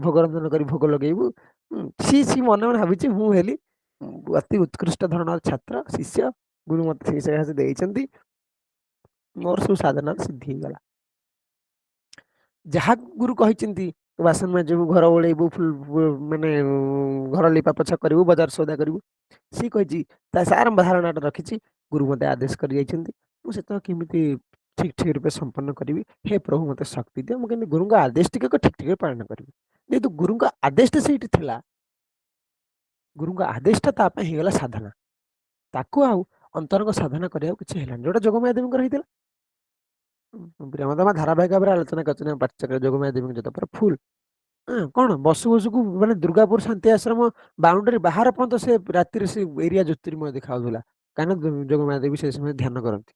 ଭୋଗ ରନ୍ଧନ କରି ଭୋଗ ଲଗେଇବୁ ସିଏ ମନେ ମନେ ଭାବିଛି ମୁଁ ହେଲି ଅତି ଉତ୍କୃଷ୍ଟ ଧରଣର ଛାତ୍ର ଶିଷ୍ୟ ଗୁରୁ ମତେ ସେଇ ସକାଶେ ଦେଇଛନ୍ତି ମୋର ସବୁ ସାଧନାର ସିଦ୍ଧି ହେଇଗଲା। ଯାହା ଗୁରୁ କହିଛନ୍ତି ବାସନ ମାଜିବୁ ଘର ଓଳେଇବୁ ମାନେ ଘର ଲିପା ପୋଛା କରିବୁ ବଜାର ସଉଦା କରିବୁ ସିଏ କହିଛି ତା ଆରମ୍ଭ ଧାରଣାଟା ରଖିଛି ଗୁରୁ ମତେ ଆଦେଶ କରି ଯାଇଛନ୍ତି ମୁଁ ସେତେବେଳେ କେମିତି ଠିକ ଠିକ ରୂପେ ସମ୍ପନ୍ନ କରିବି ହେ ପ୍ରଭୁ ମତେ ଶକ୍ତି ଦିଅ ମୁଁ କେମିତି ଗୁରୁଙ୍କ ଆଦେଶ ଟିକେ ଠିକ ଠିକ ପାଳନ କରିବି। ଯେହେତୁ ଗୁରୁଙ୍କ ଆଦେଶଟା ସେଇଠି ଥିଲା ଗୁରୁଙ୍କ ଆଦେଶଟା ତା ପାଇଁ ହେଇଗଲା ସାଧନା ତାକୁ ଆଉ ଅନ୍ତରଙ୍ଗ ସାଧନା କରିବାକୁ କିଛି ହେଲାନି ଯୋଉଟା ଯୋଗମାୟା ଦେବୀଙ୍କର ହେଇଥିଲା ପ୍ରିୟମତମା ଧାରାବାହିକ ଭାବରେ ଆଲୋଚନା କରିଛନ୍ତି ପାଠଚକ୍ର ଯୋଗମାୟା ଦେବୀଙ୍କ ଯତ ପୁରା ଫୁଲ। କଣ ବସୁ ବସୁକୁ ମାନେ ଦୁର୍ଗାପୁର ଶାନ୍ତି ଆଶ୍ରମ ବାଉଣ୍ଡରୀ ବାହାର ପର୍ଯ୍ୟନ୍ତ ସେ ରାତିରେ ସେ ଏରିଆ ଜ୍ୟୋତିର୍ମୟ ଦେଖାଉଥିଲା, କାହିଁକିନା ଯୋଗମାୟା ଦେବୀ ସେ ସମୟ ଧ୍ୟାନ କରନ୍ତି।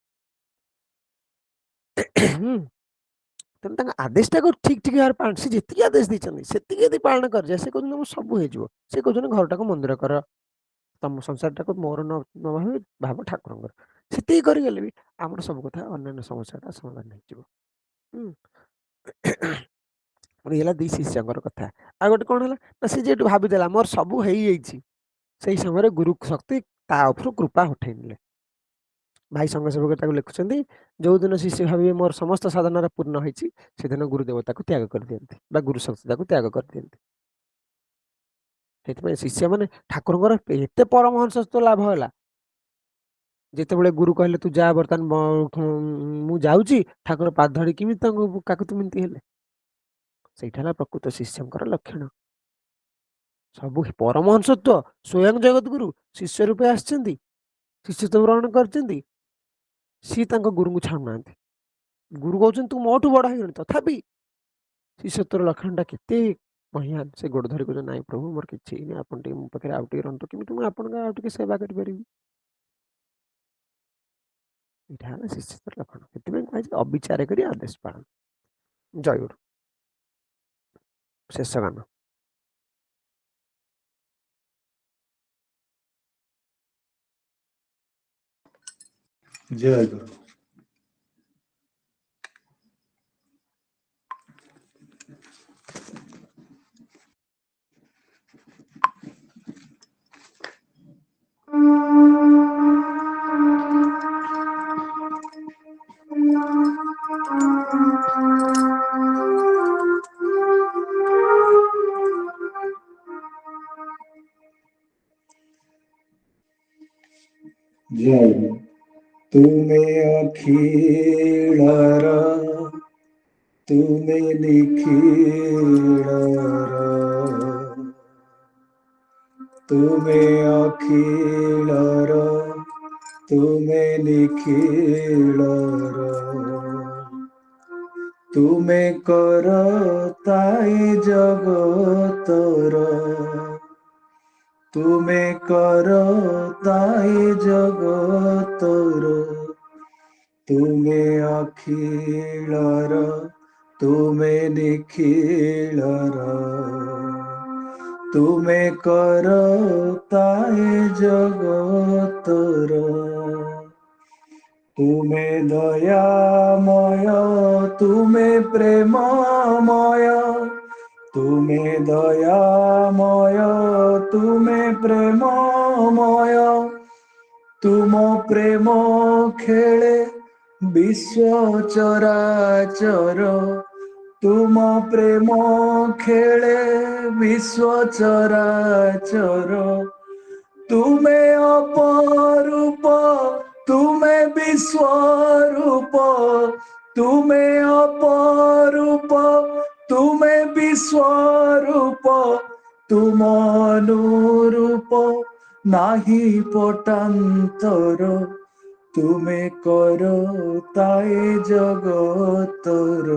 ତେଣୁ ତାଙ୍କ ଆଦେଶଟାକୁ ଠିକ ଠିକ ଭାବରେ ପାଳନ, ସେ ଯେତିକି ଆଦେଶ ଦେଇଛନ୍ତି ସେତିକି ଯଦି ପାଳନ କରାଯାଏ ସେ କହୁଛନ୍ତି ମୁଁ ସବୁ ହେଇଯିବ। ସେ କହୁଛନ୍ତି ଘରଟାକୁ ମନ୍ଦିର କର, ତମ ସଂସାରଟାକୁ ମୋର ନ ଭାବି ଭାବ ଠାକୁରଙ୍କର। ସେତିକି କରିଗଲେ ବି ଆମର ସବୁ କଥା ଅନ୍ୟାନ୍ୟ ସମସ୍ୟାଟା ସମାଧାନ ହେଇଯିବ। ହେଲା ଦି ଶିଷ୍ୟଙ୍କର କଥା। ଆଉ ଗୋଟେ କଣ ହେଲା ନା ସେ ଯେହେତୁ ଭାବିଦେଲା ମୋର ସବୁ ହେଇଯାଇଛି, ସେଇ ସମୟରେ ଗୁରୁ ଶକ୍ତି ତା ଉପରୁ କୃପା ଉଠେଇ ନେଲେ। ଭାଇ ସଙ୍ଗ ସେବକ ତାକୁ ଲେଖୁଛନ୍ତି, ଯୋଉଦିନ ଶିଷ୍ୟ ଭାବିବେ ମୋର ସମସ୍ତ ସାଧନାର ପୂର୍ଣ୍ଣ ହେଇଛି, ସେଦିନ ଗୁରୁଦେବ ତାକୁ ତ୍ୟାଗ କରିଦିଅନ୍ତି ବା ଗୁରୁ ଶକ୍ତି ତାକୁ ତ୍ୟାଗ କରିଦିଅନ୍ତି। ସେଥିପାଇଁ ଶିଷ୍ୟମାନେ ଠାକୁରଙ୍କର ଏତେ ପରମହଂସତ୍ୱ ଲାଭ ହେଲା, ଯେତେବେଳେ ଗୁରୁ କହିଲେ ତୁ ଯା ବର୍ତ୍ତମାନ ମୁଁ ଯାଉଛି, ଠାକୁର ପାଦ ଧରି କେମିତି ତାଙ୍କୁ କାକୁତିମିନତି ହେଲେ। ସେଇଟା ହେଲା ପ୍ରକୃତ ଶିଷ୍ୟଙ୍କର ଲକ୍ଷଣ। ସବୁ ପରମହଂସତ୍ୱ ସ୍ୱୟଂ ଜଗତଗୁରୁ ଶିଷ୍ୟ ରୂପେ ଆସିଛନ୍ତି, ଶିଷ୍ୟତ୍ୱ ଗ୍ରହଣ କରିଛନ୍ତି, ସିଏ ତାଙ୍କ ଗୁରୁଙ୍କୁ ଛାଡୁନାହାନ୍ତି। ଗୁରୁ କହୁଛନ୍ତି ତୁ ମୋଠୁ ବଡ ହେଇଗଣି, ତଥାପି ଶିଷ୍ୟତ୍ୱର ଲକ୍ଷଣଟା କେତେ ମହିଆନ। ସେ ଗୋଡ଼ ଧରି କହୁଛନ୍ତି ନାଇଁ ପ୍ରଭୁ ମୋର କିଛି ହେଇନି, ଆପଣ ଟିକେ ମୋ ପାଖରେ ଆଉ ଟିକେ ରହନ୍ତୁ, କେମିତି ମୁଁ ଆପଣଙ୍କ ଆଉ ଟିକେ ସେବା କରିପାରିବି। ଏଇଟା ହେଲା ଶିଷ୍ୟତ୍ୱର ଲକ୍ଷଣ। ସେଥିପାଇଁ କୁହାଯାଇଛି ଅବିଚାର କରି ଆଦେଶ ପାଳନ। ଜୟଗୁରୁ। ଶେଷ ଗାନ। ଜୟ ଗୁରୁ। ଜୟ ଗୁରୁ। ତୁମେ ଅଖିଳର ତୁମେ ନିଖିଳର, ତୁମେ ଅଖିଳର ତୁମେ ନିଖିଳର, ତୁମେ କର ତାଇ ଜଗତର, ତୁମେ କର ତାଇ ଜଗତର, ତୁମେ ଅଖିଳର ତୁମେ ନିଖିଳର, ତୁମେ କର ତାଇ ଜଗତର, ତୁମେ ଦୟାମୟ ତୁମେ ପ୍ରେମମୟ, ତୁମେ ଦୟାମୟ ତୁମେ ପ୍ରେମମୟ, ତୁମ ପ୍ରେମ ଖେଳେ ବିଶ୍ୱ ଚରାଚର, ତୁମ ପ୍ରେମ ଖେଳେ ବିଶ୍ୱ ଚରାଚର, ତୁମେ ଅପରୂପ ତୁମେ ବିଶ୍ୱରୂପ, ତୁମେ ଅପରୂପ ତୁମେ ବିଶ୍ୱରୂପ, ତୁମ ଅନୁରୂପ ନାହିଁ ପଟାନ୍ତର, ତୁମେ କର ତାଇ ଜଗତର,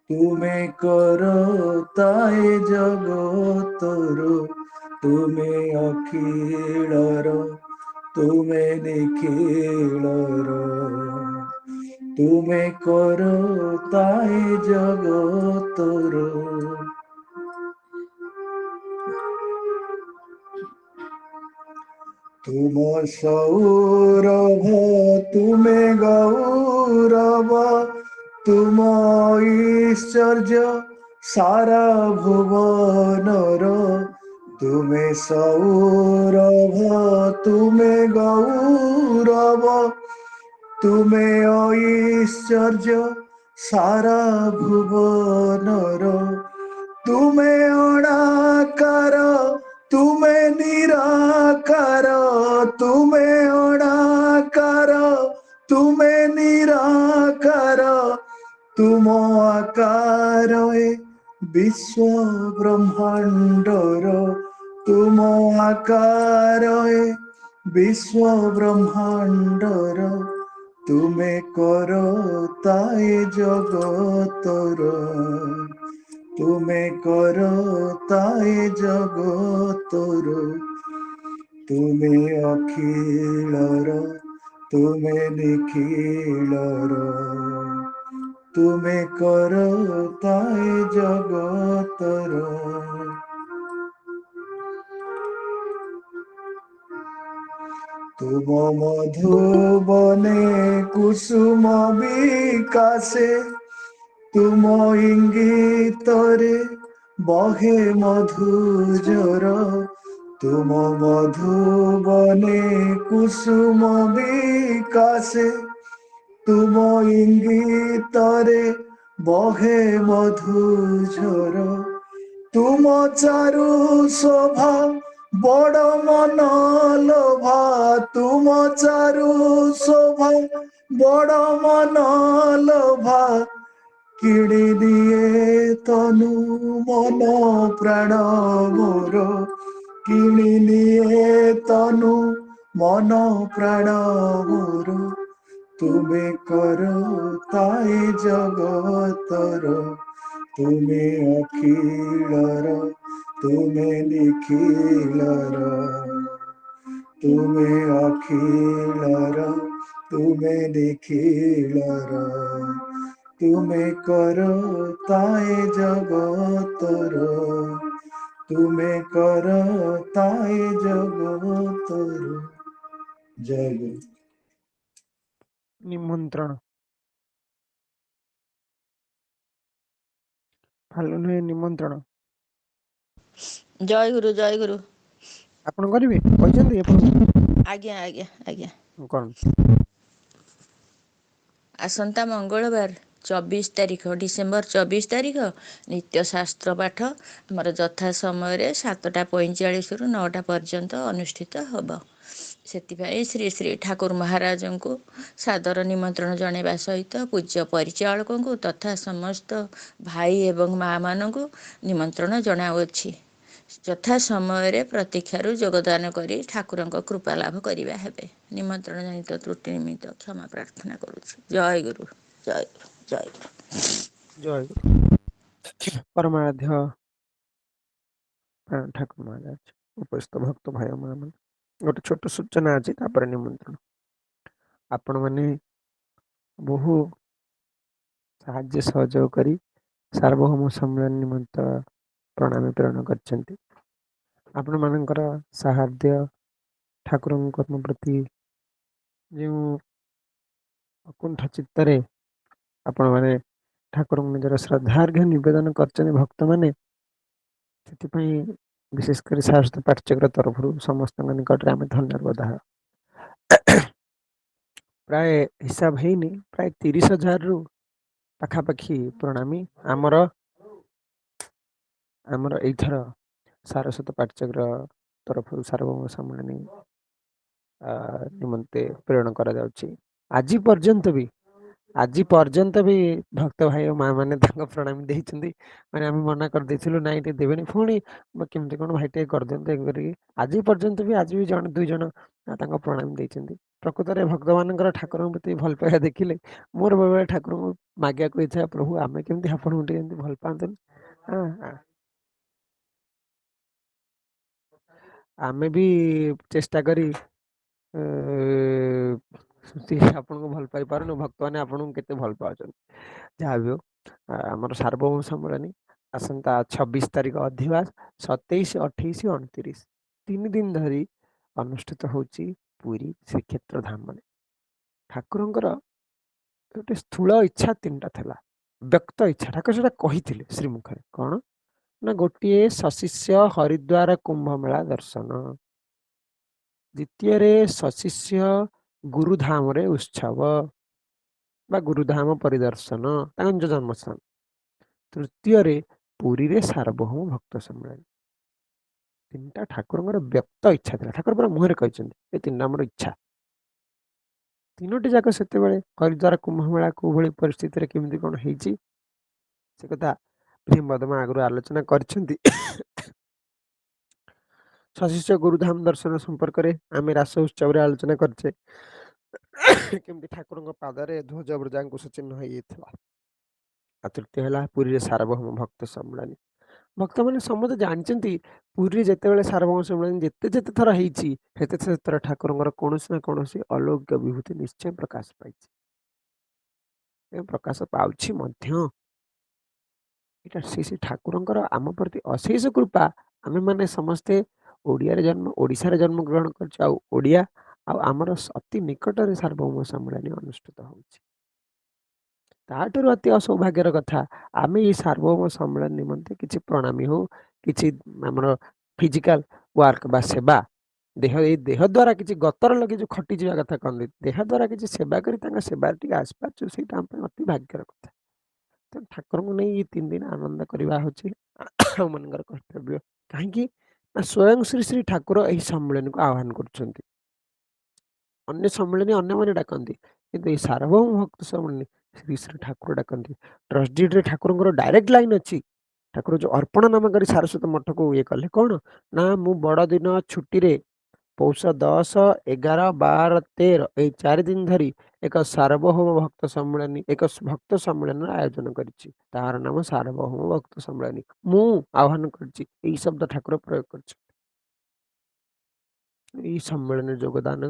ତୁମେ କର ତାଇ ଜଗତର, ତୁମେ ଅଖିଳର ତୁମେ ନିଖିଳର, ତୁମେ କର ତାଇ ଜଗତର, ତୁମ ସୌରଭ ତୁମେ ଗୌରବ, ତୁମ ଐଶ୍ୱର୍ଯ୍ୟ ସାରା ଭୁବନର, ତୁମେ ସୌରଭ ତୁମେ ଗୌରବ, ତୁମେ ଐଶ୍ୱର୍ଯ୍ୟ ସାରା ଭୁବନର, ତୁମେ ଅଣାକାର ତୁମେ ନିରାକାର, ତୁମେ ଅଣାକାର ତୁମେ ନିରାକାର, ତୁମ ଆକାର ବିଶ୍ୱ ବ୍ରହ୍ମାଣ୍ଡର, ତୁମ ଆକାର ବିଶ୍ୱ ବ୍ରହ୍ମାଣ୍ଡର, ତୁମେ କରତା ଏ ଜଗତର, ତୁମେ କରତା ଏ ଜଗତର, ତୁମେ ଅଖିଳର, ତୁମେ ନିଖିଳର, ତୁମେ କରତା ଏ ଜଗତର। ତୁମ ମଧୁବନେ କୁସୁମ ବିକାଶେ, ତୁମ ଇଙ୍ଗିତରେ ବହେ ମଧୁଜର, ତୁମ ମଧୁବନେ କୁସୁମ ବିକାଶେ, ତୁମ ଇଙ୍ଗିତରେ ବହେ ମଧୁଝର, ତୁମ ଚାରୁ ଶୋଭା ବଡ଼ ମନଲୋଭା, ତୁମ ଚାରୁ ଶୋଭା ବଡ଼ ମନଲୋଭା, କିଣି ଦିଏ ତନୁ ମନ ପ୍ରାଣ ମୋର, କିଣି ନିଏ ତନୁ ମନ ପ୍ରାଣ ମୋର, ତୁମେ କରତା ଏ ଜଗତର, ତୁମେ ଅଖିଳର, ତୁମେ ନିଖିଳର, ତୁମେ ଅଖିଳର, ତୁମେ ନିଖିଳର, ତୁମେ କରତା ଏ ଜଗତର, ତୁମେ କରତା ଏ ଜଗତର। ଜୟ ଗୁରୁ। ନିମନ୍ତ୍ରଣ ଫାଲୁନ ନିମନ୍ତ୍ରଣ ଜୟ ଗୁରୁ ଜୟ ଗୁରୁ। ଆପଣ କରିବେ କହିଛନ୍ତି ଆପଣ ଆଜ୍ଞା ଆଜ୍ଞା ଆଜ୍ଞା। କଣ? ଆସନ୍ତା ମଙ୍ଗଳବାର 24 ତାରିଖ ଡିସେମ୍ବର 24 ତାରିଖ ନିତ୍ୟ ଶାସ୍ତ୍ର ପାଠ ଆମର ଯଥା ସମୟରେ 7:45ରୁ 9ଟା ପର୍ଯ୍ୟନ୍ତ ଅନୁଷ୍ଠିତ ହେବ। ସେଥିପାଇଁ ଶ୍ରୀ ଶ୍ରୀ ଠାକୁର ମହାରାଜଙ୍କୁ ସାଦର ନିମନ୍ତ୍ରଣ ଜଣାଇବା ସହିତ ପୂଜ୍ୟ ପରିଚାଳକଙ୍କୁ ତଥା ସମସ୍ତ ଭାଇ ଏବଂ ମା'ମାନଙ୍କୁ ନିମନ୍ତ୍ରଣ ଜଣାଉଅଛି। ଯଥା ସମୟରେ ପ୍ରତୀକ୍ଷାରୁ ଯୋଗଦାନ କରି ଠାକୁରଙ୍କ କୃପା ଲାଭ କରିବା ହେବେ। ନିମନ୍ତ୍ରଣ ଜନିତ ତ୍ରୁଟି ନିମିତ୍ତ କ୍ଷମା ପ୍ରାର୍ଥନା କରୁଛି। ଜୟ ଗୁରୁ ଜୟ ଗୁରୁ ଜୟ ଗୁରୁ। ଜୟ ଗୁରୁ। ପରମାରାଧ୍ୟ ଠାକୁର ମହାରାଜ ଉପସ୍ଥିତ ଭକ୍ତ ଭାଇ ମାନେ ଗୋଟେ ଛୋଟ ସୂଚନା ଅଛି, ତାପରେ ନିମନ୍ତ୍ରଣ। ଆପଣମାନେ ବହୁ ସାହାଯ୍ୟ ସହଯୋଗ କରି ସାର୍ବଭୌମ ସମ୍ମିଳନୀ ନିମନ୍ତେ ପ୍ରଣାମୀ ପ୍ରେରଣ କରିଛନ୍ତି। ଆପଣମାନଙ୍କର ସାହାଯ୍ୟ ଠାକୁରଙ୍କ ପ୍ରତି ଯେଉଁ ଅକୁଣ୍ଠ ଚିତ୍ତରେ ଆପଣମାନେ ଠାକୁରଙ୍କୁ ନିଜର ଶ୍ରଦ୍ଧାର୍ଘ୍ୟ ନିବେଦନ କରିଛନ୍ତି ଭକ୍ତମାନେ, ସେଥିପାଇଁ ବିଶେଷ କରି ଶାସ୍ତ୍ର ପାଠଚକ୍ର ତରଫରୁ ସମସ୍ତଙ୍କ ନିକଟରେ ଆମେ ଧନ୍ୟବାଦ। ପ୍ରାୟ ହିସାବ ହେଇନି, ପ୍ରାୟ 30,000ରୁ ପାଖାପାଖି ପ୍ରଣାମୀ ଆମର ଏଇଥର ସାରସ୍ୱତ ପାଠଚକ୍ର ତରଫରୁ ସାର୍ବଭୌମ ସମ୍ମିଳନୀ ନିମନ୍ତେ ପ୍ରେରଣ କରାଯାଉଛି। ଆଜି ପର୍ଯ୍ୟନ୍ତ ବି ଭକ୍ତ ଭାଇ ଓ ମା ମାନେ ତାଙ୍କ ପ୍ରଣାମୀ ଦେଇଛନ୍ତି। ମାନେ ଆମେ ମନା କରିଦେଇଥିଲୁ ନାଇଁ ଟିକେ ଦେବେନି, ପୁଣି କେମିତି କଣ ଭାଇ ଟିକେ କରିଦିଅନ୍ତୁ କରିକି ଆଜି ପର୍ଯ୍ୟନ୍ତ ବି ଆଜି ବି ଜଣେ ଦୁଇ ଜଣ ତାଙ୍କ ପ୍ରଣାମୀ ଦେଇଛନ୍ତି। ପ୍ରକୃତରେ ଭକ୍ତମାନଙ୍କର ଠାକୁରଙ୍କ ପ୍ରତି ଭଲ ପାଇବା ଦେଖିଲେ ମୋର ବେଳେବେଳେ ଠାକୁରଙ୍କୁ ମାଗିବାକୁ ଇଚ୍ଛା, ପ୍ରଭୁ ଆମେ କେମିତି ଆପଣଙ୍କୁ ଟିକେ ଏମିତି ଭଲ ପାଆନ୍ତୁନି। ଆମେ ବି ଚେଷ୍ଟା କରି ଆପଣଙ୍କୁ ଭଲ ପାଇ ପାରୁନୁ, ଭକ୍ତମାନେ ଆପଣଙ୍କୁ କେତେ ଭଲ ପାଉଛନ୍ତି। ଯାହା ବି ହଉ, ଆମର ସାର୍ବଭୌମ ସମ୍ମିଳନୀ ଆସନ୍ତା 26 ତାରିଖ ଅଧିବାସ 27, 28, 29 3 ଦିନ ଧରି ଅନୁଷ୍ଠିତ ହଉଛି ପୁରୀ ଶ୍ରୀକ୍ଷେତ୍ର ଧାମରେ। ଠାକୁରଙ୍କର ଗୋଟେ ସ୍ଥୂଳ ଇଚ୍ଛା 3ଟା ଥିଲା, ବ୍ୟକ୍ତ ଇଚ୍ଛା ଠାକୁର ସେଟା କହିଥିଲେ ଶ୍ରୀମୁଖରେ। କଣ ନା, ଗୋଟିଏ ସଶିଷ୍ୟ ହରିଦ୍ୱାର କୁମ୍ଭମେଳା ଦର୍ଶନ, ଦ୍ୱିତୀୟରେ ସଶିଷ୍ୟ ଗୁରୁଧାମରେ ଉତ୍ସବ ବା ଗୁରୁଧାମ ପରିଦର୍ଶନ ତାଙ୍କ ନିଜ ଜନ୍ମସ୍ଥାନ, ତୃତୀୟରେ ପୁରୀରେ ସାର୍ବଭୌମ ଭକ୍ତ ସମ୍ମିଳନୀ। 3ଟା ଠାକୁରଙ୍କର ବ୍ୟକ୍ତ ଇଚ୍ଛା ଥିଲା, ଠାକୁର ପୁରା ମୁହଁରେ କହିଛନ୍ତି ଏ 3ଟା ଆମର ଇଚ୍ଛା। 3ଟି ଯାକ ସେତେବେଳେ ହରିଦ୍ୱାର କୁମ୍ଭମେଳା କୋଉ ଭଳି ପରିସ୍ଥିତିରେ କେମିତି କଣ ହେଇଛି ସେ କଥା ଭୀମପଦମା ଆଗରୁ ଆଲୋଚନା କରିଛନ୍ତି। ସଶିଷ୍ୟ ଗୁରୁଧାମ ଦର୍ଶନ ସମ୍ପର୍କରେ ଆମେ ରାସ ଉତ୍ସବରେ ଆଲୋଚନା କରିଛେ। କେମିତି ଠାକୁରଙ୍କ ପାଦରେ ଧ୍ୱଜ ବ୍ରଜାଙ୍କୁଶ ଚିହ୍ନ ହେଇଯାଇଥିଲା। ଆଉ ତୃତୀୟ ହେଲା ପୁରୀରେ ସାର୍ବଭୌମ ଭକ୍ତ ସମ୍ମିଳନୀ। ଭକ୍ତମାନେ ସମସ୍ତେ ଜାଣିଛନ୍ତି ପୁରୀରେ ଯେତେବେଳେ ସାର୍ବଭୌମ ସମ୍ମିଳନୀ ଯେତେ ଯେତେ ଥର ହେଇଛି ସେତେ ଥର ଠାକୁରଙ୍କର କୌଣସି ନା କୌଣସି ଅଲୌକିକ ବିଭୂତି ନିଶ୍ଚୟ ପ୍ରକାଶ ପାଇଛି, ପ୍ରକାଶ ପାଉଛି ମଧ୍ୟ। ଏଇଟା ଶ୍ରୀ ଠାକୁରଙ୍କର ଆମ ପ୍ରତି ଅଶେଷ କୃପା। ଆମେମାନେ ସମସ୍ତେ ଓଡ଼ିଶାରେ ଜନ୍ମଗ୍ରହଣ କରିଛୁ, ଆଉ ଓଡ଼ିଆ, ଆଉ ଆମର ଅତି ନିକଟରେ ସାର୍ବଭୌମ ସମ୍ମିଳନୀ ଅନୁଷ୍ଠିତ ହେଉଛି। ତାଠାରୁ ଅତି ଅସୌଭାଗ୍ୟର କଥା, ଆମେ ଏଇ ସାର୍ବଭୌମ ସମ୍ମିଳନୀ ନିମନ୍ତେ କିଛି ପ୍ରଣାମୀ ହଉ, କିଛି ଆମର ଫିଜିକାଲ ୱାର୍କ ବା ସେବା, ଏଇ ଦେହ ଦ୍ୱାରା କିଛି ଗତର ଲଗି ଯେଉଁ ଖଟିଯିବା କଥା କହନ୍ତି, ଦେହ ଦ୍ୱାରା କିଛି ସେବା କରି ତାଙ୍କ ସେବାରେ ଟିକେ ଆସିପାରୁଛୁ, ସେଇଟା ଆମ ପାଇଁ ଅତି ଭାଗ୍ୟର କଥା। ତେଣୁ ଠାକୁରଙ୍କୁ ନେଇ ଏଇ 3 ଦିନ ଆନନ୍ଦ କରିବା ହେଉଛି ଆମମାନଙ୍କର କର୍ତ୍ତବ୍ୟ। କାହିଁକି ନା ସ୍ୱୟଂ ଶ୍ରୀ ଶ୍ରୀ ଠାକୁର ଏହି ସମ୍ମିଳନୀକୁ ଆହ୍ୱାନ କରୁଛନ୍ତି। ଅନ୍ୟ ସମ୍ମିଳନୀ ଅନ୍ୟମାନେ ଡାକନ୍ତି, କିନ୍ତୁ ଏଇ ସାର୍ବଭୌମ ଭକ୍ତ ସମ୍ମିଳନୀ ଶ୍ରୀ ଶ୍ରୀ ଠାକୁର ଡାକନ୍ତି। ଟ୍ରଷ୍ଟଡିଡ୍ରେ ଠାକୁରଙ୍କର ଡାଇରେକ୍ଟ ଲାଇନ୍ ଅଛି। ଠାକୁର ଯେଉଁ ଅର୍ପଣ ନାମ କରି ସାରସ୍ୱତ ମଠକୁ ଇଏ କଲେ କ'ଣ ନା, ମୁଁ ବଡ଼ଦିନ ଛୁଟିରେ ପୌଷ 10, 11, 12, 13 ଏଇ 4 ଦିନ ଧରି ଏକ ସାର୍ବଭୌମ ଭକ୍ତ ସମ୍ମିଳନୀ, ଏକ ଭକ୍ତ ସମ୍ମିଳନୀର ଆୟୋଜନ କରିଛି। ତାହାର ନାମ ସାର୍ବଭୌମ ଭକ୍ତ ସମ୍ମିଳନୀ। ମୁଁ ଆହ୍ୱାନ କରିଛି, ଏଇ ଶବ୍ଦ ଠାକୁର ପ୍ରୟୋଗ କରିଛି। ଏଇ ସମ୍ମିଳନୀର ଯୋଗଦାନ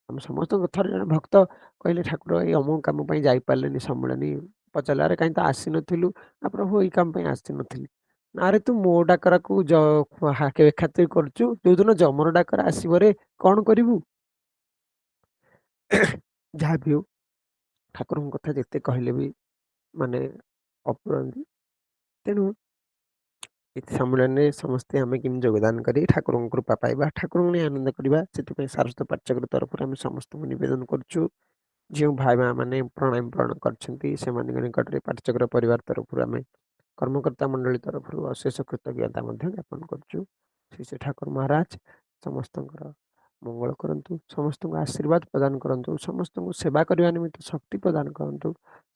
ଆମ ସମସ୍ତଙ୍କ। ଥରେ ଜଣେ ଭକ୍ତ କହିଲେ, ଠାକୁର ଏଇ ଅମୁକ କାମ ପାଇଁ ଯାଇପାରିଲେନି ସମ୍ମିଳନୀ। ପଚାରିଲେ, ଆରେ କାହିଁ ତ ଆସିନଥିଲୁ? ନା ପ୍ରଭୁ ଏଇ କାମ ପାଇଁ ଆସିନଥିଲି। ଆରେ ତୁ ମୋ ଡାକରାକୁ ଖାତିର କରୁଛୁ, ଯୋଉଦିନ ଯମର ଡାକରା ଆସିବରେ କ'ଣ କରିବୁ? ଯାହା ବି ହଉ, ଠାକୁରଙ୍କ କଥା ଯେତେ କହିଲେ ବି ମାନେ ଅପୁରନ୍ତି। ତେଣୁ ଏ ସମ୍ମିଳନୀରେ ସମସ୍ତେ ଆମେ କେମିତି ଯୋଗଦାନ କରି ଠାକୁରଙ୍କ କୃପା ପାଇବା, ଠାକୁରଙ୍କୁ ନେଇ ଆନନ୍ଦ କରିବା, ସେଥିପାଇଁ ସାରସ୍ୱତ ପାଠଚକ୍ର ତରଫରୁ ଆମେ ସମସ୍ତଙ୍କୁ ନିବେଦନ କରୁଛୁ। ଯେଉଁ ଭାଇ ମା ମାନେ ପ୍ରଣାମ କରିଛନ୍ତି, ସେମାନଙ୍କ ନିକଟରେ ପାଠଚକ୍ର ପରିବାର ତରଫରୁ ଆମେ କର୍ମକର୍ତ୍ତା ମଣ୍ଡଳୀ ତରଫରୁ ଅଶେଷ କୃତଜ୍ଞତା ମଧ୍ୟ ଜ୍ଞାପନ କରୁଛୁ। ଶ୍ରୀ ଠାକୁର ମହାରାଜ ସମସ୍ତଙ୍କର ମଙ୍ଗଳ କରନ୍ତୁ, ସମସ୍ତଙ୍କୁ ଆଶୀର୍ବାଦ ପ୍ରଦାନ କରନ୍ତୁ, ସମସ୍ତଙ୍କୁ ସେବା କରିବା ନିମିତ୍ତ ଶକ୍ତି ପ୍ରଦାନ କରନ୍ତୁ,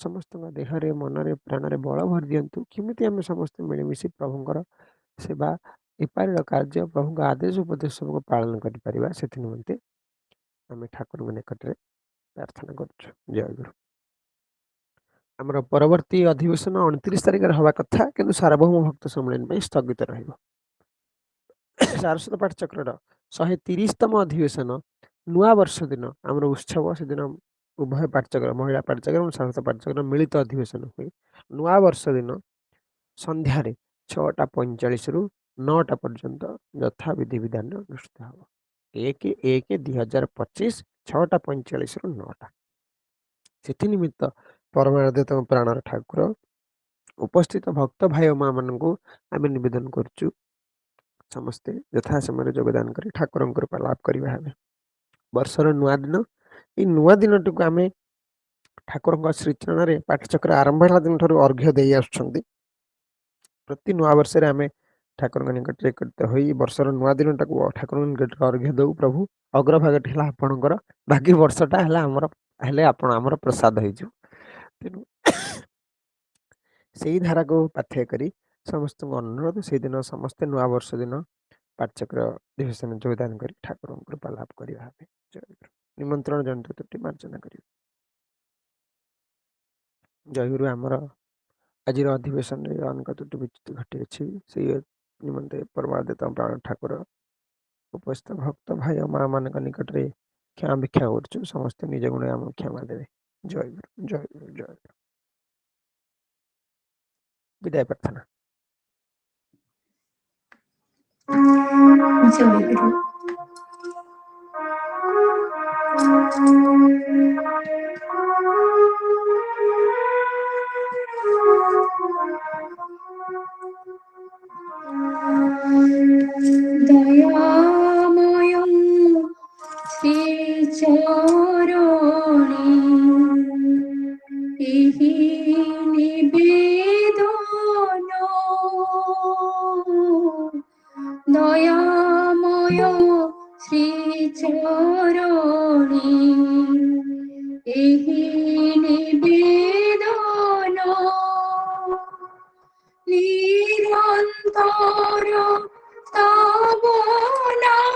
ସମସ୍ତଙ୍କ ଦେହରେ ମନରେ ପ୍ରାଣରେ ବଳ ଭରି ଦିଅନ୍ତୁ। କେମିତି ଆମେ ସମସ୍ତେ ମିଳିମିଶି ପ୍ରଭୁଙ୍କର ସେବା ଏପାରିର କାର୍ଯ୍ୟ, ପ୍ରଭୁଙ୍କ ଆଦେଶ ଉପଦେଶ ସବୁକୁ ପାଳନ କରିପାରିବା, ସେଥି ନିମନ୍ତେ ଆମେ ଠାକୁରଙ୍କ ନିକଟରେ ପ୍ରାର୍ଥନା କରୁଛୁ। ଜୟଗୁରୁ। ଆମର ପରବର୍ତ୍ତୀ ଅଧିବେଶନ 29 ତାରିଖରେ ହେବା କଥା, କିନ୍ତୁ ସାର୍ବଭୌମ ଭକ୍ତ ସମ୍ମିଳନୀ ପାଇଁ ସ୍ଥଗିତ ରହିବ। ସାରସ୍ୱତ ପାଠଚକ୍ରର 130ତମ ଅଧିବେଶନ ନୂଆ ବର୍ଷ ଦିନ ଆମର ଉତ୍ସବ, ସେଦିନ ଉଭୟ ପାଠଚକ୍ର, ମହିଳା ପାଠଚକ୍ର ଏବଂ ସାରସ୍ୱତ ପାଠଚକ୍ର ମିଳିତ ଅଧିବେଶନ ହୁଏ। ନୂଆ ବର୍ଷ ଦିନ ସନ୍ଧ୍ୟାରେ 6:45ରୁ 9ଟା ପର୍ଯ୍ୟନ୍ତ ଯଥା ବିଧିବିଧାନ ଅନୁଷ୍ଠିତ ହେବ। 1/1/2025 6:45ରୁ 9ଟା। ସେଥି ନିମିତ୍ତ ପରମାରାଧ୍ୟତମ ପ୍ରାଣର ଠାକୁର ଉପସ୍ଥିତ ଭକ୍ତ ଭାଇ ଓ ମା ମାନଙ୍କୁ ଆମେ ନିବେଦନ କରୁଛୁ, ସମସ୍ତେ ଯଥା ସମୟରେ ଯୋଗଦାନ କରି ଠାକୁରଙ୍କ କୃପା ଲାଭ କରିବା ହେବେ। ବର୍ଷର ନୂଆ ଦିନ, ଏଇ ନୂଆ ଦିନଟିକୁ ଆମେ ଠାକୁରଙ୍କ ଶ୍ରୀଚରଣରେ ପାଠଚକ୍ର ଆରମ୍ଭ ହେଲା ଦିନଠାରୁ ଅର୍ଘ୍ୟ ଦେଇ ଆସୁଛନ୍ତି। ପ୍ରତି ନୂଆ ବର୍ଷରେ ଆମେ ଠାକୁରଙ୍କ ନିକଟରେ ଏକତ୍ରିତ ହୋଇ ବର୍ଷର ନୂଆ ଦିନଟାକୁ ଠାକୁରଙ୍କ ନିକଟରେ ଅର୍ଘ୍ୟ ଦେଉ। ପ୍ରଭୁ ଅଗ୍ରଭାଗଟି ହେଲା ଆପଣଙ୍କର, ବାକି ବର୍ଷଟା ହେଲା ଆମର, ହେଲେ ଆପଣ ଆମର ପ୍ରସାଦ ହେଇଯିବ। ତେଣୁ ସେଇ ଧାରାକୁ ପାଥେୟ କରି ସମସ୍ତଙ୍କୁ ଅନୁରୋଧ, ସେଇଦିନ ସମସ୍ତେ ନୂଆ ବର୍ଷ ଦିନ ପାଠଚକ୍ର ଅଧିବେଶନ ଯୋଗଦାନ କରି ଠାକୁରଙ୍କ କୃପା ଲାଭ କରିବା ହେବେ। ନିମନ୍ତ୍ରଣ ଜନିତ ତ୍ରୁଟି ମାର୍ଜନା କରିବେ। ଜୟଗୁରୁ। ଆମର ଆଜିର ଅଧିବେଶନରେ ଅନେକ ତ୍ରୁଟି ବିଚ୍ୟୁତି ଘଟିଅଛି, ସେଇ ନିମନ୍ତେ ପରମାରାଧ୍ୟତ ପ୍ରାଣ ଠାକୁର ଉପସ୍ଥିତ ଭକ୍ତ ଭାଇ ଓ ମା ମାନଙ୍କ ନିକଟରେ କ୍ଷମା ଭିକ୍ଷା କରୁଛୁ। ସମସ୍ତେ ନିଜ ଗୁଣରେ ଆମକୁ କ୍ଷମା ଦେବେ। ଜୟଗୁରୁ, ଜୟଗୁରୁ, ଜୟଗୁରୁ। ବିଦାୟ ପ୍ରାର୍ଥନା। ଜୟଗୁରୁ। দয়াময় শ্রীচরণে এহি নিবেদন, দয়াময় শ্রীচরণে এহি নিবেদন, নিরন্তর তব নাম